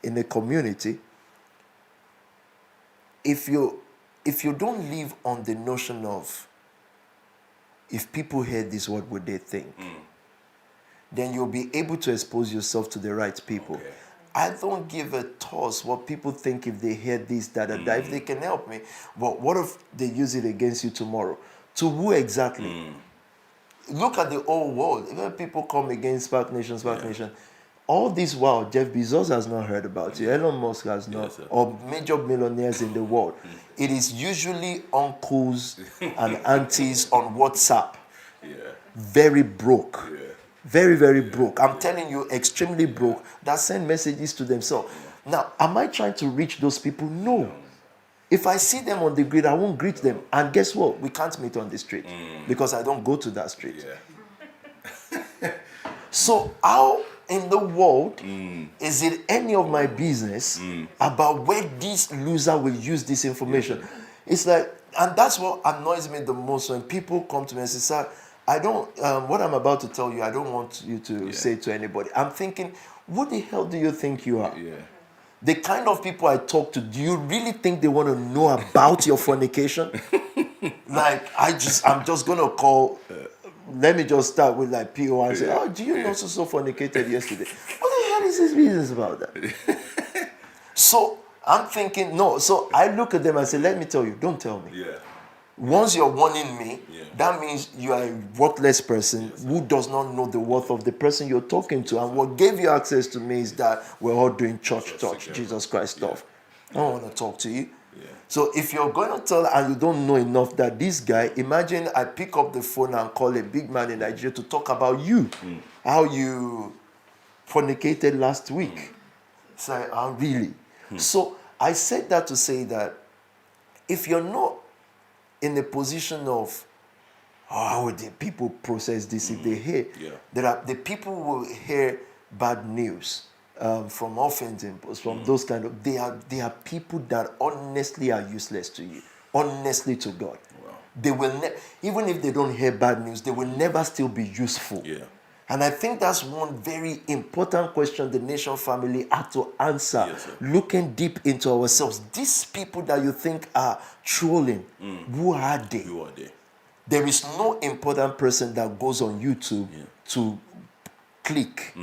Speaker 2: in a community, if you don't live on the notion of if people hear this, what would they think? Then you'll be able to expose yourself to the right people.
Speaker 1: Okay.
Speaker 2: I don't give a toss what people think if they hear this, that, if they can help me. But what if they use it against you tomorrow? To who exactly? Look at the whole world. Even people come against Spark Nation, all this while, Jeff Bezos has not heard about you. Elon Musk has not. Or major millionaires in the world. It is usually uncles and aunties on WhatsApp. Very broke. Very, very broke. I'm telling you, extremely broke, that send messages to themselves. Now, am I trying to reach those people? No. If I see them on the grid, I won't greet them. And guess what? We can't meet on the street because I don't go to that street. So how in the world is it any of my business about where this loser will use this information? It's like, and that's what annoys me the most when people come to me and say, sir, I don't, what I'm about to tell you, I don't want you to say to anybody. I'm thinking, what the hell do you think you are? The kind of people I talk to, do you really think they want to know about your fornication? Like, I'm just going to call, let me just start with like PO and say, oh, do you know so fornicated yesterday? What the hell is his business about that? So I'm thinking, no. So I look at them and say, let me tell you, don't tell me. Once you're warning me, that means you are a worthless person who does not know the worth of the person you're talking to. And what gave you access to me is that we're all doing church, Jesus Christ stuff. I don't want to talk to you. So if you're going to tell and you don't know enough that this guy, imagine I pick up the phone and call a big man in Nigeria to talk about you, how you fornicated last week. It's like, oh, really? So I said that to say that if you're not in the position of how would the people process this if they hear? There are the people who will hear bad news from offending posts, from those kind of they are people that honestly are useless to you, honestly to God. They will even if they don't hear bad news, they will never still be useful. And I think that's one very important question the nation family had to answer, looking deep into ourselves. These people that you think are trolling, who are they?
Speaker 1: Who are they?
Speaker 2: There is no important person that goes on YouTube to click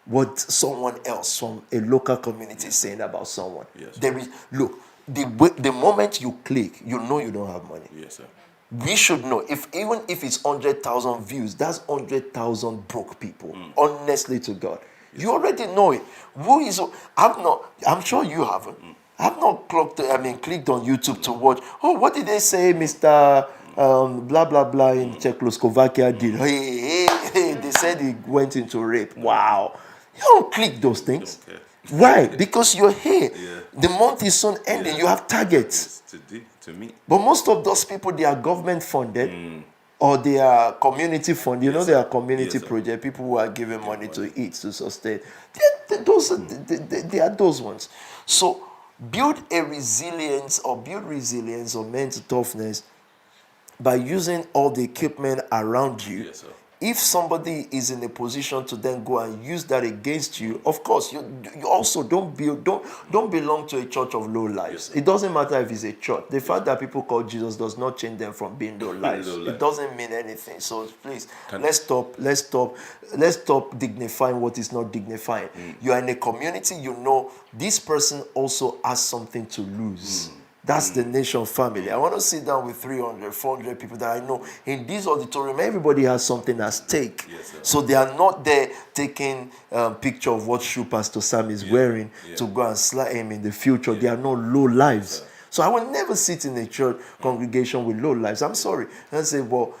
Speaker 2: what someone else from a local community is saying about someone. There is, look, the moment you click, you know you don't have money. We should know, even if it's 100,000 views, that's 100,000 broke people. Honestly to God. You already know it. Who is, I'm sure you haven't. I've not clicked on YouTube to watch, oh, what did they say, Mr. Blah, blah, blah in Czechoslovakia did? Hey, they said he went into rape. Wow. You don't click those things. Why? Because you're here. The month is soon ending. You have targets.
Speaker 1: To me.
Speaker 2: But most of those people, they are government funded or they are community funded. You know, they are community project. People who are giving money to eat, to sustain. They are those ones. So build resilience or mental toughness by using all the equipment around you. If somebody is in a position to then go and use that against you, of course, you also don't belong to a church of low lives. It doesn't matter if it's a church. The fact that people call Jesus does not change them from being low lives. It doesn't mean anything. So please, let's stop dignifying what is not dignifying. You are in a community, you know this person also has something to lose. That's the nation family. I want to sit down with 300, 400 people that I know in this auditorium. Everybody has something at stake. So they are not there taking a picture of what shoe Pastor Sam is wearing to go and slap him in the future. They are not low lives. So I will never sit in a church congregation with low lives. I'm sorry. And say, well,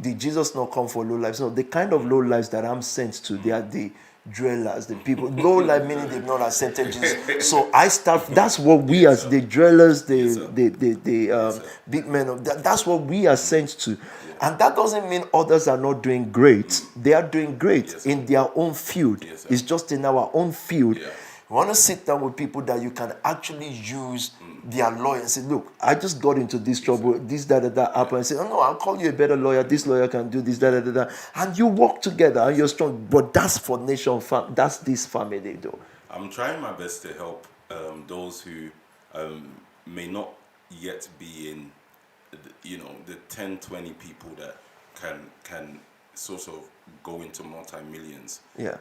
Speaker 2: did Jesus not come for low lives? No, the kind of low lives that I'm sent to, they are the dwellers, the people. Low life meaning they've not accepted Jesus. So I start. That's what we as the dwellers, the big men. That's what we are sent to, and that doesn't mean others are not doing great. They are doing great in their own field. It's just in our own field. You want to sit down with people that you can actually use their lawyer and say, look, I just got into this trouble, this, that happened. And say, oh no, I'll call you a better lawyer. This lawyer can do this, that. And you work together and you're strong. But that's for that's this family, though.
Speaker 1: I'm trying my best to help those who may not yet be in, the 10, 20 people that can sort of go into multi-millions.
Speaker 2: Yeah.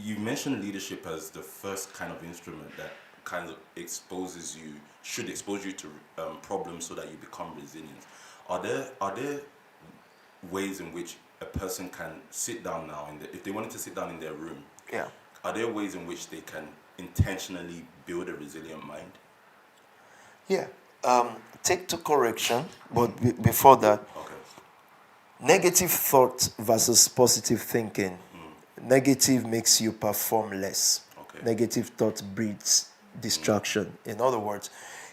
Speaker 1: You mentioned leadership as the first kind of instrument that kind of should expose you to problems so that you become resilient. Are there ways in which a person can sit down now, if they wanted to sit down in their room?
Speaker 2: Yeah.
Speaker 1: Are there ways in which they can intentionally build a resilient mind?
Speaker 2: Yeah. Take to correction, but before that,
Speaker 1: Okay.
Speaker 2: Negative thought versus positive thinking. Negative makes you perform less.
Speaker 1: Okay.
Speaker 2: Negative thought breeds distraction. In other words,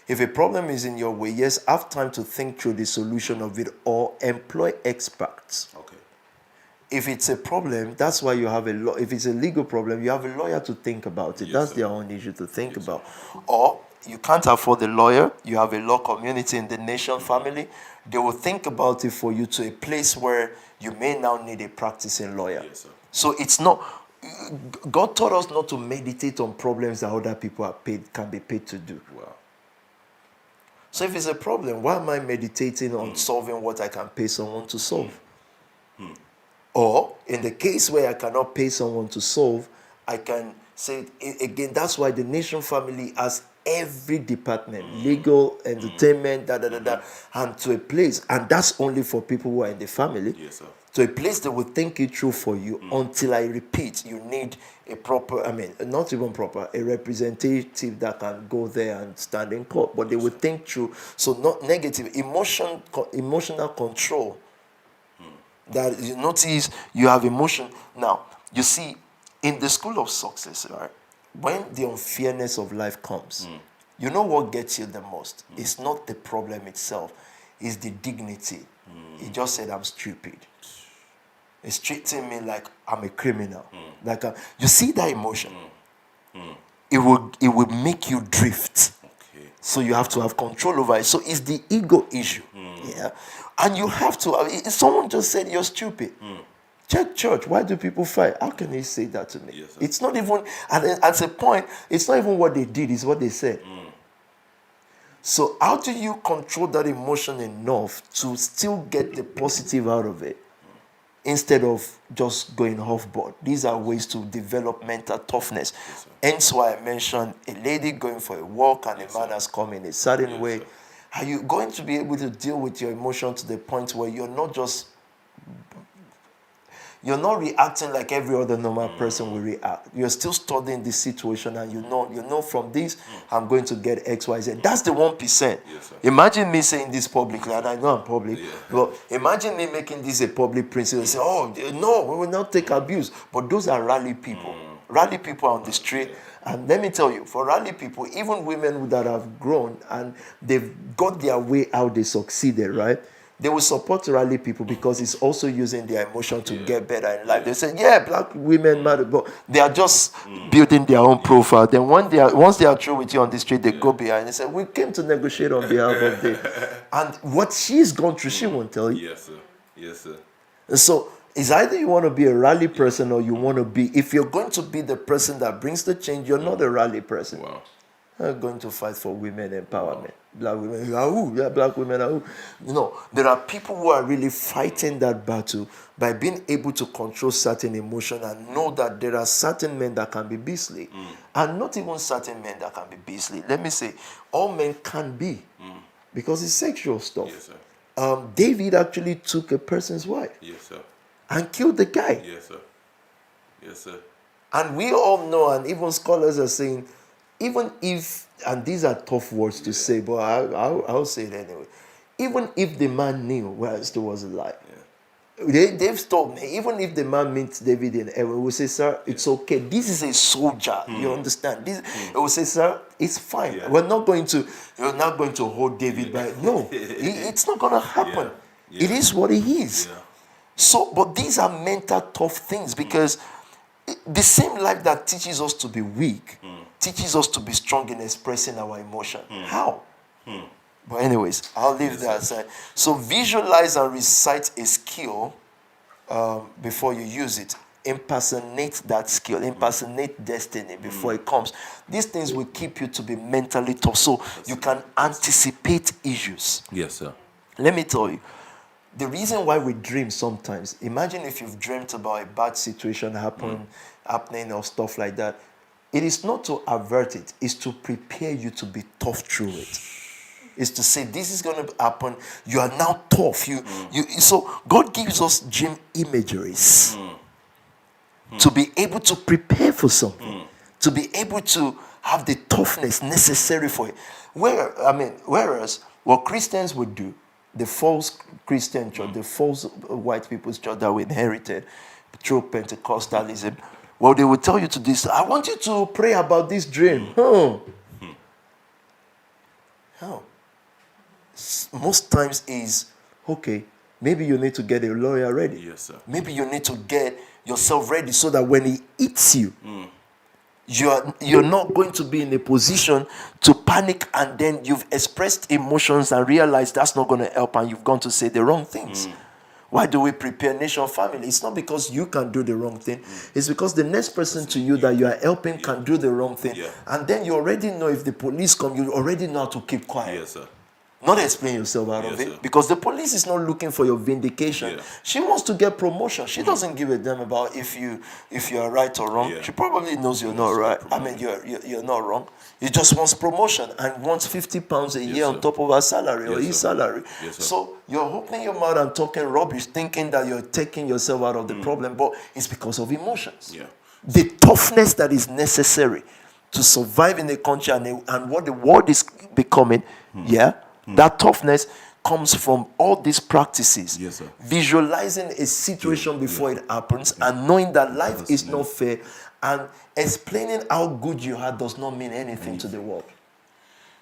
Speaker 2: if a problem is in your way, yes, have time to think through the solution of it or employ experts.
Speaker 1: Okay.
Speaker 2: If it's a problem, that's why you have if it's a legal problem, you have a lawyer to think about it.
Speaker 1: Yes,
Speaker 2: That's
Speaker 1: sir.
Speaker 2: their own issue to think
Speaker 1: Yes,
Speaker 2: about. Or you can't afford a lawyer, you have a law community in the nation family, they will think about it for you to a place where you may now need a practicing lawyer.
Speaker 1: Yes, sir.
Speaker 2: So it's not, God taught us not to meditate on problems that other people can be paid to do.
Speaker 1: Wow.
Speaker 2: So if it's a problem, why am I meditating on solving what I can pay someone to solve? Or in the case where I cannot pay someone to solve, I can say, again, that's why the nation family has every department, legal, entertainment, and to a place, and that's only for people who are in the family.
Speaker 1: Yes, sir.
Speaker 2: To a place that will think it through for you. Until I repeat, you need a proper, not even proper, a representative that can go there and stand in court, but they will think through. So not negative, emotional control. That you notice you have emotion. Now, you see, in the school of success, right, when the unfairness of life comes, you know what gets you the most? It's not the problem itself, it's the dignity. He just said, I'm stupid. It's treating me like I'm a criminal. Like you see that emotion? It would make you drift.
Speaker 1: Okay.
Speaker 2: So you have to have control over it. So it's the ego issue. Yeah. And you have to, someone just said you're stupid. Check church. Why do people fight? How can he say that to me?
Speaker 1: Yes, sir.
Speaker 2: It's not even, at a point, it's not even what they did, it's what they said. So how do you control that emotion enough to still get the positive out of it instead of just going off board? These are ways to develop mental toughness.
Speaker 1: Yes,
Speaker 2: Hence why I mentioned a lady going for a walk and a man has come in a certain way.
Speaker 1: sir.
Speaker 2: Are you going to be able to deal with your emotion to the point where you're not reacting like every other normal person will react? You're still studying the situation and you know from this, I'm going to get X, Y, Z. That's the 1%.
Speaker 1: Yes, sir.
Speaker 2: Imagine me saying this publicly, and I know I'm public,
Speaker 1: Yeah.
Speaker 2: but imagine me making this a public principle and say, oh, no, we will not take abuse. But those are rally people. Rally people on the street. And let me tell you, for rally people, even women that have grown and they've got their way out, they succeeded, right? They will support rally people because it's also using their emotion to get better in life. They say, yeah, black women matter, but they are just building their own profile. Then once they are through with you on the street, they go behind and say, we came to negotiate on behalf of them. And what she's gone through, she won't tell you.
Speaker 1: Yes, sir. Yes, sir.
Speaker 2: And so it's either you want to be a rally person or you want to be, if you're going to be the person that brings the change, you're not a rally person.
Speaker 1: Wow.
Speaker 2: You're going to fight for women empowerment. Black women, yeah, black women are who? There are people who are really fighting that battle by being able to control certain emotion and know that there are certain men that can be beastly. And not even certain men that can be beastly. Let me say, all men can be. Because it's sexual stuff.
Speaker 1: Yes, sir.
Speaker 2: David actually took a person's wife
Speaker 1: Yes, sir.
Speaker 2: and killed the guy.
Speaker 1: Yes, sir. Yes, sir.
Speaker 2: And we all know, and even scholars are saying, even if, and these are tough words to say, but I'll say it anyway. Even if the man knew, well, it still was a lie. They've told me, even if the man meets David in heaven, we say, sir, it's okay. This is a soldier. You understand? It will say, sir, it's fine.
Speaker 1: Yeah.
Speaker 2: You're not going to hold David by, no, it's not going to happen.
Speaker 1: Yeah.
Speaker 2: It is what it is.
Speaker 1: Yeah.
Speaker 2: So, but these are mental tough things because The same life that teaches us to be weak teaches us to be strong in expressing our emotion. How? But anyways, I'll leave that aside. So visualize and recite a skill before you use it. Impersonate that skill. Impersonate destiny before it comes. These things will keep you to be mentally tough, so you can anticipate issues.
Speaker 1: Yes, sir.
Speaker 2: Let me tell you, the reason why we dream sometimes, imagine if you've dreamt about a bad situation happening or stuff like that. It is not to avert it, it's to prepare you to be tough through it. It's to say this is going to happen. You are now tough. So God gives us dream imageries to be able to prepare for something, to be able to have the toughness necessary for it. Whereas what Christians would do, the false Christian church, the false white people's church that we inherited through Pentecostalism, well, they will tell you to this, I want you to pray about this dream. How? Most times is, okay, maybe you need to get a lawyer ready.
Speaker 1: Yes, sir.
Speaker 2: Maybe you need to get yourself ready so that when he eats you, you're not going to be in a position to panic, and then you've expressed emotions and realized that's not going to help and you've gone to say the wrong things. Why do we prepare nation family? It's not because you can do the wrong thing. It's because the next person to you that you are helping can do the wrong thing.
Speaker 1: Yeah.
Speaker 2: And then you already know if the police come, you already know how to keep quiet.
Speaker 1: Yes, sir.
Speaker 2: Not explain yourself out of
Speaker 1: Yes,
Speaker 2: it.
Speaker 1: sir.
Speaker 2: Because the police is not looking for your vindication.
Speaker 1: Yeah.
Speaker 2: She wants to get promotion. She doesn't give a damn about if you are right or wrong.
Speaker 1: Yeah.
Speaker 2: She probably knows you're not right. I mean, you're not wrong. He just wants promotion and wants 50 pounds a year on
Speaker 1: sir.
Speaker 2: top of her salary or
Speaker 1: Yes,
Speaker 2: his
Speaker 1: sir.
Speaker 2: salary.
Speaker 1: Yes, sir.
Speaker 2: So you're opening your mouth and talking rubbish, thinking that you're taking yourself out of the problem, but it's because of emotions.
Speaker 1: Yeah.
Speaker 2: The toughness that is necessary to survive in the country and what the world is becoming, that toughness comes from all these practices.
Speaker 1: Yes, sir.
Speaker 2: Visualizing a situation before it happens and knowing that life is not fair and explaining how good you are does not mean anything to the world.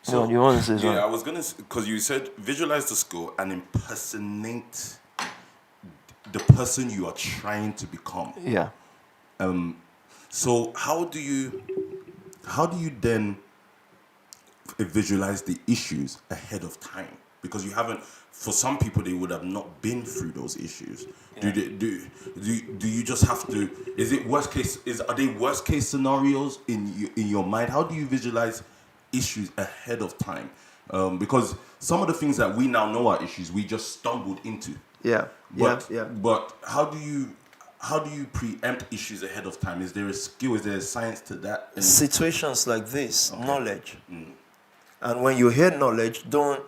Speaker 1: So,
Speaker 2: you want to say something?
Speaker 1: Yeah, I was going to, because you said visualize the school and impersonate the person you are trying to become.
Speaker 2: Yeah.
Speaker 1: So how do you then visualize the issues ahead of time? Because you haven't, for some people, they would have not been through those issues.
Speaker 2: Yeah.
Speaker 1: Do you just have to? Is it worst case? Are they worst case scenarios in your mind? How do you visualize issues ahead of time? Because some of the things that we now know are issues, we just stumbled into.
Speaker 2: Yeah.
Speaker 1: But,
Speaker 2: yeah.
Speaker 1: But how do you preempt issues ahead of time? Is there a skill? Is there a science to that?
Speaker 2: Situations like this, knowledge. And when you hear knowledge, don't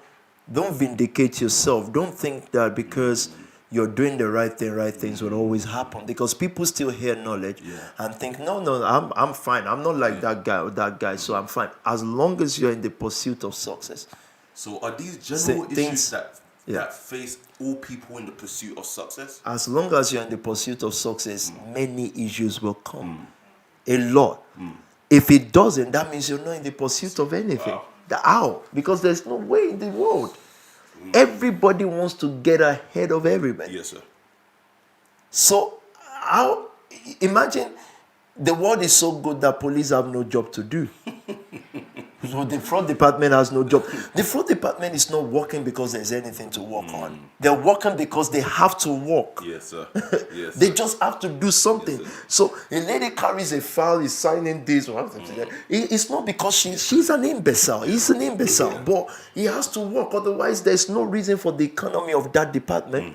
Speaker 2: vindicate yourself. Don't think that because you're doing the right things will always happen. Because people still hear knowledge and think, no, I'm fine. I'm not like that guy or that guy, so I'm fine. As long as you're in the pursuit of success.
Speaker 1: So are these general issues that
Speaker 2: Yeah.
Speaker 1: face all people in the pursuit of success?
Speaker 2: As long as you're in the pursuit of success, many issues will come. A lot. If it doesn't, that means you're not in the pursuit of anything.
Speaker 1: Wow.
Speaker 2: How? Because there's no way in the world. Everybody wants to get ahead of everybody.
Speaker 1: Yes, sir.
Speaker 2: So, how? Imagine the world is so good that police have no job to do. So the fraud department has no job. The fraud department is not working because there's anything to work on. They're working because they have to work.
Speaker 1: Yes, sir. Yes,
Speaker 2: They
Speaker 1: sir.
Speaker 2: just have to do something.
Speaker 1: Yes, sir.
Speaker 2: So a lady carries a file, is signing this. It's not because she's an imbecile. He's an imbecile. But he has to work. Otherwise, there's no reason for the economy of that department.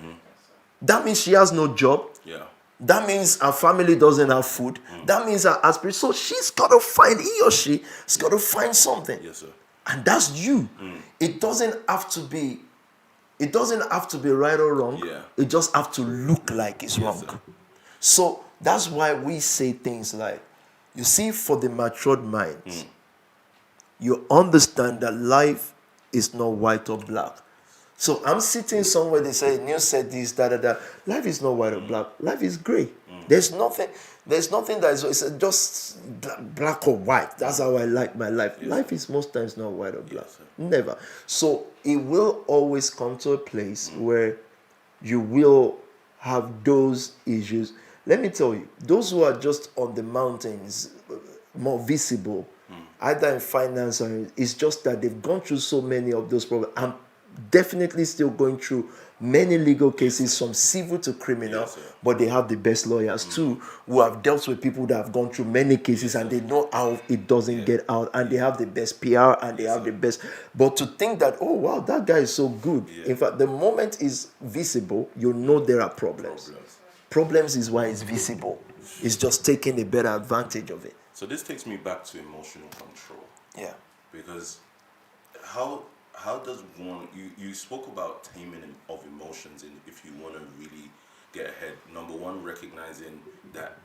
Speaker 2: That means she has no job.
Speaker 1: Yeah.
Speaker 2: That means her family doesn't have food. That means her aspiration. So she's got to find, he or she has got to find something.
Speaker 1: Yes, sir.
Speaker 2: And that's you. It doesn't have to be right or wrong.
Speaker 1: Yeah.
Speaker 2: It just have to look like it's wrong.
Speaker 1: sir.
Speaker 2: So that's why we say things like, you see, for the matured minds, you understand that life is not white or black. So I'm sitting somewhere, they say, Neil said this, da. Life is not white or black. Life is gray. There's nothing that is, it's just black or white. That's how I like my life. Life is most times not white or black. Never. So it will always come to a place where you will have those issues Let me tell you, those who are just on the mountains, more visible, either in finance or it's just that they've gone through so many of those problems. I'm definitely still going through many legal cases, from civil to criminal,
Speaker 1: Yes, sir.
Speaker 2: but they have the best lawyers too, who have dealt with people that have gone through many cases, and they know how it doesn't get out, and they have the best PR, and they have the best. But to think that, oh wow, that guy is so good. In fact, the moment is visible, you know there are problems. Problems is why it's visible. It's just taking a better advantage of it.
Speaker 1: So this takes me back to emotional control.
Speaker 2: Yeah.
Speaker 1: Because how does one, you spoke about taming of emotions, and if you want to really get ahead, number one, recognizing that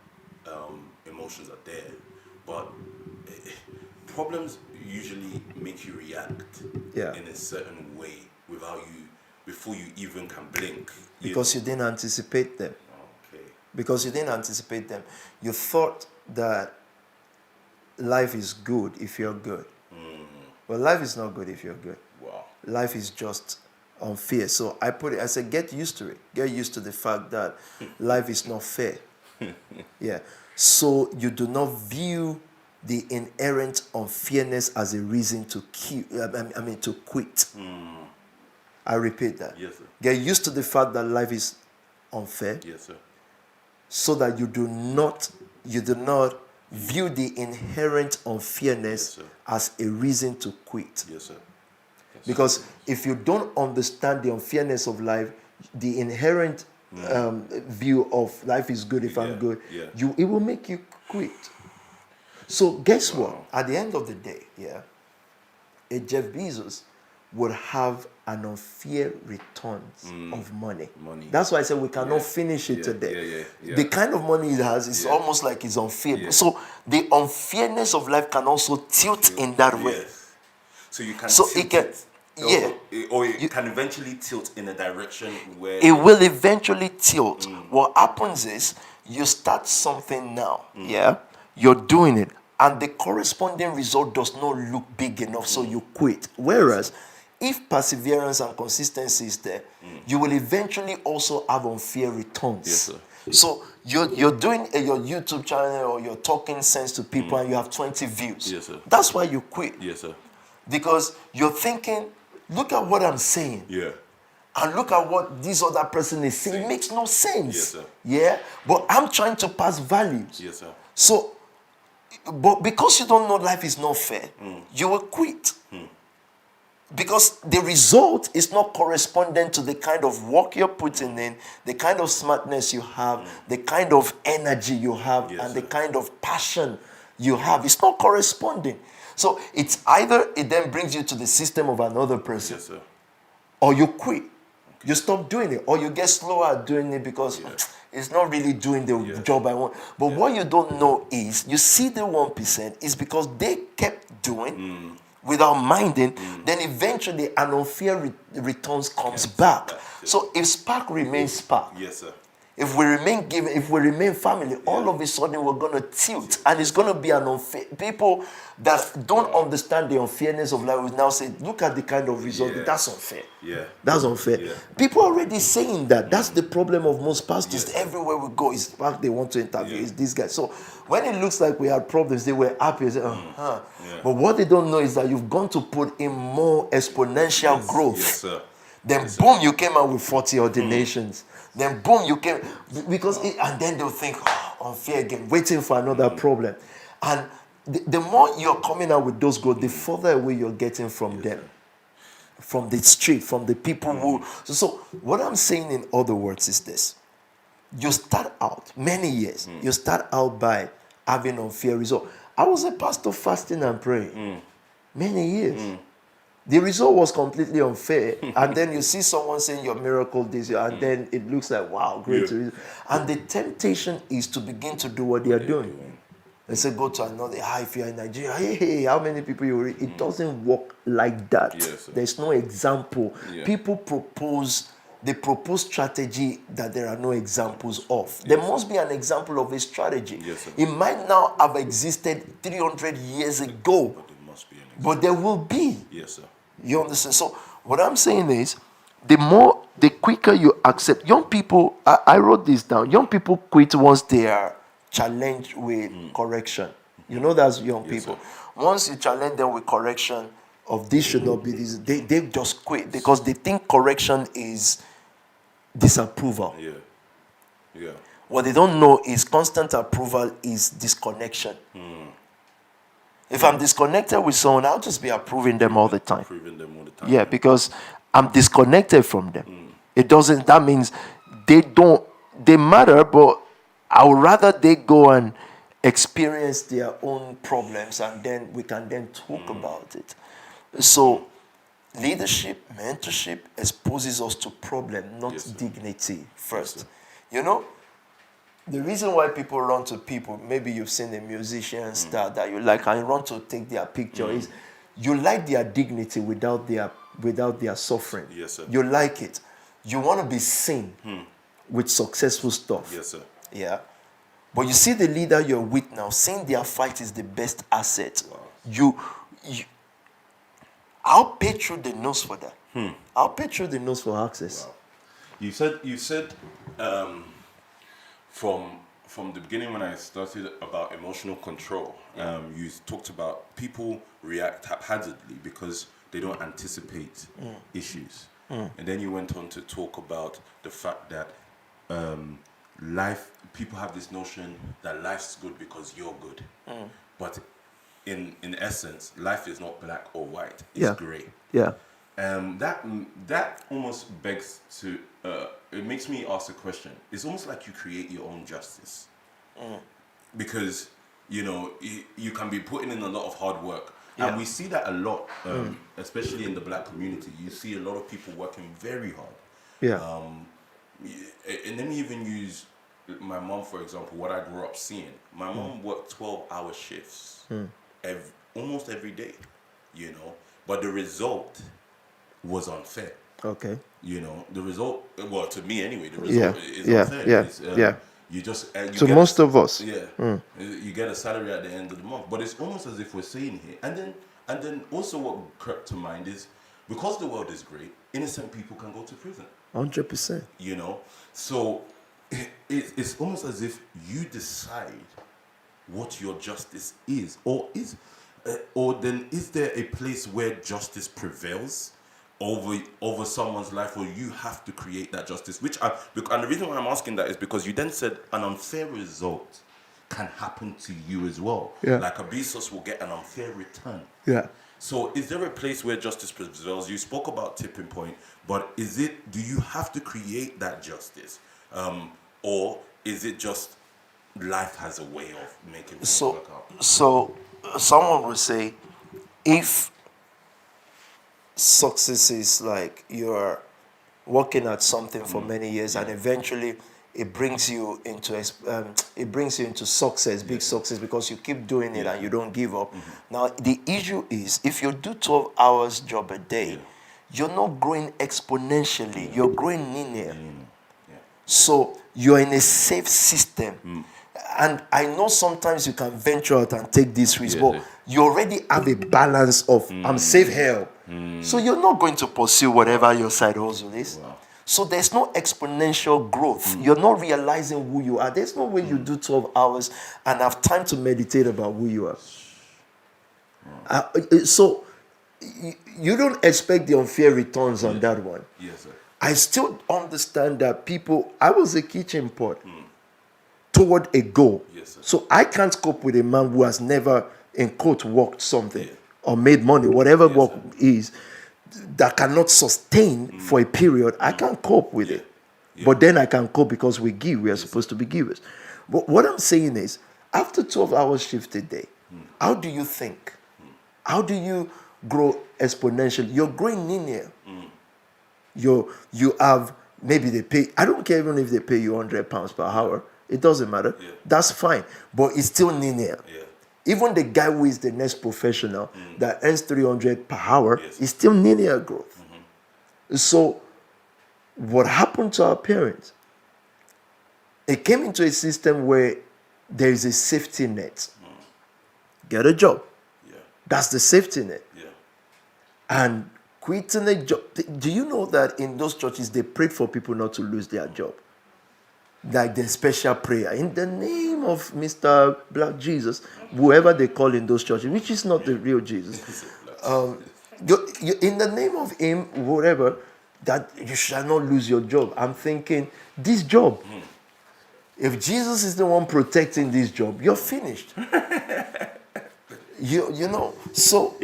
Speaker 1: emotions are there, but problems usually make you react in a certain way before you even can blink.
Speaker 2: Because you didn't anticipate them.
Speaker 1: Okay.
Speaker 2: Because you didn't anticipate them. You thought that life is good if you're good. But life is not good if you're good.
Speaker 1: Wow.
Speaker 2: Life is just unfair. So I said, get used to it. Get used to the fact that life is not fair. Yeah. So you do not view the inherent unfairness as a reason to to quit. I repeat that.
Speaker 1: Yes, sir.
Speaker 2: Get used to the fact that life is unfair.
Speaker 1: Yes, sir.
Speaker 2: So that you do not view the inherent unfairness as a reason to quit.
Speaker 1: Yes, sir. Yes,
Speaker 2: because if you don't understand the unfairness of life, the inherent view of life is good if I'm good, it will make you quit. So guess what? At the end of the day, a Jeff Bezos would have an unfair returns of money. That's why I said we cannot finish it today. The kind of money he has is almost like it's unfair. So the unfairness of life can also tilt in that way.
Speaker 1: So you can
Speaker 2: so
Speaker 1: tilt
Speaker 2: it can,
Speaker 1: or it can eventually tilt in a direction where
Speaker 2: it will eventually tilt. What happens is you start something now, you're doing it, and the corresponding result does not look big enough, so you quit. Whereas if perseverance and consistency is there, you will eventually also have unfair returns.
Speaker 1: Yes, sir.
Speaker 2: So you're doing your YouTube channel, or you're talking sense to people, and you have 20 views.
Speaker 1: Yes, sir.
Speaker 2: That's why you quit.
Speaker 1: Yes, sir.
Speaker 2: Because you're thinking, look at what I'm saying.
Speaker 1: Yeah.
Speaker 2: And look at what this other person is saying. It makes no sense.
Speaker 1: Yes, sir.
Speaker 2: Yeah? But I'm trying to pass values.
Speaker 1: Yes, sir.
Speaker 2: So, but because you don't know life is not fair, you will quit. Because the result is not correspondent to the kind of work you're putting in, the kind of smartness you have, the kind of energy you have, and the kind of passion you have. It's not corresponding. So it's either it then brings you to the system of another person,
Speaker 1: Yes, sir.
Speaker 2: or you quit. You stop doing it, or you get slower at doing it because it's not really doing the job I want. But what you don't know is, you see the 1% is because they kept doing without minding, then eventually an unfair returns comes back. So if spark remains spark,
Speaker 1: Yes, sir.
Speaker 2: if we remain given, if we remain family, all of a sudden we're going to tilt, and it's going to be an unfair. People that don't understand the unfairness of life will now say, look at the kind of result. That's unfair.
Speaker 1: Yeah.
Speaker 2: That's unfair.
Speaker 1: Yeah.
Speaker 2: People are already saying that. That's the problem of most pastors. Everywhere we go, is fact they want to interview is this guy. So when it looks like we had problems, they were happy. They say, But what they don't know is that you've gone to put in more exponential growth.
Speaker 1: Yes, sir.
Speaker 2: Then boom, you came out with 40 ordinations. Then boom, you came, because and then they'll think, unfair again, waiting for another problem. And the more you're coming out with those growth, the further away you're getting from them, from the street, from the people who. So what I'm saying in other words is this: you start out many years. You start out by having unfair result. I was a pastor fasting and praying many years. The result was completely unfair. And then you see someone saying your miracle this year, and then it looks like, wow, great. And the temptation is to begin to do what they are doing. They say, go to another, if you're in Nigeria, hey, how many people you read? It doesn't work like that.
Speaker 1: Yes,
Speaker 2: there's no example. People propose strategy that there are no examples of. There must be an example of a strategy. It might now have existed 300 years ago.
Speaker 1: But there must be an example.
Speaker 2: But there will be.
Speaker 1: Yes, sir.
Speaker 2: You understand? So what I'm saying is, the more the quicker you accept. Young people, I wrote this down. Young people quit once they are challenged with correction. You know that's young people.
Speaker 1: sir.
Speaker 2: Once you challenge them with correction of this should not be this, they just quit because they think correction is disapproval.
Speaker 1: Yeah. Yeah.
Speaker 2: What they don't know is constant approval is disconnection. If I'm disconnected with someone, I'll just be approving them all the time.
Speaker 1: Proving them all the time.
Speaker 2: Yeah, because I'm disconnected from them. It doesn't, that means they matter, but I would rather they go and experience their own problems and then we can then talk about it. So, leadership, mentorship exposes us to problem, not
Speaker 1: Yes, sir.
Speaker 2: dignity first.
Speaker 1: sir.
Speaker 2: You know, the reason why people run to people, maybe you've seen a musician star that you like and you run to take their picture, is you like their dignity without their suffering.
Speaker 1: Yes, sir.
Speaker 2: You like it. You want to be seen with successful stuff.
Speaker 1: Yes, sir.
Speaker 2: Yeah. But you see the leader you're with now, seeing their fight is the best asset.
Speaker 1: Wow.
Speaker 2: You I'll pay through the nose for that. I'll pay through the nose for access.
Speaker 1: Wow. You said from the beginning when I started about emotional control, you talked about people react haphazardly because they don't anticipate issues. And then you went on to talk about the fact that people have this notion that life's good because you're good. But in essence, life is not black or white, it's gray.
Speaker 2: Yeah.
Speaker 1: That almost begs to it makes me ask a question. It's almost like you create your own justice, because you can be putting in a lot of hard work, and we see that a lot, especially in the black community. You see a lot of people working very hard.
Speaker 2: Yeah.
Speaker 1: And let me even use my mom for example. What I grew up seeing, my mom worked 12-hour shifts almost every day, but the result was unfair.
Speaker 2: Okay.
Speaker 1: The result, well, to me anyway, the result is unfair.
Speaker 2: Yeah.
Speaker 1: You just
Speaker 2: So most of us.
Speaker 1: you get a salary at the end of the month, but it's almost as if we're saying here, and then also what crept to mind is because the world is great, innocent people can go to prison.
Speaker 2: 100%.
Speaker 1: So it's almost as if you decide what your justice is, or then is there a place where justice prevails over someone's life, or you have to create that justice? And the reason why I'm asking that is because you then said an unfair result can happen to you as well.
Speaker 2: Yeah.
Speaker 1: Like a Bezos will get an unfair return.
Speaker 2: Yeah.
Speaker 1: So is there a place where justice prevails? You spoke about tipping point, but do you have to create that justice? Or is it just life has a way of making things work out?
Speaker 2: So someone would say, if success is like you're working at something for many years and eventually it brings you into success, big success, because you keep doing it and you don't give up. Now the issue is, if you do 12 hours job a day, you're not growing exponentially, you're growing linear. So you're in a safe system. And I know sometimes you can venture out and take this risk, but you already have a balance of I'm safe here. So you're not going to pursue whatever your side hustle is.
Speaker 1: Wow.
Speaker 2: So there's no exponential growth. You're not realizing who you are. There's no way you do 12 hours and have time to meditate about who you are. So you don't expect the unfair returns on that one.
Speaker 1: Yes, sir.
Speaker 2: I still understand that I was a kitchen pot toward a goal.
Speaker 1: Yes, sir.
Speaker 2: So I can't cope with a man who has never, in quote, worked something or made money, whatever work is, that cannot sustain for a period. I can't cope with it. But then I can cope because we give. We are supposed to be givers. But what I'm saying is, after 12 hours shift a day, how do you think? How do you grow exponentially? You're growing linear. You have, maybe they pay, I don't care even if they pay you £100 per hour. It doesn't matter. That's fine. But it's still linear. Even the guy who is the next professional that earns 300 per hour is still linear growth. So what happened to our parents? It came into a system where there is a safety net. Get a job. That's the safety net. And quitting a job. Do you know that in those churches they prayed for people not to lose their job? Like the special prayer in the name of Mr. Black Jesus, whoever they call in those churches, which is not the real Jesus. In the name of him, whatever, that you shall not lose your job. I'm thinking, this job, if Jesus is the one protecting this job, you're finished. you know. So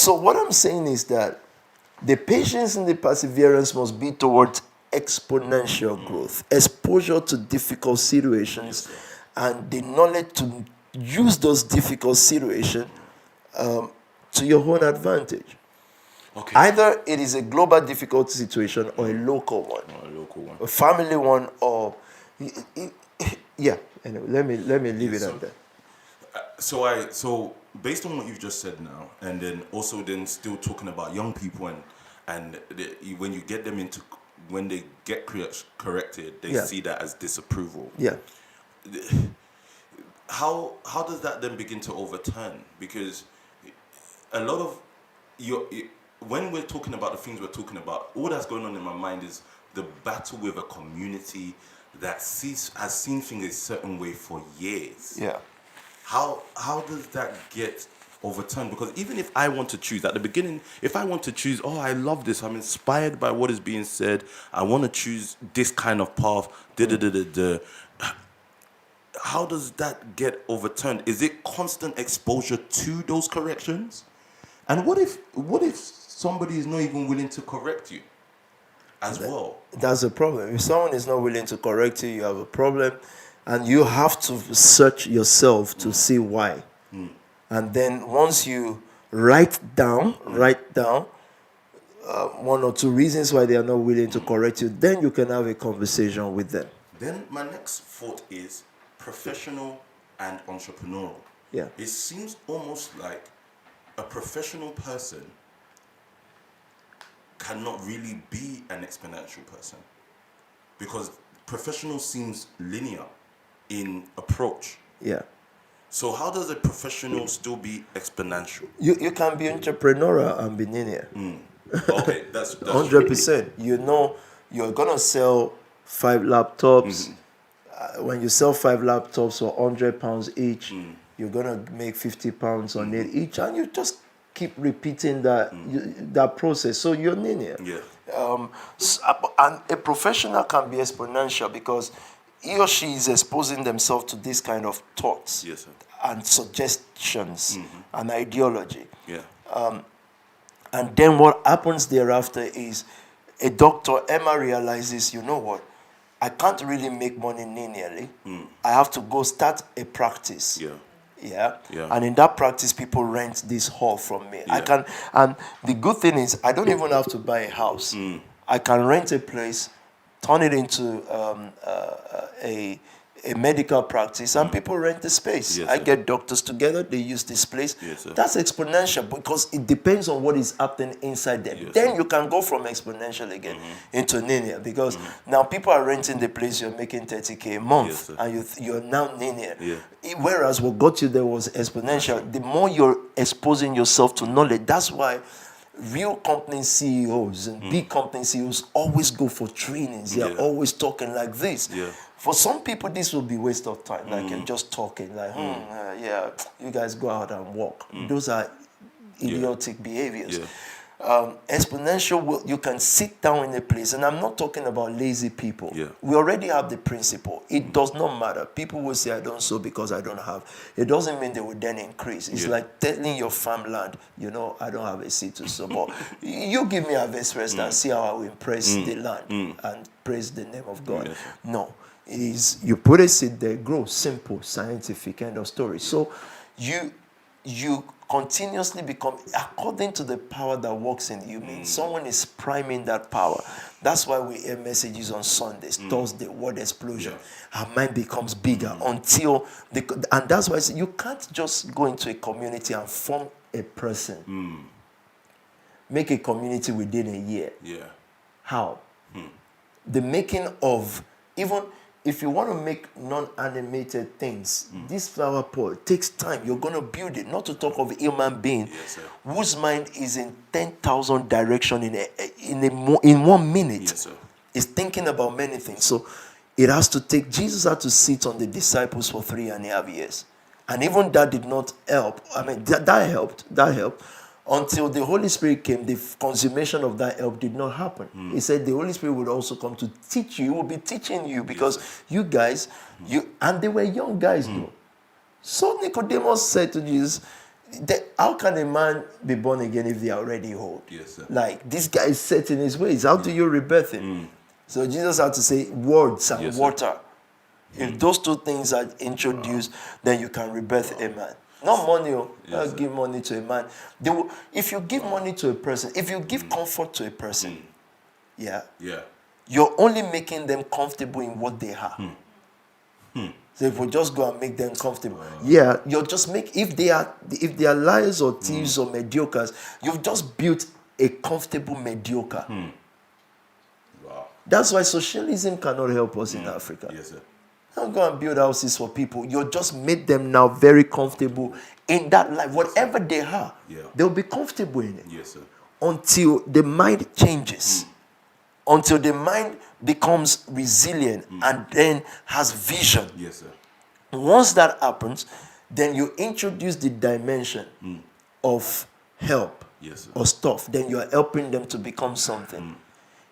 Speaker 2: what I'm saying is that the patience and the perseverance must be towards exponential growth, exposure to difficult situations, and the knowledge to use those difficult situations to your own advantage.
Speaker 1: Okay.
Speaker 2: Either it is a global difficult situation or a local one, a family one, or yeah. Anyway, let me leave it at that.
Speaker 1: So based on what you've just said now, and then also then still talking about young people and when you get them into, when they get corrected, they see that as disapproval.
Speaker 2: Yeah.
Speaker 1: How does that then begin to overturn? Because a lot of when we're talking about the things we're talking about, all that's going on in my mind is the battle with a community that has seen things a certain way for years.
Speaker 2: Yeah.
Speaker 1: How does that get overturned? Because even if I want to choose at the beginning, if I want to choose, oh, I love this, I'm inspired by what is being said, I want to choose this kind of path, how does that get overturned? Is it constant exposure to those corrections? And what if somebody is not even willing to correct you as well?
Speaker 2: That's a problem. If someone is not willing to correct you, you have a problem. And you have to search yourself to see why. And then once you write down one or two reasons why they are not willing to correct you, then you can have a conversation with them.
Speaker 1: Then my next thought is professional and entrepreneurial.
Speaker 2: Yeah.
Speaker 1: It seems almost like a professional person cannot really be an exponential person, because professional seems linear in approach.
Speaker 2: Yeah.
Speaker 1: So how does a professional still be exponential?
Speaker 2: You can be entrepreneurial and be linear.
Speaker 1: Okay, that's
Speaker 2: 100%. You know, you're gonna sell 5 laptops. When you sell 5 laptops for £100 each, you're gonna make £50 on it each, and you just keep repeating that process. So you're linear.
Speaker 1: Yeah.
Speaker 2: And a professional can be exponential because he or she is exposing themselves to this kind of thoughts,
Speaker 1: Yes, sir.
Speaker 2: and suggestions and ideology.
Speaker 1: Yeah.
Speaker 2: And then what happens thereafter is a doctor, Emma, realizes, you know what, I can't really make money linearly. I have to go start a practice.
Speaker 1: Yeah.
Speaker 2: Yeah?
Speaker 1: Yeah.
Speaker 2: And in that practice, people rent this hall from me.
Speaker 1: Yeah.
Speaker 2: And the good thing is, I don't even have to buy a house. I can rent a place, turn it into a medical practice, and people rent the space.
Speaker 1: Yes,
Speaker 2: I
Speaker 1: sir.
Speaker 2: get doctors together, they use this place.
Speaker 1: Yes, sir.
Speaker 2: That's exponential because it depends on what is happening inside them.
Speaker 1: Yes,
Speaker 2: Then
Speaker 1: sir.
Speaker 2: you can go from exponential again into linear, because now people are renting the place, you're making 30K a month,
Speaker 1: Yes, sir.
Speaker 2: and you're now linear.
Speaker 1: Yeah.
Speaker 2: Whereas what got you there was exponential. The more you're exposing yourself to knowledge, that's why real company CEOs and big company CEOs always go for trainings. They're always talking like this.
Speaker 1: Yeah.
Speaker 2: For some people, this will be waste of time. Like you're just talking, like, yeah, you guys go out and walk. Those are idiotic behaviors.
Speaker 1: Yeah.
Speaker 2: Exponential, you can sit down in a place, and I'm not talking about lazy people.
Speaker 1: Yeah.
Speaker 2: We already have the principle. It does not matter. People will say, I don't sow because I don't have. It doesn't mean they will then increase. It's like telling your farmland, you know, I don't have a seed to sow. But you give me a harvest first and see how I will impress the land and praise the name of God.
Speaker 1: Yes.
Speaker 2: No. Is you put a seed there, grow, simple, scientific, end of story. So you continuously become, according to the power that works in you, means someone is priming that power. That's why we hear messages on Sundays, Thursday, word explosion. Our mind becomes bigger until, and that's why I say you can't just go into a community and form a person. Make a community within a year.
Speaker 1: Yeah.
Speaker 2: How? The making of, even if you want to make non-animated things, this flower pot takes time. You're going to build it. Not to talk of a human being whose mind is in 10,000 direction in 1 minute.
Speaker 1: Yes, sir.
Speaker 2: Is thinking about many things. So it has to take, Jesus had to sit on the disciples for 3.5 years. And even that did not help. I mean, that helped. Until the Holy Spirit came, the consummation of that help did not happen. He said the Holy Spirit would also come to teach you. He will be teaching you because you guys, and they were young guys though. So Nicodemus said to Jesus, how can a man be born again if they are already old?
Speaker 1: Yes, sir.
Speaker 2: Like, this guy is set in his ways. How do you rebirth him? So Jesus had to say words and water. If those two things are introduced, then you can rebirth a man. Not money. Give money to a man. If you give money to a person, if you give comfort to a person, you're only making them comfortable in what they have. So if we just go and make them comfortable, you're just if they are liars or thieves or mediocres, you've just built a comfortable mediocre.
Speaker 1: Wow.
Speaker 2: That's why socialism cannot help us in Africa.
Speaker 1: Yes, sir.
Speaker 2: Don't go and build houses for people. You just made them now very comfortable in that life. Whatever they have, they'll be comfortable in it.
Speaker 1: Yes, sir.
Speaker 2: Until the mind changes. Until the mind becomes resilient and then has vision.
Speaker 1: Yes, sir.
Speaker 2: Once that happens, then you introduce the dimension of help or stuff. Then you are helping them to become something.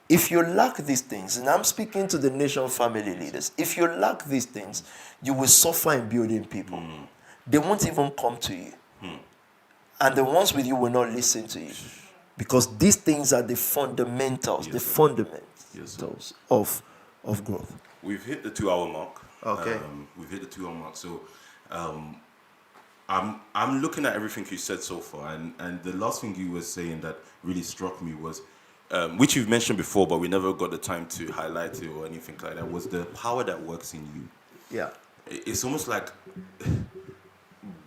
Speaker 2: If you lack these things, and I'm speaking to the nation family leaders, if you lack these things, you will suffer in building people. They won't even come to you. And the ones with you will not listen to you. Because these things are the fundamentals, fundamentals of growth.
Speaker 1: We've hit the 2-hour mark.
Speaker 2: Okay.
Speaker 1: We've hit the 2-hour mark. So I'm looking at everything you said so far, and the last thing you were saying that really struck me was, which you've mentioned before, but we never got the time to highlight it or anything like that, was the power that works in you.
Speaker 2: Yeah.
Speaker 1: It's almost like,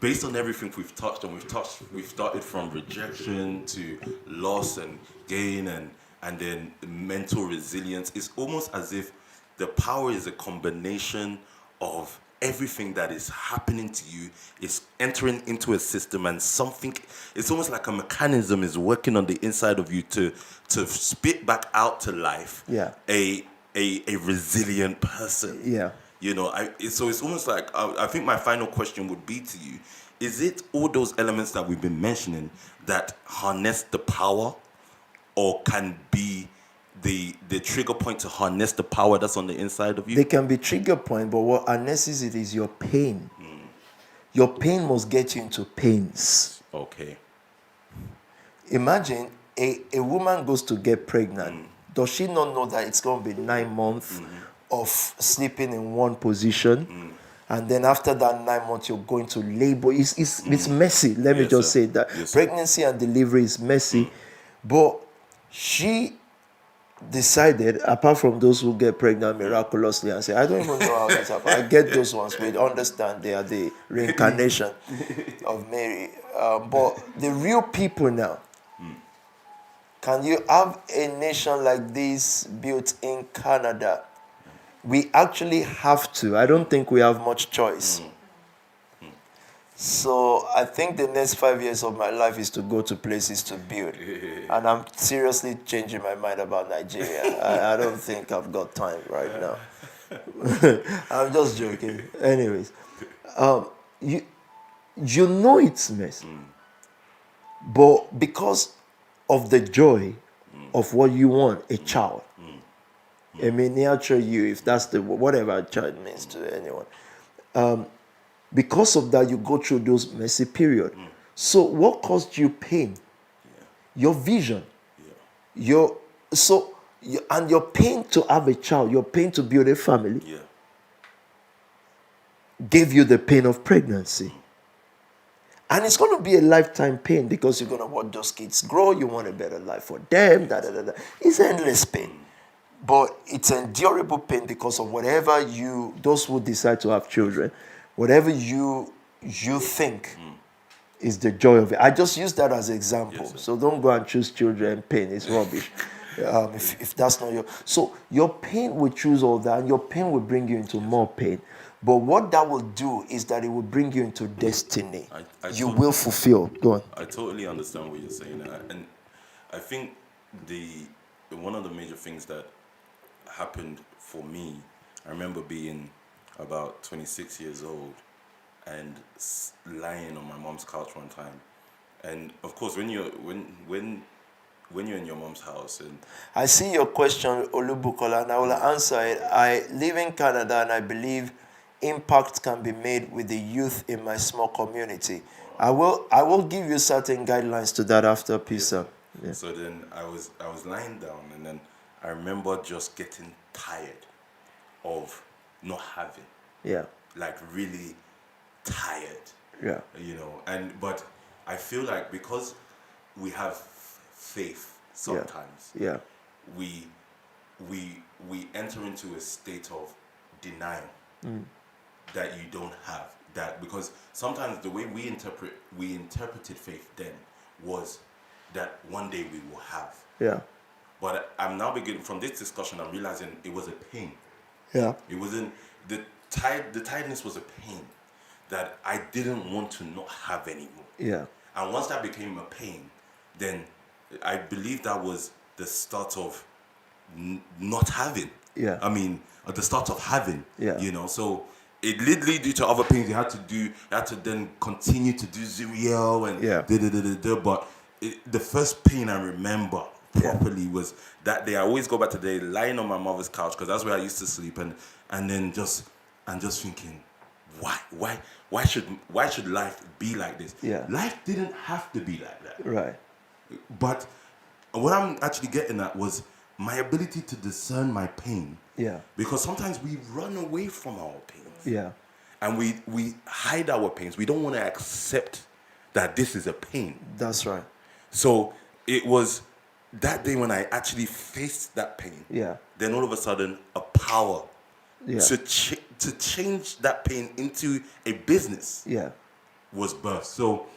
Speaker 1: based on everything we've touched, we've started from rejection to loss and gain and then mental resilience. It's almost as if the power is a combination of everything that is happening to you is entering into a system, and something, it's almost like a mechanism is working on the inside of you to spit back out to life a resilient person.
Speaker 2: Yeah.
Speaker 1: You know, so it's almost like, I think my final question would be to you, is it all those elements that we've been mentioning that harness the power, or can be the trigger point to harness the power that's on the inside of you?
Speaker 2: They can be trigger point, but what harnesses it is your pain. Your pain must get you into pains.
Speaker 1: Okay.
Speaker 2: Imagine a woman goes to get pregnant. Does she not know that it's going to be 9 months of sleeping in one position? And then after that 9 months, you're going to labor. It's messy. Let me just say that. Pregnancy and delivery is messy. But she decided, apart from those who get pregnant miraculously and say, I don't even know how this happened. I get those ones. We understand they are the reincarnation of Mary. But the real people now, can you have a nation like this built in Canada? We actually have to. I don't think we have much choice. So I think the next 5 years of my life is to go to places to build. And I'm seriously changing my mind about Nigeria. I don't think I've got time right now. I'm just joking. Anyways, you know it's messy. But because of the joy of what you want, a child, it may nurture you, if that's the whatever a child means to anyone. Because of that, you go through those messy periods. So what caused you pain? Your vision. And your pain to have a child, your pain to build a family, gave you the pain of pregnancy. And it's going to be a lifetime pain because you're going to watch those kids grow. You want a better life for them. It's endless pain. But it's endurable pain because of whatever those who decide to have children, whatever you think is the joy of it. I just use that as an example. So don't go and choose children pain. It's rubbish. if that's not your, so your pain will choose all that, and your pain will bring you into more pain. But what that will do is that it will bring you into destiny. You will fulfill. Go on.
Speaker 1: I totally understand what you're saying, and I think the one of the major things that happened for me, I remember being about 26 years old and lying on my mom's couch one time, and of course when you're in your mom's house and
Speaker 2: I see your question, Olubukola, and I will answer it. I live in Canada, and I believe impact can be made with the youth in my small community. I will give you certain guidelines to that after Pisa. Yeah.
Speaker 1: So then I was lying down, and then I remember just getting tired of not having.
Speaker 2: Yeah.
Speaker 1: Like really tired.
Speaker 2: Yeah.
Speaker 1: But I feel like because we have faith sometimes,
Speaker 2: Yeah.
Speaker 1: we enter into a state of denial that you don't have that, because sometimes the way we interpreted faith then was that one day we will have.
Speaker 2: Yeah.
Speaker 1: But I'm now beginning from this discussion, I'm realizing it was a pain.
Speaker 2: Yeah.
Speaker 1: It wasn't the tiredness was a pain that I didn't want to not have anymore.
Speaker 2: Yeah.
Speaker 1: And once that became a pain, then I believe that was the start of not having.
Speaker 2: Yeah.
Speaker 1: I mean, at the start of having.
Speaker 2: Yeah.
Speaker 1: So it did lead you to other things you had to do. You had to then continue to do Zuriel and But the first pain I remember properly was that day. I always go back to the day lying on my mother's couch, because that's where I used to sleep, and then just thinking, why should life be like this?
Speaker 2: Yeah.
Speaker 1: Life didn't have to be like that.
Speaker 2: Right.
Speaker 1: But what I'm actually getting at was my ability to discern my pain.
Speaker 2: Yeah.
Speaker 1: Because sometimes we run away from our pains.
Speaker 2: Yeah.
Speaker 1: And we hide our pains. We don't want to accept that this is a pain.
Speaker 2: That's right.
Speaker 1: So it was that day when I actually faced that pain.
Speaker 2: Yeah.
Speaker 1: Then all of a sudden, a power
Speaker 2: Yeah.
Speaker 1: to change that pain into a business
Speaker 2: Yeah.
Speaker 1: was birthed. So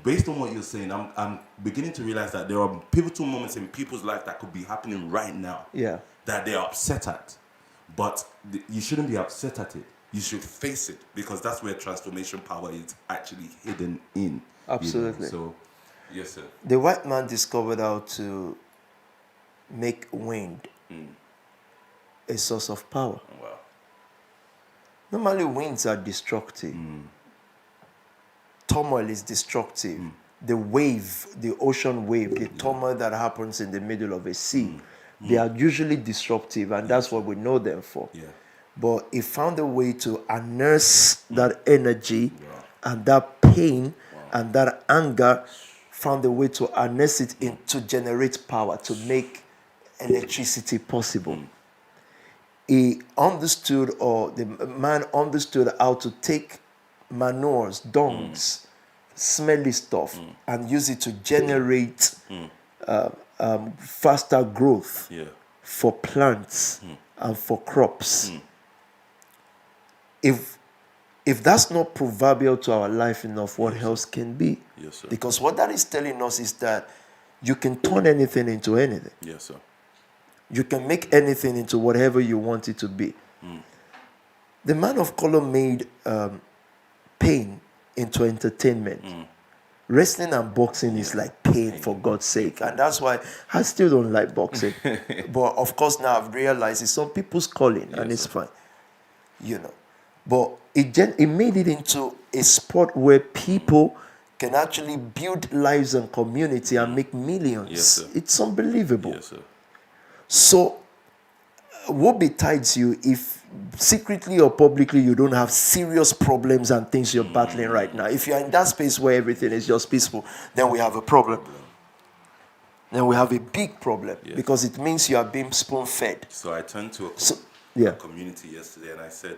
Speaker 1: based on what you're saying, I'm beginning to realize that there are pivotal moments in people's life that could be happening right now.
Speaker 2: Yeah.
Speaker 1: That they're upset at, but you shouldn't be upset at it. You should face it, because that's where transformation power is actually hidden in.
Speaker 2: Absolutely.
Speaker 1: So, yes, sir.
Speaker 2: The white man discovered how to make wind a source of power.
Speaker 1: Wow.
Speaker 2: Normally, winds are destructive. Turmoil is destructive. The wave, the ocean wave, the turmoil that happens in the middle of a sea, they are usually disruptive, and that's what we know them for.
Speaker 1: Yeah.
Speaker 2: But he found a way to harness that energy and that pain and that anger, found a way to harness it to generate power, to make electricity possible. He understood, or the man understood, how to take manures, dungs, smelly stuff, and use it to generate faster growth for plants and for crops. If that's not proverbial to our life enough, what else can be?
Speaker 1: Yes, sir.
Speaker 2: Because what that is telling us is that you can turn anything into anything.
Speaker 1: Yes, sir.
Speaker 2: You can make anything into whatever you want it to be. The man of color made pain into entertainment. Wrestling and boxing is like pain, for God's sake. And that's why I still don't like boxing. But of course now I've realized it's some people's calling, and it's fine. But it made it into a sport where people can actually build lives and community and make millions.
Speaker 1: Yes, sir.
Speaker 2: It's unbelievable.
Speaker 1: Yes, sir.
Speaker 2: So what betides you if secretly or publicly you don't have serious problems and things you're battling right now? If you're in that space where everything is just peaceful, then we have a problem. Then we have a big problem, because it means you are being spoon-fed.
Speaker 1: So I turned to a community yesterday, and I said,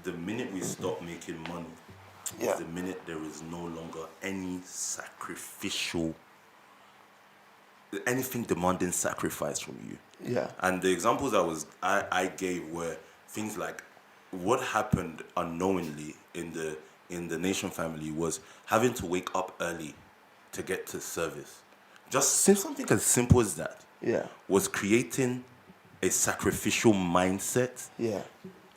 Speaker 1: the minute we stop making money is the minute there is no longer any anything demanding sacrifice from you.
Speaker 2: Yeah.
Speaker 1: And the examples I gave were things like what happened unknowingly in the Nation family was having to wake up early to get to service, something as simple as that
Speaker 2: Yeah.
Speaker 1: was creating a sacrificial mindset
Speaker 2: Yeah.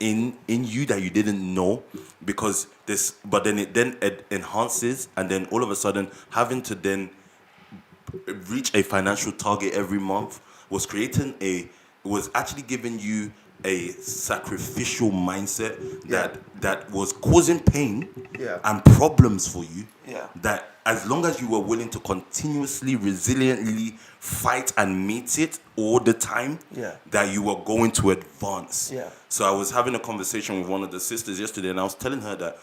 Speaker 1: in you that you didn't know, because this, but then it enhances, and then all of a sudden having to then reach a financial target every month was was actually giving you a sacrificial mindset that was causing pain
Speaker 2: Yeah.
Speaker 1: and problems for you.
Speaker 2: Yeah.
Speaker 1: That as long as you were willing to continuously, resiliently fight and meet it all the time,
Speaker 2: Yeah.
Speaker 1: that you were going to advance.
Speaker 2: Yeah.
Speaker 1: So I was having a conversation with one of the sisters yesterday, and I was telling her that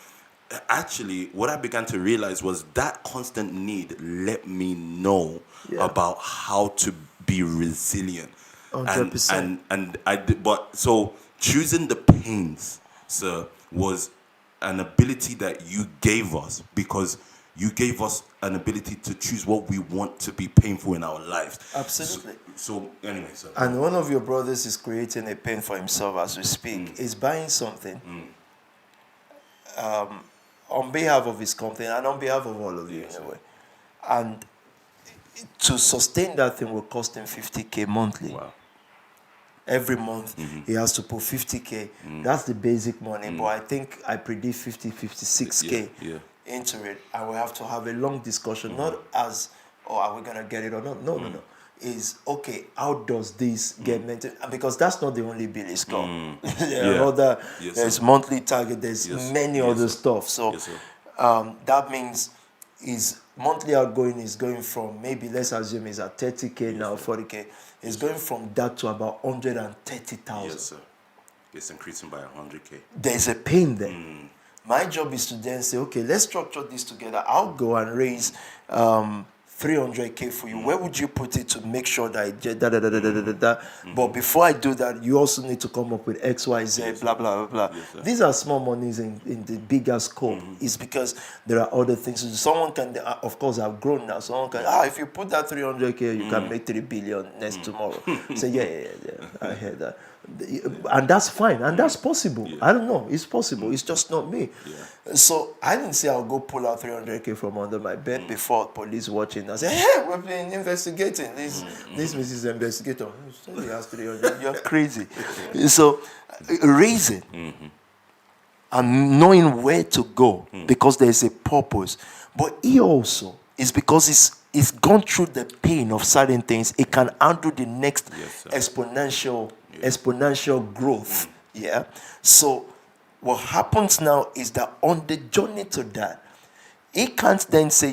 Speaker 1: actually what I began to realize was that constant need let me know
Speaker 2: Yeah.
Speaker 1: about how to be resilient.
Speaker 2: 100%.
Speaker 1: And I did, but so choosing the pains, sir, was an ability that you gave us, because you gave us an ability to choose what we want to be painful in our lives.
Speaker 2: Absolutely.
Speaker 1: So anyway, sir.
Speaker 2: And one of your brothers is creating a pain for himself as we speak. He's buying something on behalf of his company and on behalf of all of you, in a way. And to sustain that thing will cost him 50K monthly.
Speaker 1: Wow.
Speaker 2: Every month he has to put 50K. That's the basic money, but I think I predict 56K into it. And we have to have a long discussion, not as, oh, are we going to get it or not? No. Is, okay, how does this get maintained? Because that's not the only bill it's got. There are other, there's monthly target, there's many other stuff. So that means his monthly outgoing is going from, maybe let's assume it's at 30K now, 40K. It's going from that to about 130,000.
Speaker 1: Yes, sir. It's increasing by 100K.
Speaker 2: There's a pain there. My job is to then say, okay, let's structure this together. I'll go and raise 300K for you. Where would you put it to make sure that I get da. But before I do that, you also need to come up with X, Y, Z, blah, blah, blah, blah. These are small monies in the bigger scope. It's because there are other things. Someone can, of course, I've grown now. Someone can, if you put that 300K, you can make 3 billion next tomorrow. So yeah, I heard that. And that's fine, and that's possible. I don't know, it's possible. It's just not me. So I didn't say I'll go pull out 300K from under my bed before police watching. I say, hey, we're been investigating this. This Mrs. Investigator, he has 300. You're crazy. So raising and knowing where to go because there's a purpose. But he also is because it's gone through the pain of certain things. It can handle the next exponential growth. So what happens now is that on the journey to that, he can't then say,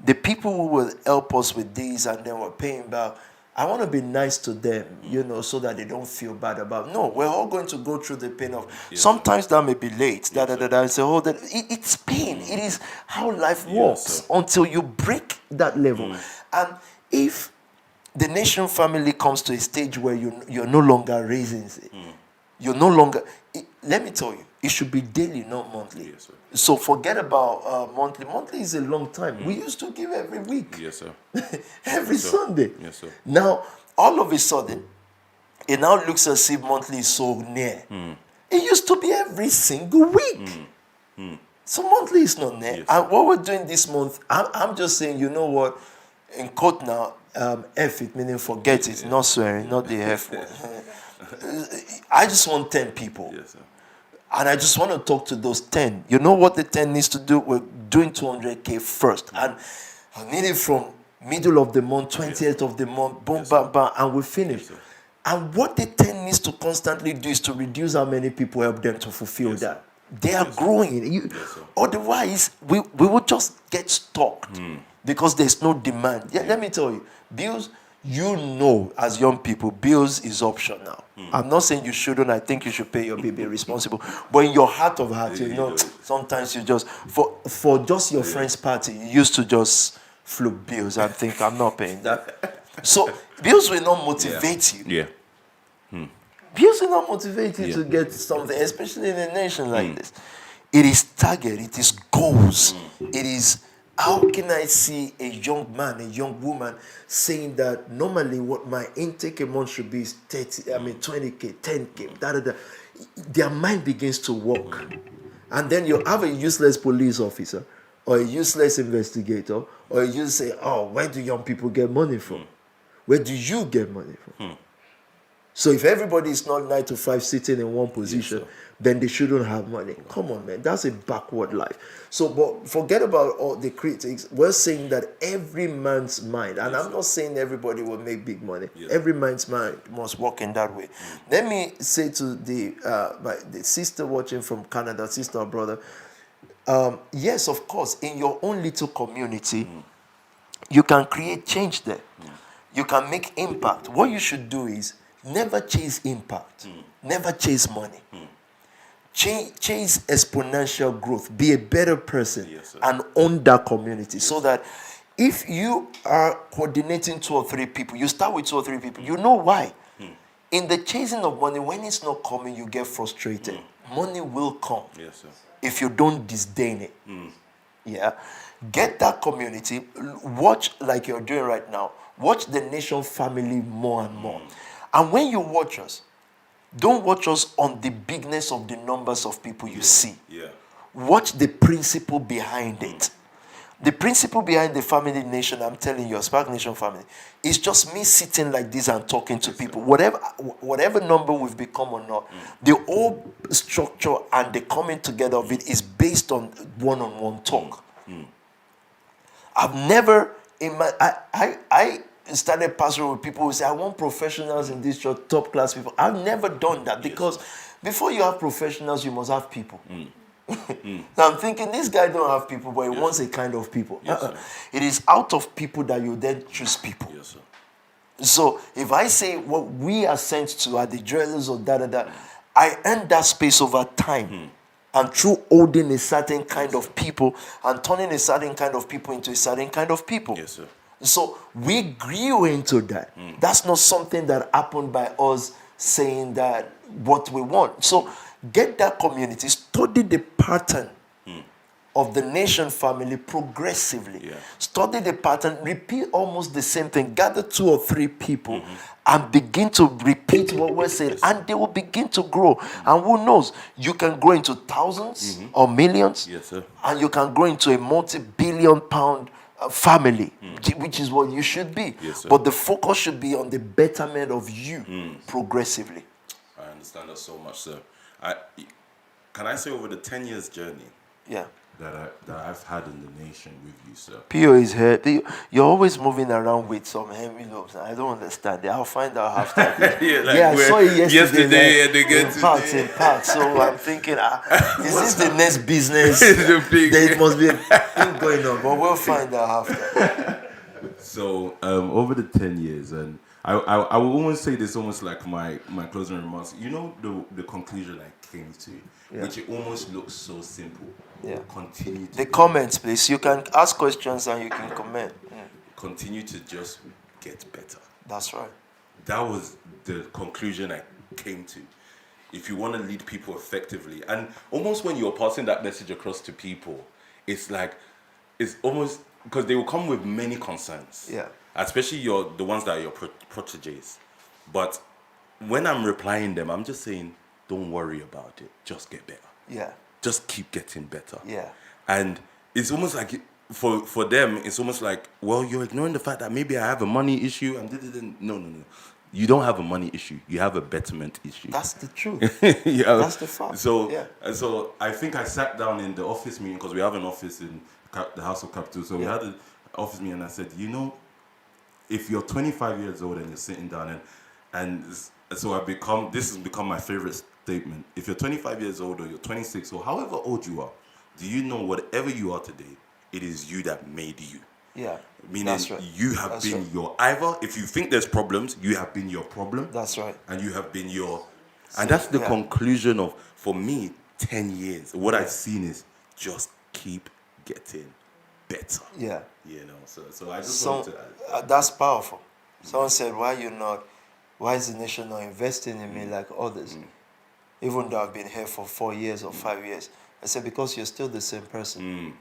Speaker 2: the people who will help us with this and then we're paying back, I want to be nice to them, so that they don't feel bad about it. No, we're all going to go through the pain of, sometimes that may be late, and say, it's pain. It is how life works until you break that level. And if the nation family comes to a stage where you're no longer raising it, you're no longer, let me tell you, it should be daily, not monthly.
Speaker 1: Yes, sir.
Speaker 2: So forget about monthly. Monthly is a long time. We used to give every week.
Speaker 1: Yes, sir.
Speaker 2: Every Sunday.
Speaker 1: Yes, sir.
Speaker 2: Now, all of a sudden, it now looks as if monthly is so near. It used to be every single week. So monthly is not near.
Speaker 1: Yes.
Speaker 2: And what we're doing this month, I'm just saying, you know what, in quote now, F it, meaning forget it, not swearing, not the F word. I just want 10 people.
Speaker 1: Yes, sir.
Speaker 2: And I just want to talk to those 10. You know what the 10 needs to do? We're doing 200K first. And I need it from middle of the month, 20th of the month, boom, bam, bam, and we finish.
Speaker 1: Yes,
Speaker 2: and what the 10 needs to constantly do is to reduce how many people help them to fulfill that. They are growing. Otherwise, we will just get stuck because there's no demand. Let me tell you, bills, as young people, bills is optional. I'm not saying you shouldn't. I think you should pay your bill, be responsible. But in your heart of hearts, sometimes you just, for just your friend's party, you used to just flip bills and think, I'm not paying that. So bills will not motivate you. Bills will not motivate you to get something, especially in a nation like this. It is target, it is goals, it is, how can I see a young man, a young woman saying that normally what my intake a month should be is 20K, 10K, Their mind begins to work. And then you have a useless police officer or a useless investigator, or you say, oh, where do young people get money from? Where do you get money from? So if everybody is not 9 to 5 sitting in one position,
Speaker 1: sir.
Speaker 2: then they shouldn't have money. Come on, man. That's a backward life. So, but forget about all the critics. We're saying that every man's mind, and I'm not saying everybody will make big money. Every man's mind must work in that way. Let me say to the sister watching from Canada, sister or brother, yes, of course, in your own little community, you can create change there. You can make impact. What you should do is never chase impact. Never chase money. Chase exponential growth. Be a better person and own that community. So that if you are coordinating 2 or 3 people, you start with 2 or 3 people. You know why. In the chasing of money, when it's not coming, you get frustrated. Money will come if you don't disdain it. Yeah. Get that community. Watch like you're doing right now. Watch the nation family more and more. And when you watch us, don't watch us on the bigness of the numbers of people you see. Watch the principle behind it. The principle behind the family nation, I'm telling you, Spark Nation family, is just me sitting like this and talking to people. Whatever number we've become or not, the whole structure and the coming together of it is based on one-on-one talk. I've never in my I started pastoring with people who say, I want professionals in this church, top class people. I've never done that because before you have professionals, you must have people. Now I'm thinking this guy don't have people, but he wants a kind of people. It is out of people that you then choose people. So if I say what we are sent to are the dwellers or I earn that space over time. And through holding a certain kind of people and turning a certain kind of people into a certain kind of people. So we grew into that. That's not something that happened by us saying that what we want. So get that community, study the pattern of the nation family progressively. Study the pattern, repeat almost the same thing. Gather 2 or 3 people and begin to repeat what we're saying, and they will begin to grow. And who knows, you can grow into thousands or millions, and you can grow into a multi-billion pound family, which is what you should be. But the focus should be on the betterment of you progressively.
Speaker 1: I understand that so much, sir. Can I say over the 10 years journey that I've had in the nation with you, sir?
Speaker 2: Pio is here. You're always moving around with some envelopes. I don't understand it. I'll find out after. I saw it yesterday. In part. So I'm thinking, is this the next business? There must be a thing going on, but we'll find out after.
Speaker 1: So over the 10 years, and I will almost say this almost like my closing remarks. You know the conclusion I came to, which it almost looks so simple. Continue to
Speaker 2: comments, please. You can ask questions and you can comment.
Speaker 1: Continue to just get better.
Speaker 2: That's right.
Speaker 1: That was the conclusion I came to. If you want to lead people effectively, and almost when you're passing that message across to people, it's almost because they will come with many concerns. Especially the ones that are your proteges. But when I'm replying them, I'm just saying, don't worry about it. Just get better. Just keep getting better. And it's almost like, for them, it's almost like, well, you're ignoring the fact that maybe I have a money issue. And no. You don't have a money issue. You have a betterment issue.
Speaker 2: That's the truth. That's the fact.
Speaker 1: So I think I sat down in the office meeting, because we have an office in the House of Capital. So we had an office meeting, and I said, if you're 25 years old and you're sitting down, and so this has become my favorite statement. If you're 25 years old or you're 26 or however old you are, do you know whatever you are today, it is you that made you. Meaning you have been your, either if you think there's problems, you have been your problem.
Speaker 2: That's right.
Speaker 1: And you have been your, and that's the conclusion of, for me, 10 years. What I've seen is just keep getting better. So I just wanted to
Speaker 2: that's powerful. Someone said, why is the nation not investing in me like others? Even though I've been here for 4 years or 5 years. I said, because you're still the same person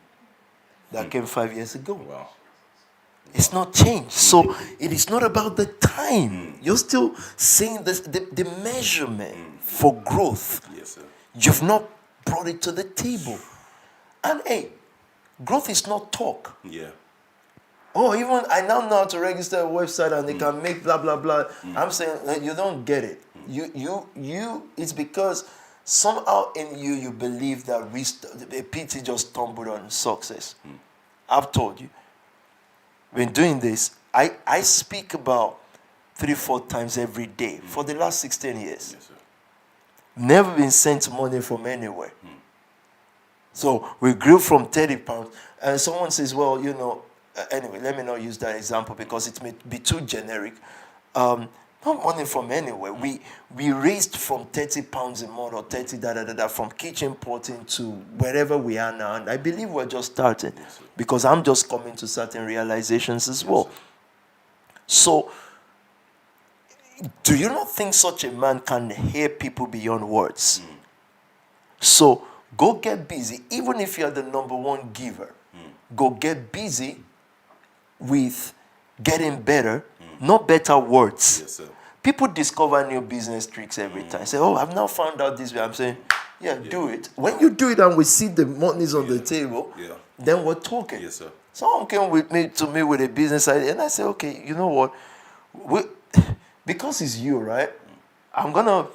Speaker 2: that came 5 years ago.
Speaker 1: Wow.
Speaker 2: It's not changed. So it is not about the time. You're still seeing the measurement for growth.
Speaker 1: Yes, sir.
Speaker 2: You've not brought it to the table. And hey, Growth is not talk.
Speaker 1: Yeah.
Speaker 2: Oh, even I now know how to register a website and they can make blah blah blah. I'm saying like, you don't get it. You. It's because somehow in you believe that a PT just stumbled on success. I've told you. When doing this, I speak about 3-4 times every day for the last 16 years.
Speaker 1: Yes, sir.
Speaker 2: Never been sent money from anywhere. So we grew from 30 pounds, and someone says, well, anyway, let me not use that example because it may be too generic. Not money from anywhere. We raised from 30 pounds a month or 30 from kitchen porting to wherever we are now. And I believe we're just starting because I'm just coming to certain realizations as well. So, do you not think such a man can hear people beyond words? So, go get busy. Even if you're the number one giver, go get busy with getting better, not better words.
Speaker 1: Yes, sir.
Speaker 2: People discover new business tricks every time. Say, oh, I've now found out this way. I'm saying, do it. When you do it and we see the money's on the table, then we're talking.
Speaker 1: Yes, sir.
Speaker 2: Someone came to me with a business idea, and I said, okay, you know what? Because it's you, right? I'm going to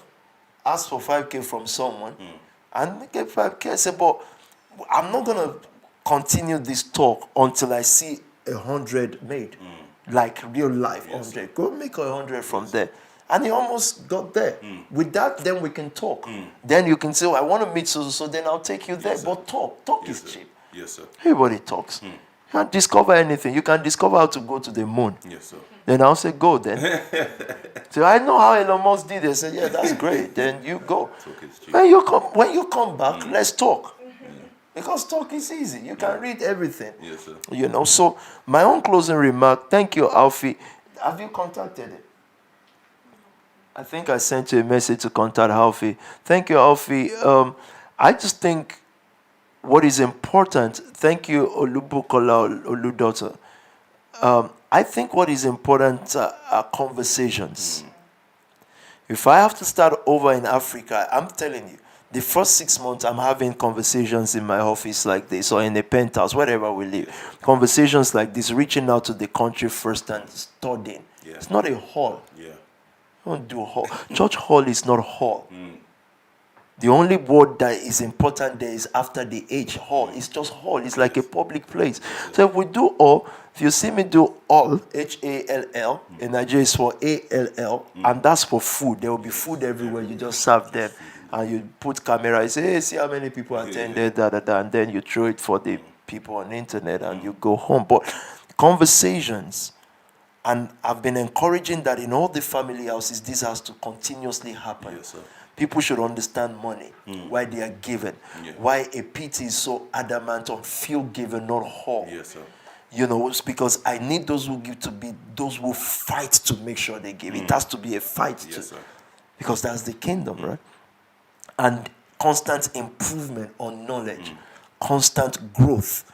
Speaker 2: ask for 5K from someone and get 5K. I said, but I'm not going to continue this talk until I see 100 made. Like real life 100. Go make 100 from there. And he almost got there. With that, then we can talk. Then you can say, oh, I want to meet so then I'll take you there.
Speaker 1: Yes,
Speaker 2: but talk is
Speaker 1: sir.
Speaker 2: cheap.
Speaker 1: Yes, sir.
Speaker 2: Everybody talks. You can't discover anything. You can discover how to go to the moon.
Speaker 1: Yes, sir.
Speaker 2: Then I'll say, go then. So I know how Elon Musk did it. I said, yeah, that's great. Then you go.
Speaker 1: Talk is cheap.
Speaker 2: When you come back, let's talk. Because talk is easy. You can read everything.
Speaker 1: Yes, sir.
Speaker 2: So my own closing remark, thank you, Alfie. Have you contacted him? I think I sent you a message to contact Alfie. Thank you, Alfie. I just think what is important, thank you, Olubukola Oludota. I think what is important are conversations. If I have to start over in Africa, I'm telling you, the first 6 months I'm having conversations in my office like this or in a penthouse, wherever we live. Conversations like this, reaching out to the country first and studying.
Speaker 1: Yeah.
Speaker 2: It's not a hall.
Speaker 1: Yeah.
Speaker 2: Don't do hall. Church hall is not hall. The only word that is important there is after the H, hall. It's just hall. It's like a public place. So if we do all, if you see me do all, Hall, in Nigeria is for ALL, and that's for food. There will be food everywhere. You just serve them, and you put camera. You say, hey, see how many people attended, and then you throw it for the people on the internet, and you go home. But conversations, and I've been encouraging that in all the family houses, this has to continuously happen.
Speaker 1: Yes, sir.
Speaker 2: People should understand money, why they are given, why a PT is so adamant on feel given, not whole.
Speaker 1: Yes, sir.
Speaker 2: It's because I need those who give to be those who fight to make sure they give. It has to be a fight too,
Speaker 1: Yes, sir.
Speaker 2: because that's the kingdom, right? And constant improvement on knowledge, constant growth,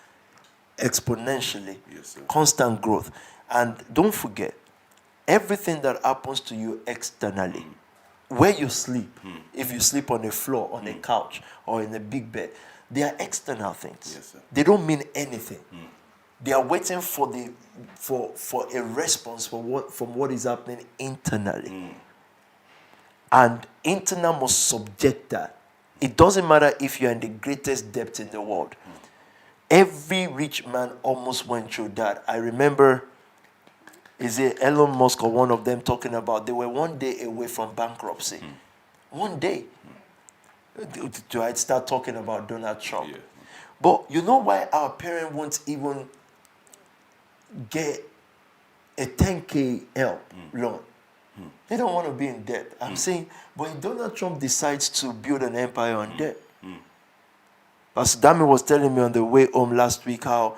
Speaker 2: exponentially,
Speaker 1: Yes, sir.
Speaker 2: constant growth. And don't forget, everything that happens to you externally, where you sleep, if you sleep on the floor, on a couch, or in a big bed, they are external things.
Speaker 1: Yes, sir.
Speaker 2: They don't mean anything. They are waiting for a response from what is happening internally. And internal must subject that. It doesn't matter if you're in the greatest depth in the world. Every rich man almost went through that. I remember, is it Elon Musk or one of them talking about they were one day away from bankruptcy. One day. Do I start talking about Donald Trump?
Speaker 1: Yeah.
Speaker 2: But you know why our parent won't even get a 10K help loan? They don't want to be in debt. I'm saying, but if Donald Trump decides to build an empire on debt, Pastor Dami was telling me on the way home last week how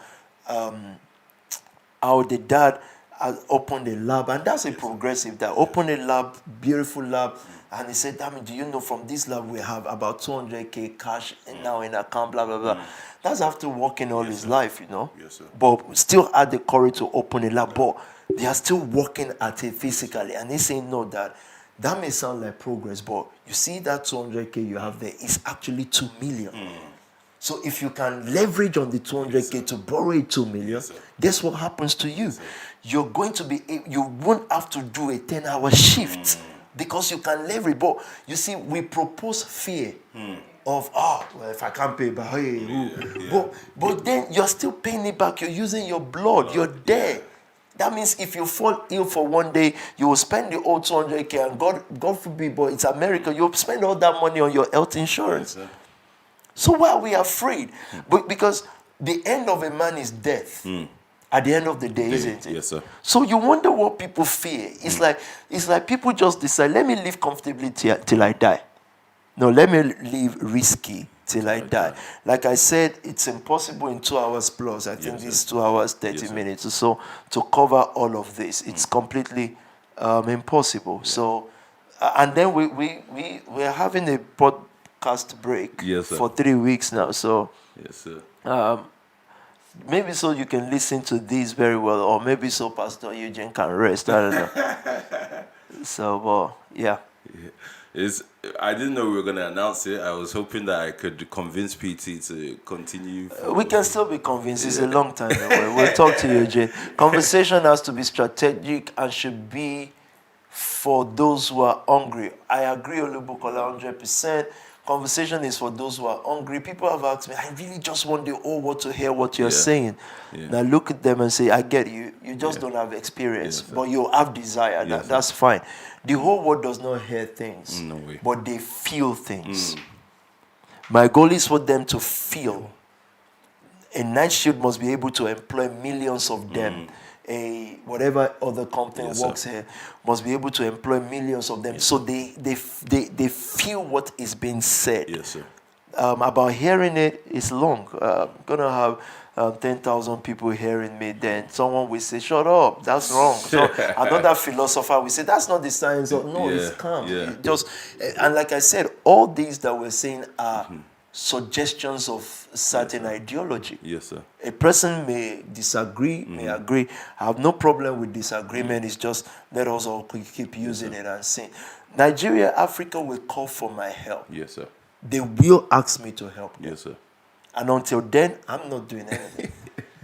Speaker 2: the dad has opened a lab, and that's a progressive dad. Opened a lab, beautiful lab, and he said, Dami, do you know from this lab we have about 200K cash now in account, blah, blah, blah. That's after working all his life,
Speaker 1: Yes, sir.
Speaker 2: But still had the courage to open a lab. But they are still working at it physically. And he's saying, no, that may sound like progress, but you see that 200K you have there is actually 2 million. So if you can leverage on the 200K to borrow a 2 million,
Speaker 1: Yes, sir.
Speaker 2: guess what happens to you?
Speaker 1: sir.
Speaker 2: You're going to be, you won't have to do a 10-hour shift because you can leverage. But you see, we propose fear of, well, if I can't pay, but hey, who? But then you're still paying it back. You're using your blood. You're there. That means if you fall ill for one day, you will spend the old 200K, and God forbid, but it's America, you'll spend all that money on your health insurance.
Speaker 1: Yes,
Speaker 2: So why are we afraid? But because the end of a man is death. At the end of the day, isn't it?
Speaker 1: Yes, sir.
Speaker 2: So you wonder what people fear. It's like people just decide, let me live comfortably till I die. No, let me live risky till I die. Like I said, it's impossible in 2 hours plus. I think this 2 hours, 30 minutes or so to cover all of this. It's completely impossible. So, and then we're having a podcast break for 3 weeks now. So,
Speaker 1: yes, sir.
Speaker 2: Maybe so you can listen to this very well, or maybe so Pastor Eugene can rest. I don't know. So, well, yeah.
Speaker 1: I didn't know we were going to announce it. I was hoping that I could convince PT to continue.
Speaker 2: We can still be convinced. It's a long time away. We'll talk to you, Eugene. Conversation has to be strategic and should be for those who are hungry. I agree, Olubukola, 100%. Conversation is for those who are hungry. People have asked me, I really just want the whole world to hear what you're saying. Now look at them and say, I get you. You just don't have experience, but you have desire. That's fine. The whole world does not hear things, but they feel things. My goal is for them to feel. A night shift must be able to employ millions of them. Whatever other company works here must be able to employ millions of them. So they feel what is being said.
Speaker 1: Yes, sir.
Speaker 2: About hearing it is long. I'm gonna have 10,000 people hearing me. Then someone will say, "Shut up, that's wrong." So another philosopher will say, "That's not the science." Or no, it's calm. Just and like I said, all these that we're saying are suggestions of certain ideology.
Speaker 1: Yes, sir.
Speaker 2: A person may disagree, may agree. I have no problem with disagreement. It's just let us all keep using it and saying, Nigeria, Africa will call for my help.
Speaker 1: Yes, sir.
Speaker 2: They will ask me to help them.
Speaker 1: Yes, sir.
Speaker 2: And until then, I'm not doing anything.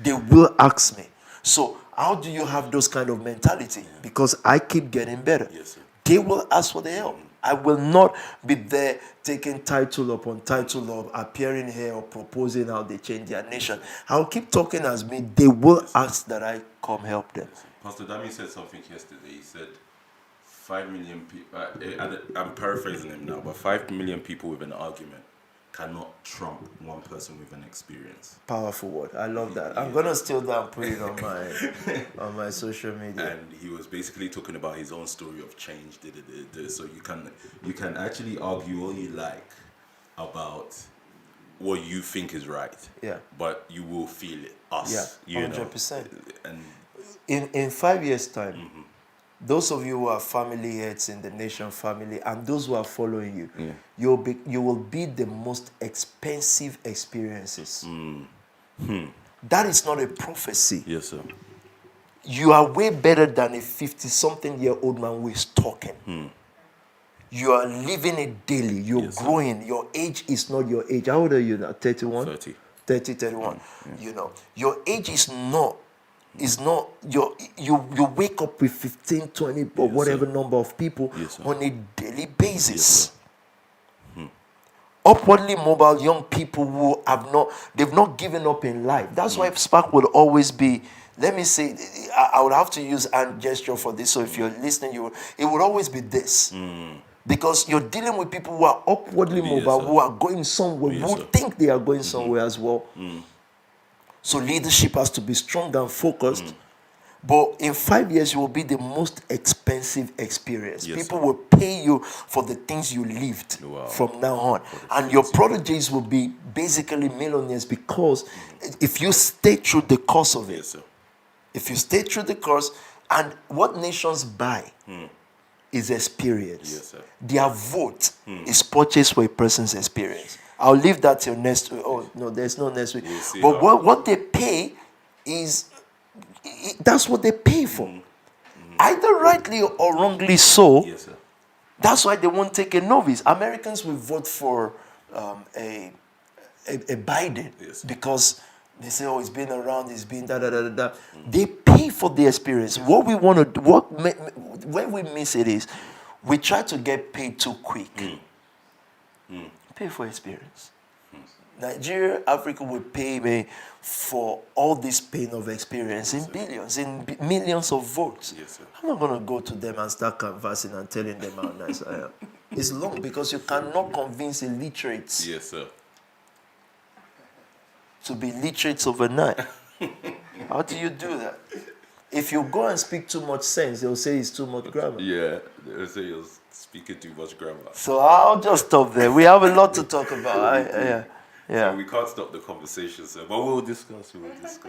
Speaker 2: They will ask me. So how do you have those kind of mentality? Because I keep getting better.
Speaker 1: Yes, sir.
Speaker 2: They will ask for the help. I will not be there taking title upon title of appearing here or proposing how they change their nation. I'll keep talking as me. They will ask that I come help them.
Speaker 1: Pastor Dami said something yesterday. He said 5 million people, I'm paraphrasing him now, but 5 million people with an argument cannot trump one person with an experience.
Speaker 2: Powerful word. I love that. I'm gonna steal that and put it on my social media.
Speaker 1: And he was basically talking about his own story of change. So you can actually argue all you like about what you think is right.
Speaker 2: Yeah.
Speaker 1: But you will feel it. Us.
Speaker 2: Yeah. 100%.
Speaker 1: And
Speaker 2: in 5 years' time, those of you who are family heads in the nation family and those who are following you, you will be the most expensive experiences. That is not a prophecy.
Speaker 1: Yes, sir.
Speaker 2: You are way better than a 50-something-year-old man who is talking. You are living it daily. You're growing. Your age is not your age. How old are you now? 31? 30, 31. You know, your age is not you wake up with 15, 20 or whatever number of people on a daily basis. Upwardly mobile young people who they've not given up in life. That's why Spark will always be, let me say, I would have to use hand gesture for this, so if you're listening, it would always be this. Because you're dealing with people who are upwardly mobile, who are going somewhere, who think they are going somewhere as well. So leadership has to be strong and focused. But in 5 years, you will be the most expensive experience. People will pay you for the things you lived from now on. And your prodigies will be basically millionaires because if you stay through the course of it, if you stay through the course, and what nations buy is experience. Their vote is purchased for a person's experience. I'll leave that till next week. Oh, no, there's no next week. But what they pay is, that's what they pay for. Either rightly or wrongly so. That's why they won't take a novice. Americans will vote for abiding.
Speaker 1: Yes.
Speaker 2: Because they say, oh, it's been around, it's been da da da da da. They pay for the experience. What we want to do, where we miss it is, we try to get paid too quick. Pay for experience. Nigeria, Africa will pay me for all this pain of experience in billions, in millions of votes.
Speaker 1: Yes, sir.
Speaker 2: I'm not going to go to them and start canvassing and telling them how nice I am. It's long because you cannot convince illiterates
Speaker 1: Yes, sir.
Speaker 2: to be literates overnight. How do you do that? If you go and speak too much sense, they'll say it's too much grammar.
Speaker 1: Yeah, they say you're speaking too much grammar.
Speaker 2: So I'll just stop there. We have a lot to talk about.
Speaker 1: So we can't stop the conversation, sir. But we'll discuss.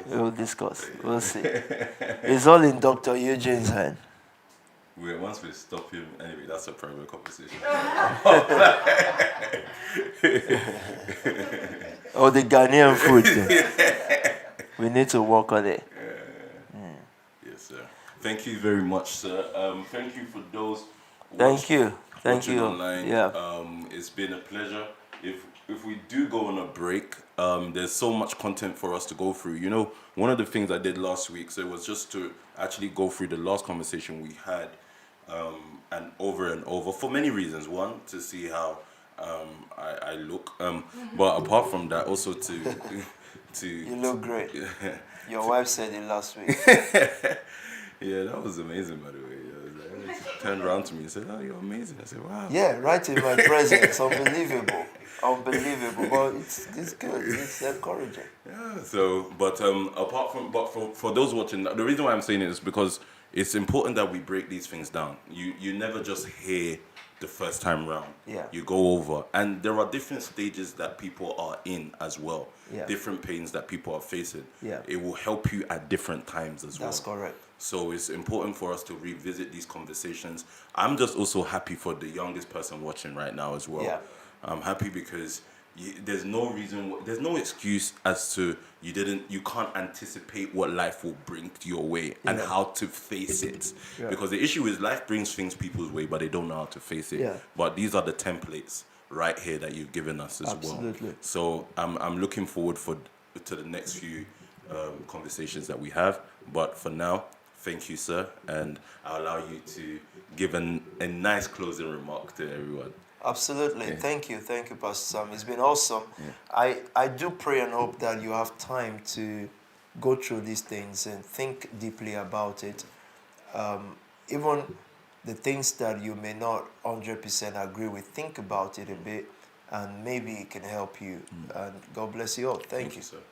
Speaker 2: We'll discuss. We'll see. It's all in Dr. Eugene's hand.
Speaker 1: Once we stop him, anyway, that's a private conversation.
Speaker 2: Oh, the Ghanaian food thing. We need to work on it.
Speaker 1: Yes, sir. Thank you very much, sir. Thank you for those.
Speaker 2: Thank you.
Speaker 1: Watching online.
Speaker 2: Yeah.
Speaker 1: It's been a pleasure. If we do go on a break, there's so much content for us to go through. You know, one of the things I did last week, so it was just to actually go through the last conversation we had, and over for many reasons. One, to see how I look, but apart from that, also to
Speaker 2: You look great. Your wife said it last week.
Speaker 1: Yeah, that was amazing, by the way. She turned around to me and said, "Oh, you're amazing." I said, "Wow."
Speaker 2: Yeah, right in my presence. Unbelievable. But it's good. It's encouraging.
Speaker 1: Yeah. So, but for those watching, the reason why I'm saying it is because it's important that we break these things down. You never just hear the first time round.
Speaker 2: Yeah.
Speaker 1: You go over, and there are different stages that people are in as well.
Speaker 2: Yeah.
Speaker 1: Different pains that people are facing.
Speaker 2: Yeah.
Speaker 1: It will help you at different times as well.
Speaker 2: That's correct.
Speaker 1: So it's important for us to revisit these conversations. I'm just also happy for the youngest person watching right now as well.
Speaker 2: Yeah.
Speaker 1: I'm happy because there's no reason, there's no excuse as to you can't anticipate what life will bring your way and how to face it.
Speaker 2: Yeah.
Speaker 1: Because the issue is life brings things people's way, but they don't know how to face it.
Speaker 2: Yeah.
Speaker 1: But these are the templates right here that you've given us as
Speaker 2: Absolutely.
Speaker 1: well. So I'm looking forward to the next few conversations that we have. But for now, thank you, sir, and I'll allow you to give a nice closing remark to everyone.
Speaker 2: Absolutely.
Speaker 1: Yeah.
Speaker 2: Thank you, Pastor Sam. It's been awesome. Yeah. I do pray and hope that you have time to go through these things and think deeply about it. Even the things that you may not 100% agree with, think about it a bit, and maybe it can help you. And God bless you all. Thank you,
Speaker 1: sir.